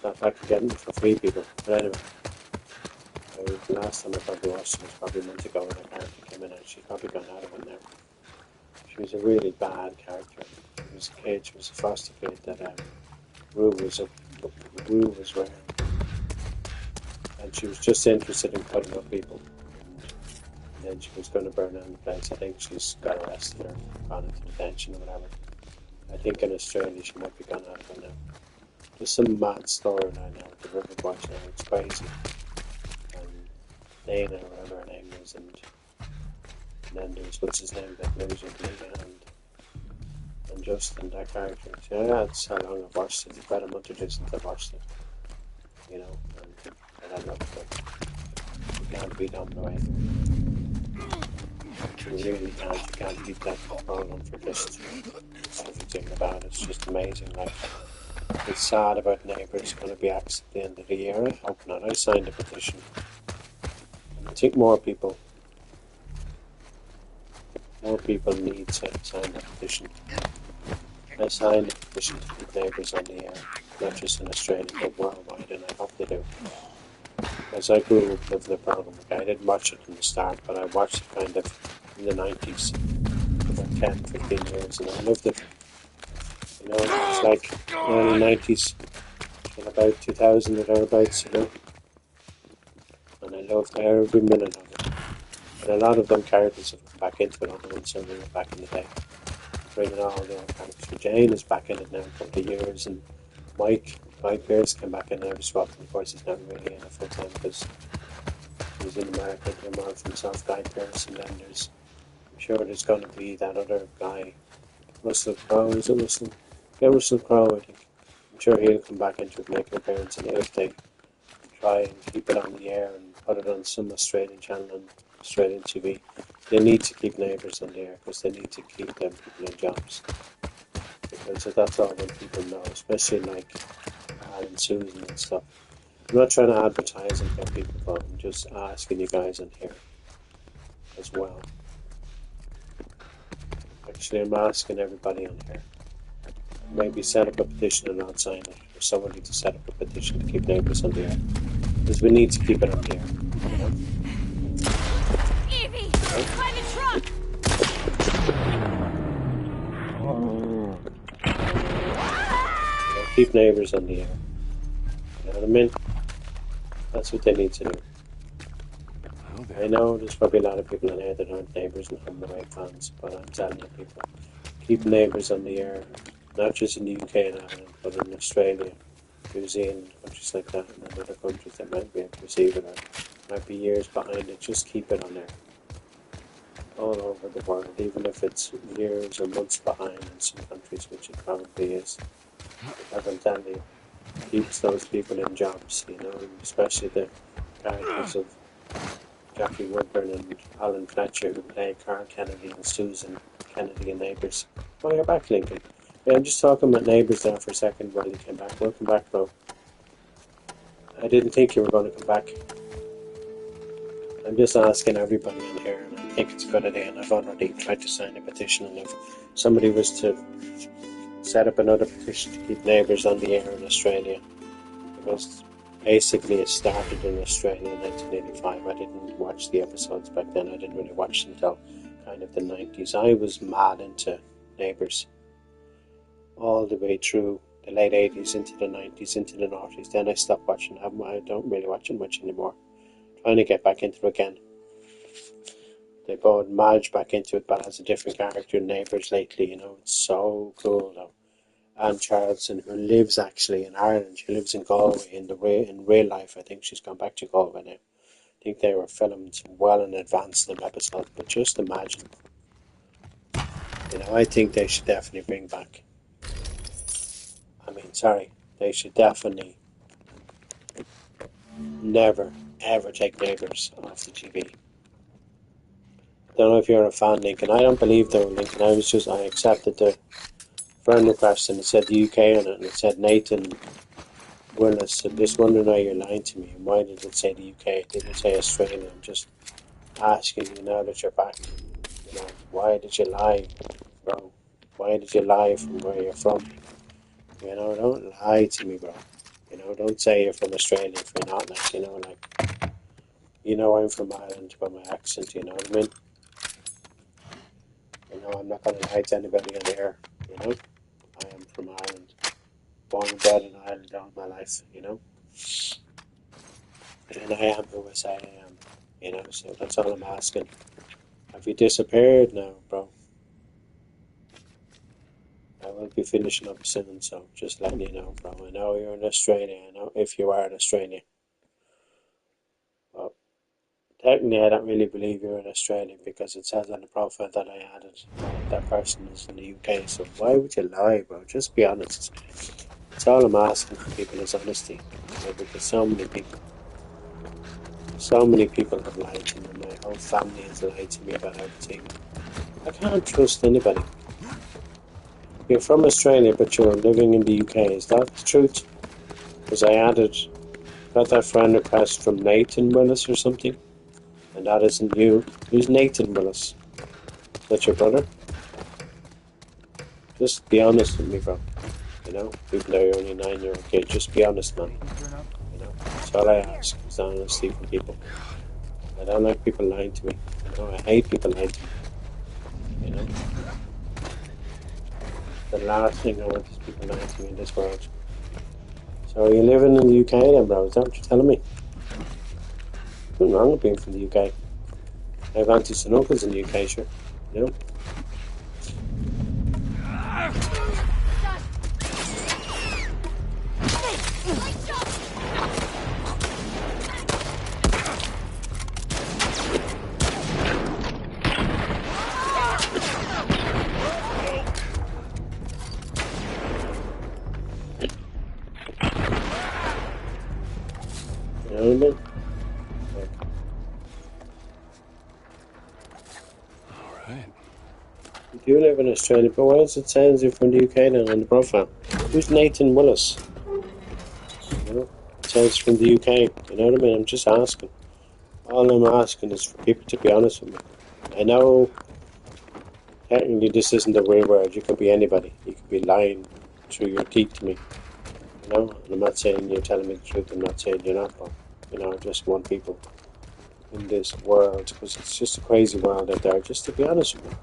Not if I could get it for free, people. But anyway, the last time I probably watched it was probably a month ago when a character came in, and she's probably gone out of it now. She was a really bad character. She was a kid, she was a foster kid that Rue was wearing. And she was just interested in cutting up people. And then she was going to burn down the place. I think she's got arrested or gone into detention or whatever. I think in Australia she might be gone out of it now. There's some mad storyline now with the River Boys now, it's crazy. And Dana, or whatever her name is, and then there's what's his name, that loser, and Justin, that character. So yeah, that's how long I've watched it. It's about a month or two since I've watched it. You know, and I love it. You can't beat on the way. You really can't. You can't beat that program for just everything about it. It's just amazing. Like, it's sad about Neighbours going to be axed at the end of the year. I hope not. I signed a petition. And I think more people need to sign the petition. I signed a petition to keep Neighbours on the air, not just in Australia but worldwide, and I hope they do. As I grew up with the program, I didn't watch it from the start, but I watched it kind of in the 90s, for about 10, 15 years, and I loved it. You know, it's like early 90s, till about 2000 or thereabouts, you know. And I loved every minute of it. And a lot of them characters have come back into it, all the ones who were back in the day. Bringing all the old characters. Jane is back in it now a couple of years, and Mike Pierce came back in every swap, and of course he's not really in it full time because he's in America doing more for himself, Guy Pierce, and then there's I'm sure there's going to be that other guy, Russell Crowe. Is it Russell? Yeah, Russell Crowe, I think. I'm sure he'll come back into it, make an appearance, and if they try and keep it on the air and put it on some Australian channel and Australian TV, they need to keep Neighbours on the air because they need to keep them people in jobs. Because that's all when people know, especially like Al and Susan and stuff. I'm not trying to advertise and get people, but I'm just asking you guys in here as well. Actually, I'm asking everybody on here. Maybe set up a petition and not sign it, or somebody to set up a petition to keep Neighbours on the air. Because we need to keep it on the air, you know? Evie! By the truck! Keep Neighbours on the air. You know what I mean? That's what they need to do. I know there's probably a lot of people in here that aren't Neighbours and Home Away fans, but I'm telling you people, keep Neighbours on the air, not just in the UK and Ireland, but in Australia, New Zealand, countries like that, and other countries that might be able to receive it or might be years behind it. Just keep it on there. All over the world, even if it's years or months behind in some countries, which it probably is. Because I'm telling you, it keeps those people in jobs, you know, especially the characters of Jackie Woodburn and Alan Fletcher, who play Carl Kennedy and Susan Kennedy in Neighbours. Oh, you're back, Lincoln. Yeah, I'm just talking about Neighbours there for a second while you came back. Welcome back, bro. I didn't think you were going to come back. I'm just asking everybody in here, and I think it's a good idea, and I've already tried to sign a petition, and if somebody was to set up another petition to keep Neighbours on the air in Australia, because basically it started in Australia in 1985. I didn't watch the episodes back then. I didn't really watch them until kind of the 90s. I was mad into Neighbours all the way through the late 80s into the 90s, into the 90s. Then I stopped watching them. I don't really watch it much anymore. Trying to get back into it again. They brought Madge back into it, but as a different character in Neighbours lately, you know. It's so cool, though. Anne Charlton, who lives actually in Ireland. She lives in Galway in real life. I think she's gone back to Galway now. I think they were filmed well in advance of the episodes, but just imagine. You know, I think they should definitely bring back. They should definitely never, ever take Neighbours off the TV. Don't know if you're a fan, Lincoln. I don't believe though, Lincoln. I accepted the friend request and it said the UK on it and it said Nathan Willis. I'm just wondering why you're lying to me and why did it say the UK? It didn't say Australia. I'm just asking you now that you're back. You know, why did you lie, bro? Why did you lie from where you're from? You know, don't lie to me, bro. You know, don't say you're from Australia if you're not, like, you know, like, you know I'm from Ireland by my accent, you know what I mean? You know, I'm not going to lie to anybody on here, you know? I am from Ireland. Born and bred in Ireland all my life, you know? And I am who I say I am, you know? So that's all I'm asking. Have you disappeared now, bro? I will be finishing up soon, so just letting you know, bro. I know you're in Australia. I know if you are in Australia. Well, technically, I don't really believe you're in Australia because it says on the profile that I added that person is in the UK. So why would you lie, bro? Just be honest. That's all I'm asking for people is honesty. You know, because so many people have lied to me. My whole family has lied to me about everything. I can't trust anybody. You're from Australia, but you're living in the UK. Is that the truth? Because I got that friend request from Nathan Willis or something, and that isn't you. Who's Nathan Willis? Is that your brother? Just be honest with me, bro. You know, even though you're only a 9-year-old kid, just be honest, man. You know, that's all I ask is honesty from people. I don't like people lying to me. You know, I hate people lying to me. You know, the last thing I want is people lying to me in this world. So you're living in the UK then, bro? Is that what you're telling me? Nothing wrong with being from the UK. I have aunties and uncles in the UK, sure. You know? Right. You do live in Australia, but why does it say you're from the UK then on the profile? Who's Nathan Willis? You know, it says from the UK. You know what I mean? I'm just asking. All I'm asking is for people to be honest with me. I know technically this isn't a real world. You could be anybody. You could be lying through your teeth to me. You know, and I'm not saying you're telling me the truth. I'm not saying you're not, but you know, I just want people in this world because it's just a crazy world out there. Just to be honest with you.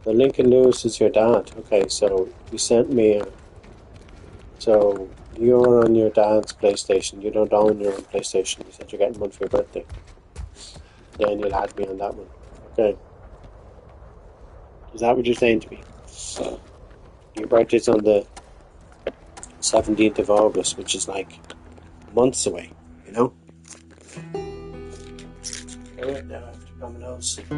The Lincoln Lewis is your dad. Okay, so you sent me a... So you're on your dad's PlayStation. You don't own your own PlayStation. You said you're getting one for your birthday. Then you'll add me on that one. Okay. Is that what you're saying to me? Your birthday's on the 17th of August, which is like months away, you know? Alright, now I have to come in the house. Okay.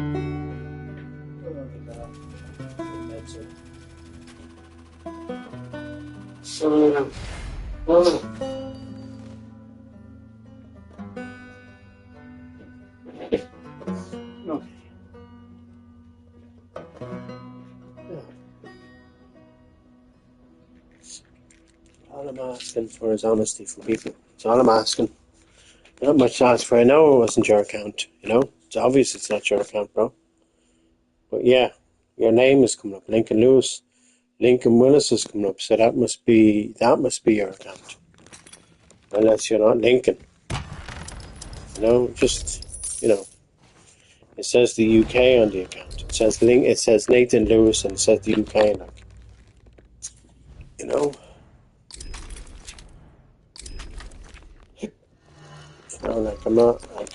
All I'm asking for is honesty from people. That's all I'm asking. Not much to ask for. I know it wasn't your account, you know? It's obvious it's not your account, bro. But yeah, your name is coming up. Lincoln Lewis. Lincoln Willis is coming up, so that must be your account. Unless you're not Lincoln. You know, just, you know. It says the UK on the account. It says Nathan Lewis and it says the UK, like. You know? So, like, I'm not, like,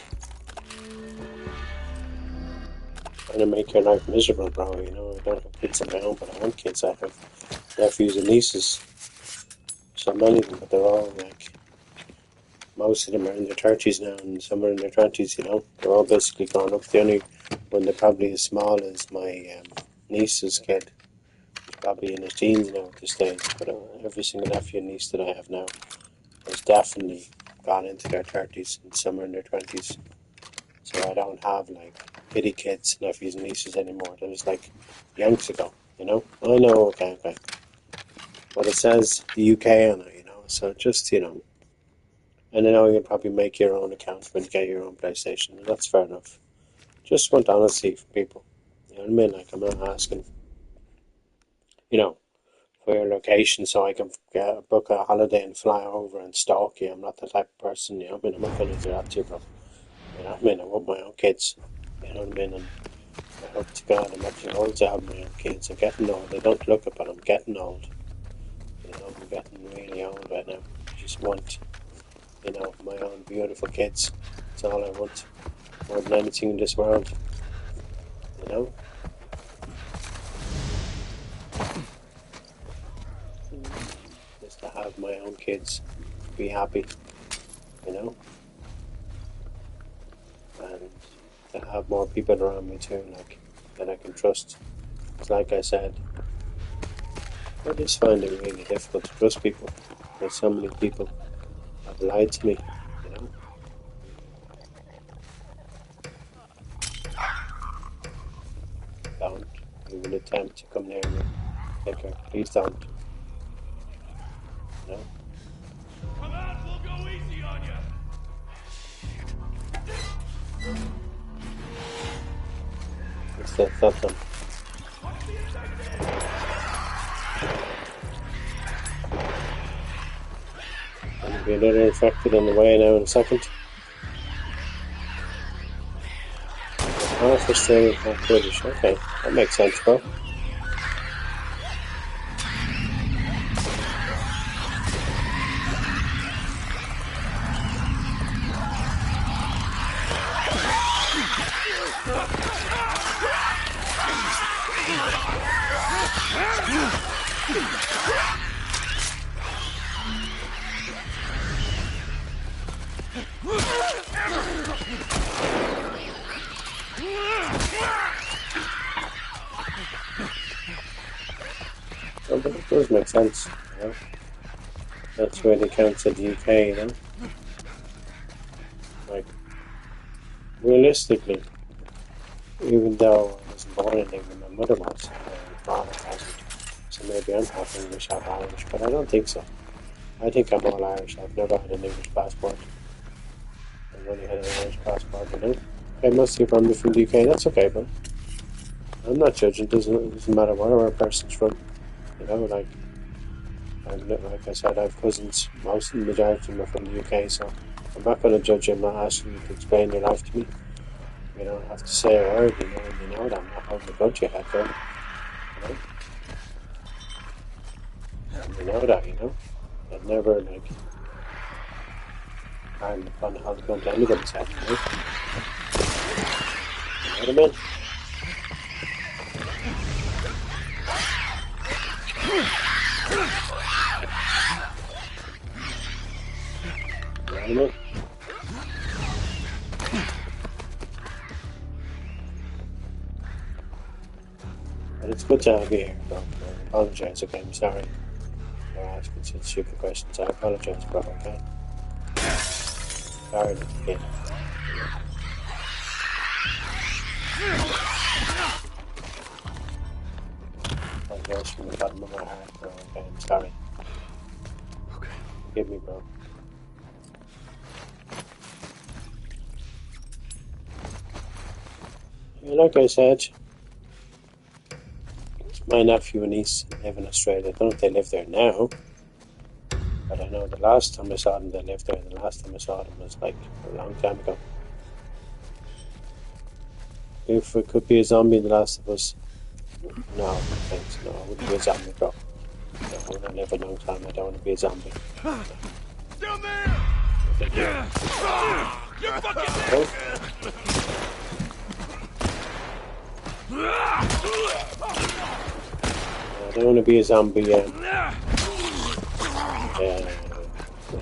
trying to make your life miserable, bro, you know? I don't have kids of my own, but I want kids. I have nephews and nieces. So many of them, but they're all, like, most of them are in their 30s now, and some are in their 20s, you know? They're all basically grown up. The only one they're probably as small as my niece's kid. He's probably in his teens now at this stage, but every single nephew and niece that I have now has definitely gone into their 30s, and some are in their 20s. So I don't have, like, kitty kids, nephews and nieces anymore. That was, like, yonks ago, you know? I know, okay. But it says the UK on it, you know? So just, you know... And I know you'll probably make your own account when you get your own PlayStation, and that's fair enough. Just want honesty from people. You know what I mean? Like, I'm not asking, you know, for your location so I can book a holiday and fly over and stalk you. I'm not the type of person, you know what I mean? I'm not going to do that to you, bro. You know what I mean? I want my own kids. You know what I mean? And I hope to God I'm actually old to have my own kids. I'm getting old. I don't look it, but I'm getting old. You know, I'm getting really old right now. I just want, you know, my own beautiful kids. That's all I want. More than anything in this world. You know? Just to have my own kids. Be happy. You know? And to have more people around me too, like, that I can trust. Because like I said, I just find it really difficult to trust people. Because so many people have lied to me, you know? Don't even attempt to come near me. Take her. Please don't. You know? Come out, we'll go easy on you. It's that one. There'll be another infected on the way now in a second. Officer staying for British. Okay, that makes sense, bro. Oh, but it does make sense, you know? That's where they counted the UK, you know? Like, realistically, even though I wasn't born in England, my mother was, my father wasn't. So maybe I'm half English, half Irish, but I don't think so. I think I'm all Irish. I've never had an English passport. I've only had an Irish passport, you know. Okay, most of you from the UK, that's okay, but I'm not judging. It doesn't matter where a person's from. You know, like I said, I have cousins. Most of the majority of them are from the UK, so I'm not going to judge you. I'm not asking you to explain your life to me. You don't have to say a word, you know, and you know that I'm not holding a gun to your head, girl. You know, and you know that, you know. I'd never I'm going to hold a gun to anybody's head, you know. You know what I mean? You know what I mean? But it's good to have you here, bro. I apologise again, I'm sorry for asking such stupid questions. I apologise, bro, okay? Sorry again. I apologise from the bottom of my heart, bro, okay? I'm sorry. Okay. Forgive me, bro. Yeah, like I said, my nephew and niece live in Australia. I don't know if they live there now, but I know the last time I saw them, they lived there. The last time I saw them was like a long time ago. If it could be a zombie in The Last of Us, no, thanks. No, I wouldn't be a zombie, bro. No, I want to live a long time. I don't want to be a zombie. Down there! Thank you. You're fucking I don't want to be a zombie. Look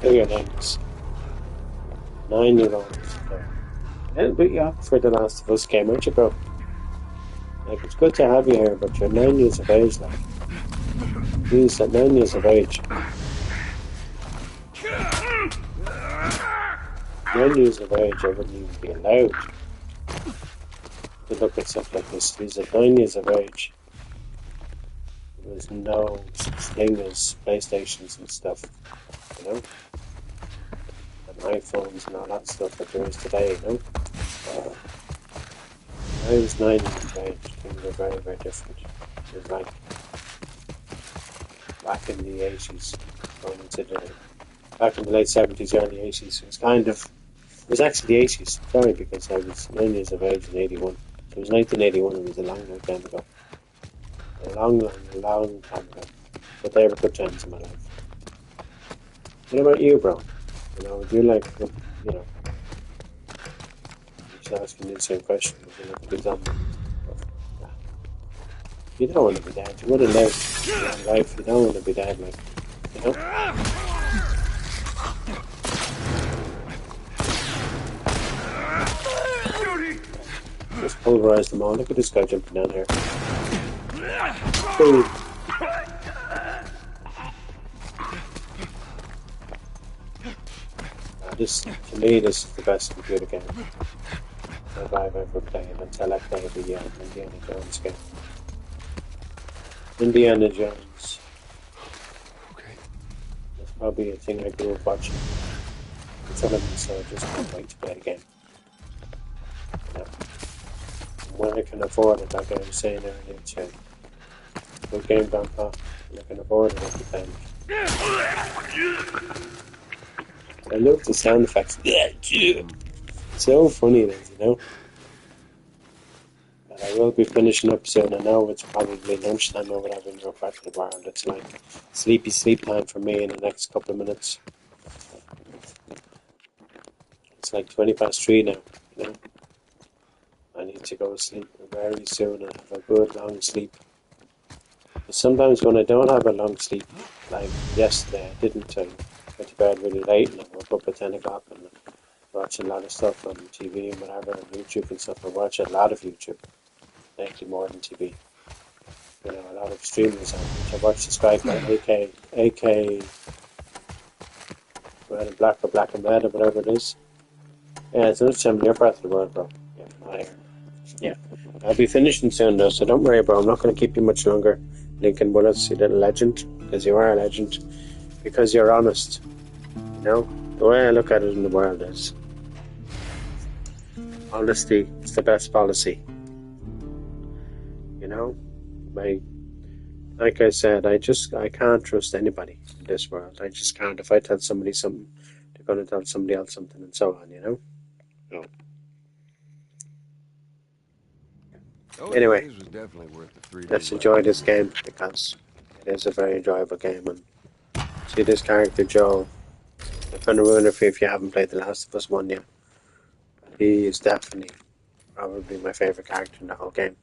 at your names. 9-year-olds. A bit young for The Last of Us game, aren't you, bro? Like, it's good to have you here, but you're 9 years of age, like. Please, at 9 years of age. 9 years of age, I wouldn't even be allowed to look at stuff like this. He's at 9 years of age. There was no such thing as PlayStations and stuff, you know? And iPhones and all that stuff that there is today, you know? When I was 9 years of age, things were very, very different. It was like back in the 80s, going into back in the late 70s, early 80s. It was actually the 80s, sorry, because I was 9 years of age in 81. So it was 1981, it was a long, long time ago. A long, long, long time ago. But they were good times in my life. What about you, bro? You know, would you like, you know, I'm just asking you the same question. Would you like to be zombie? You don't want to be dead. You want to live your life. You don't want to be dead, like, you know? Just pulverize them all. Look at this guy jumping down here. Boom. To me, this is the best computer game that I've ever played until I played the Indiana Jones game. Indiana Jones. Okay. It's probably a thing I grew up watching in front of me, so I just can't wait to play the game. You know, when I can afford it, like I was saying earlier, it's a good game, Grandpa. When I can afford it, I'll be playing it. I love the sound effects. So funny, it is, you know. But I will be finishing up soon. I know it's probably lunchtime or whatever in your part of the world. It's like sleepy sleep time for me in the next couple of minutes. It's like 3:20 now, you know. I need to go to sleep very soon and have a good long sleep. But sometimes when I don't have a long sleep, like yesterday, I didn't. I went to bed really late and I woke up at 10 o'clock and watch a lot of stuff on TV and whatever, on YouTube and stuff. I watch a lot of YouTube, actually more than TV. You know, a lot of streamers on which I watch the Striker, AK, Red and Black or Black and Red or whatever it is. Yeah, it's lunchtime in your part of the world, bro. Yeah, not here. Yeah. I'll be finishing soon though, so don't worry, bro. I'm not going to keep you much longer. Lincoln Bullets, you little legend. Because you are a legend. Because you're honest. You know? The way I look at it in the world is honesty is the best policy. You know? Like I said, I can't trust anybody in this world. I just can't. If I tell somebody something, they're going to tell somebody else something and so on, you know? No. Oh, Anyway, the was definitely worth the 3D let's enjoy this game because it is a very enjoyable game. And see this character, Joel. I'm going to ruin it for you if you haven't played The Last of Us 1 yet. He is definitely probably my favourite character in the whole game.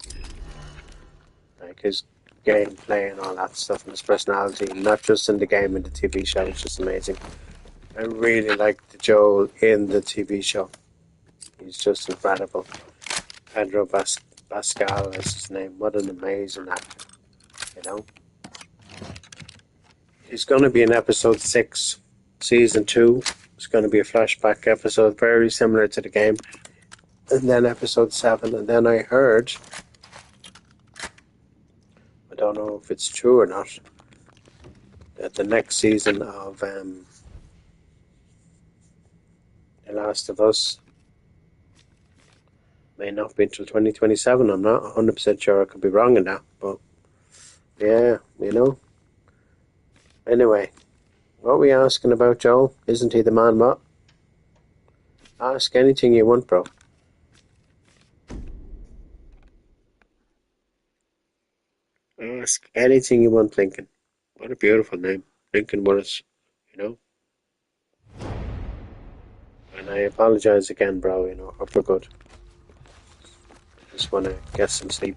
Like his gameplay and all that stuff and his personality, not just in the game, in the TV show, it's just amazing. I really like the Joel in the TV show. He's just incredible. Pedro Pascal is his name. What an amazing actor, you know? He's going to be in episode 6, season 2. It's going to be a flashback episode very similar to the game. And then episode 7. And then I heard, I don't know if it's true or not, that the next season of The Last of Us may not be until 2027. I'm not 100% sure. I could be wrong in that. But yeah, you know. Anyway, what are we asking about, Joel? Isn't he the man, what? Ask anything you want, bro. Ask anything you want, Lincoln. What a beautiful name. Lincoln Willis, you know? And I apologize again, bro, you know, hope you're good. Just want to get some sleep.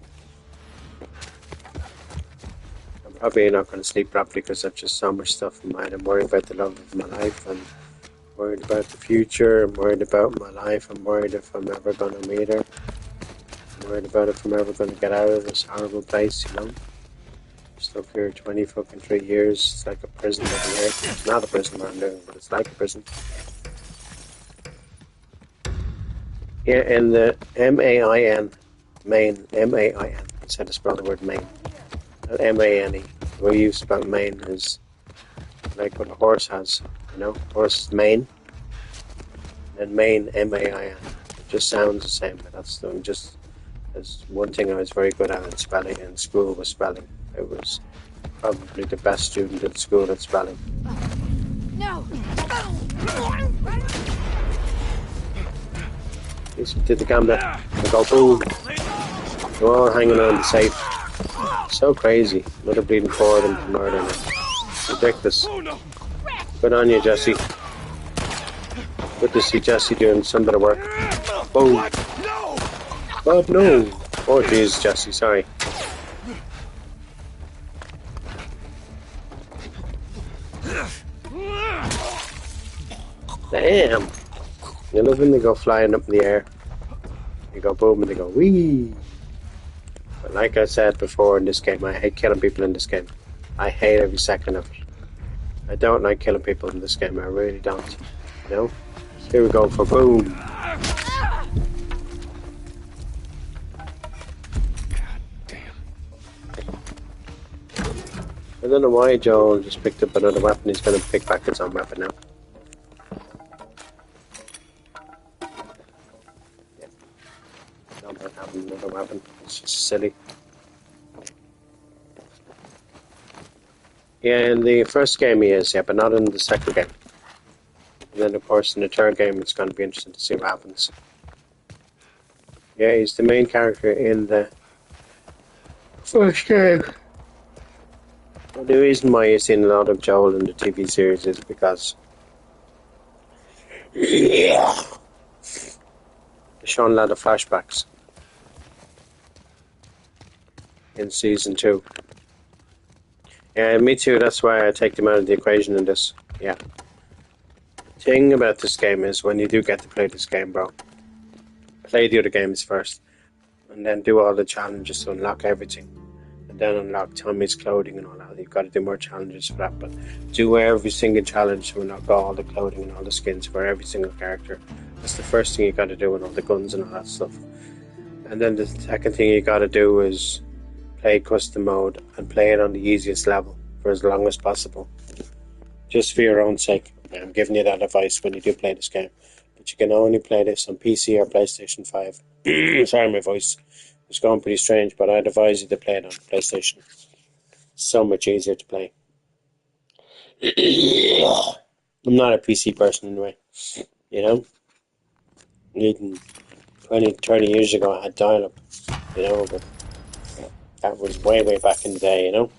I'm probably not going to sleep properly because I've just so much stuff in mind. I'm worried about the love of my life. I'm worried about the future. I'm worried about my life. I'm worried if I'm ever going to meet her. I'm worried about if I'm ever going to get out of this horrible place, you know? Stuck here 3 years. It's like a prison over here. It's not a prison where I'm living, but it's like a prison. Yeah, and the M-A-I-N, Maine, M-A-I-N, that's how to spell the word Maine. Not M-A-N-E. The way you spell Maine is like what a horse has, you know? Horse is Maine, and Maine, M-A-I-N. It just sounds the same, but that's one thing I was very good at in spelling in school was spelling. I was probably the best student in school at spelling. No! Did the gambit. I go boom. They're all hanging on the safe. So crazy. Another bleeding forward and murder. Ridiculous. Good on you, Jesse. Good to see Jesse doing some bit of work. Boom. Oh no. Oh jeez, Jesse, sorry. Damn. You love when they go flying up in the air. You go boom and they go wee. But like I said before in this game, I hate killing people in this game. I hate every second of it. I don't like killing people in this game, I really don't. You know? Here we go for boom. I don't know why Joel just picked up another weapon. He's going to pick back his own weapon now. Yeah. Don't have another weapon. It's just silly. Yeah, in the first game he is, yeah, but not in the second game. And then, of course, in the third game, it's going to be interesting to see what happens. Yeah, he's the main character in the first game. Well, the reason why you've seen a lot of Joel in the TV series is because they're showing a lot of flashbacks in season 2. Yeah, me too, that's why I take them out of the equation in this. Yeah. The thing about this game is when you do get to play this game, bro, play the other games first and then do all the challenges to unlock everything. Then unlock Tommy's clothing and all that. You've got to do more challenges for that, but do every single challenge to unlock all the clothing and all the skins for every single character. That's the first thing you got to do, and all the guns and all that stuff. And then the second thing you gotta do is play custom mode and play it on the easiest level for as long as possible. Just for your own sake. I'm giving you that advice when you do play this game. But you can only play this on PC or PlayStation 5. Sorry, my voice is going pretty strange, but I'd advise you to play it on PlayStation. So much easier to play. I'm not a PC person anyway. You know? Even 20, 30 years ago I had dial-up. You know, but that was way, way back in the day, you know?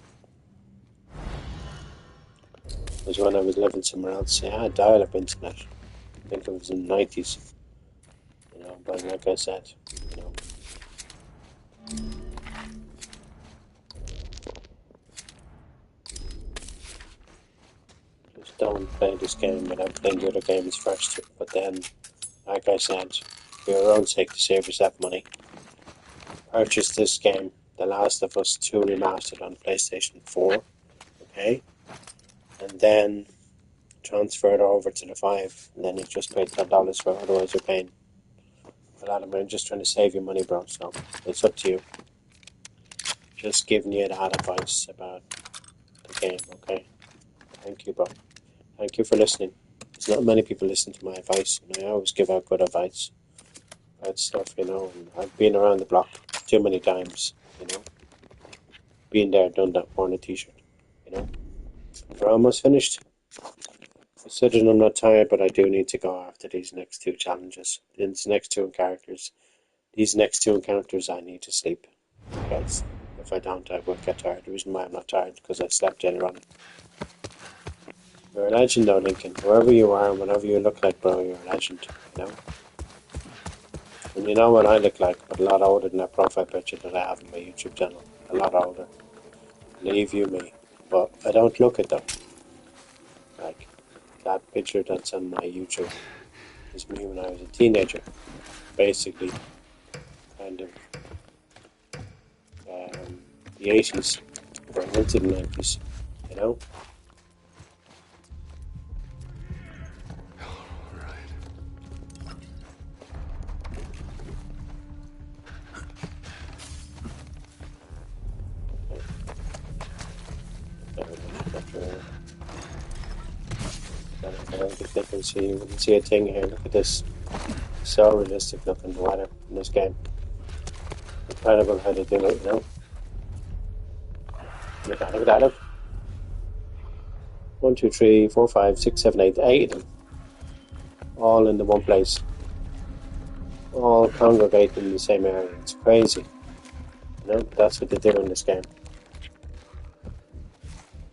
It was when I was living somewhere else. Yeah, I had dial-up internet. I think it was in the 90s. You know, but like I said, you know, just don't play this game without playing the other games first. But then, like I said, for your own sake, to save yourself money, purchase this game, The Last of Us 2 Remastered on PlayStation 4, okay? And then transfer it over to the 5, and then you just pay $10 for it, otherwise you're paying a lot of money. I'm just trying to save you money, bro, so it's up to you. Just giving you that advice about the game, okay? Thank you, bro. Thank you for listening. There's not many people listen to my advice, and I always give out good advice about stuff, you know, and I've been around the block too many times, you know. Been there, done that, worn a t-shirt, you know. We're almost finished. Considering I'm not tired, but I do need to go after these next two challenges. These next two encounters. These next two encounters, I need to sleep. Because if I don't, I will get tired. The reason why I'm not tired is because I slept earlier on. You're a legend though, Lincoln. Wherever you are, whatever you look like, bro, you're a legend, you know? And you know what I look like, but a lot older than that profile picture that I have on my YouTube channel. A lot older. Believe you me. But I don't look it though. Like, that picture that's on my YouTube is me when I was a teenager. Basically, kind of the 80s or into the 90s, you know? You can see a thing here. Look at this. So realistic looking weather in this game. Incredible how they do it, you know? Look at that, look. 1, 2, 3, 4, 5, 6, 7, 8, 8 of them. All in the one place. All congregating in the same area. It's crazy. You know, that's what they do in this game.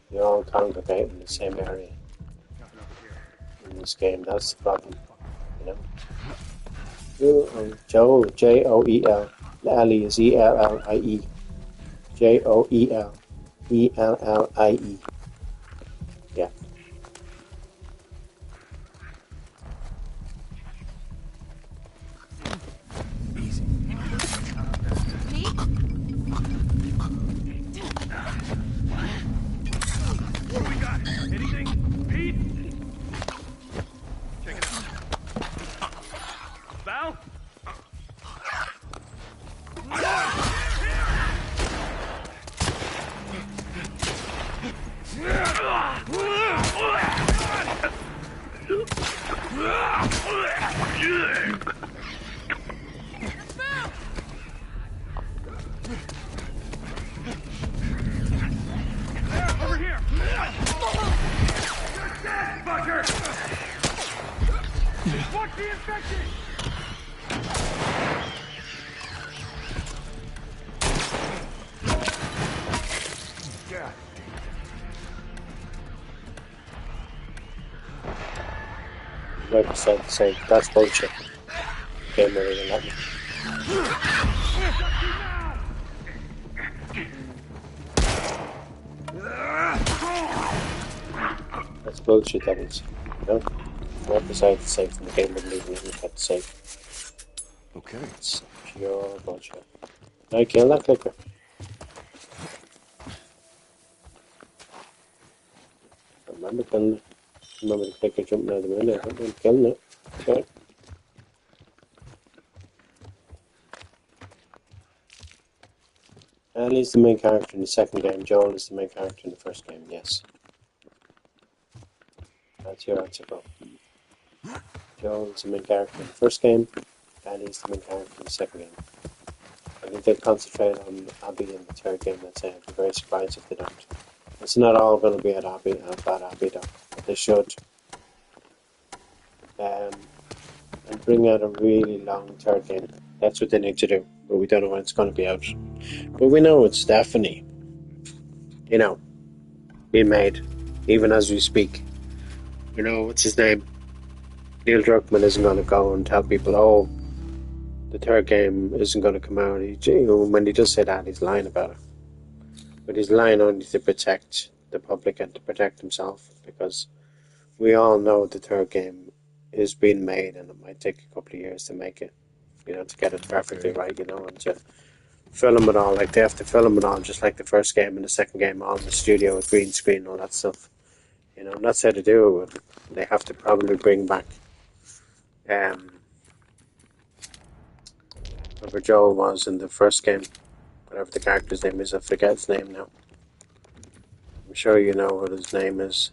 They all congregate in the same area. In this game, that's the problem. You know? Joel, Joel. Ellie is Ellie. Joel, Ellie. Yeah. Easy. Me? What do we got? Anything? Pete? Check it out. Val? Over here! You're dead, fucker! Watch the infected! God. Like I said, that's bullshit. Game really didn't let me. That's bullshit, that is. You know? Right beside the safe, and the game wouldn't even let me cut the safe. Okay. It's pure bullshit. I kill that clicker. I remember killing it. I remember the clicker jumping out of the window. I remember killing it. Okay. Ellie's the main character in the second game. Joel is the main character in the first game. Yes. That's your answer, bro. Joel's the main character in the first game. Ellie's the main character in the second game. I think they'll concentrate on Abby in the third game. I'd say I'd be very surprised if they don't. It's not all going to be about Abby though. But they should. And bring out a really long third game. That's what they need to do. But we don't know when it's going to be out. But we know it's definitely, being made, even as we speak. What's his name? Neil Druckmann isn't going to go and tell people, oh, the third game isn't going to come out. When he does say that, he's lying about it. But he's lying only to protect the public and to protect himself, because we all know the third game is being made, and it might take a couple of years to make it, to get it perfectly right, and to film it all. Like, they have to film it all just like the first game and the second game, all in the studio with green screen and all that stuff. I'm not saying to do it, but they have to probably bring back whoever Joel was in the first game, whatever the character's name is. I forget his name now. I'm sure you know what his name is.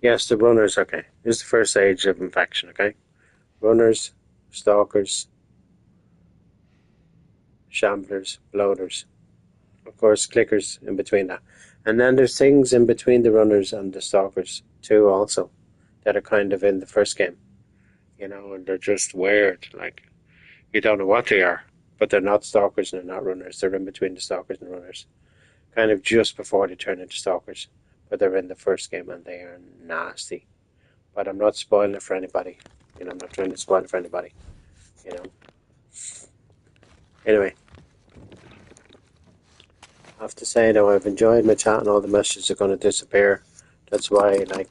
Yes, the runners, okay. This is the first age of infection, okay? Runners, stalkers, shamblers, bloaters. Of course, clickers in between that. And then there's things in between the runners and the stalkers, too, also, that are kind of in the first game. And they're just weird. Like, you don't know what they are, but they're not stalkers and they're not runners. They're in between the stalkers and runners. Kind of just before they turn into stalkers. But they're in the first game and they are nasty. But I'm not spoiling it for anybody. I'm not trying to spoil it for anybody. Anyway. I have to say, though, I've enjoyed my chat and all the messages are going to disappear. That's why, I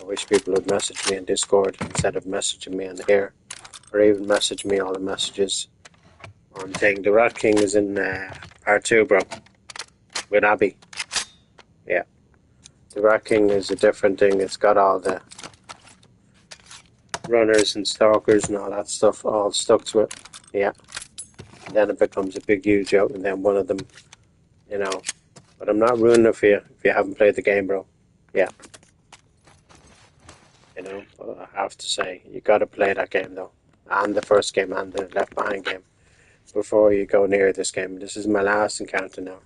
wish people would message me in Discord instead of messaging me on here. Or even message me all the messages on thing. The Rat King is in part 2, bro. With Abby. Yeah. The Rat King is a different thing. It's got all the runners and stalkers and all that stuff all stuck to it. Yeah. And then it becomes a big huge joke, and then one of them, But I'm not ruining it for you if you haven't played the game, bro. Yeah. But I have to say, you got to play that game, though. And the first game and the Left Behind game before you go near this game. This is my last encounter now.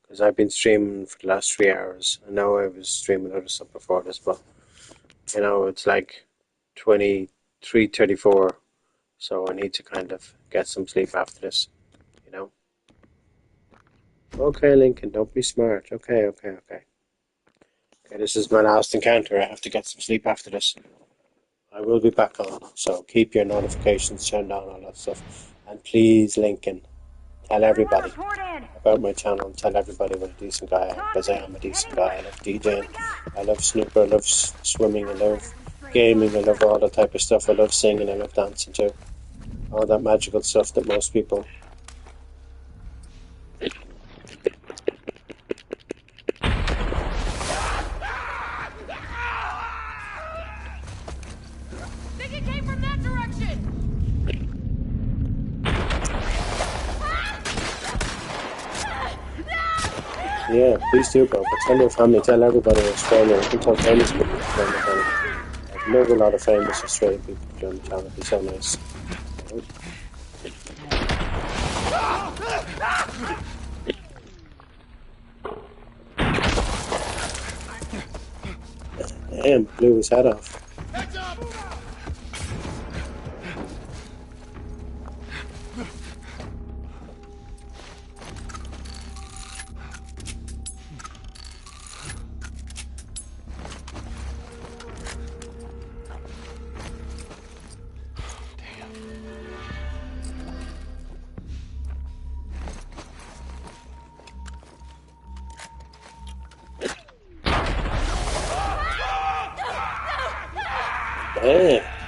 Because I've been streaming for the last 3 hours. I know I was streaming other stuff before this, but, it's like 23:34. So I need to kind of get some sleep after this, Okay, Lincoln, don't be smart. Okay. Okay, this is my last encounter. I have to get some sleep after this. I will be back on, so keep your notifications turned on, all that stuff. And please, Lincoln, tell everybody about my channel. Tell everybody what a decent guy I am, because I am a decent guy. I love DJing, I love snooker, I love swimming, I love gaming, I love all that type of stuff. I love singing, I love dancing too. All that magical stuff that most people... Yeah, please do, bro. But tell your family, tell everybody in Australia. I can tell famous people to join the channel. I've met a lot of famous Australian people to join the channel. It'd be so nice. Damn, blew his head off. Damn.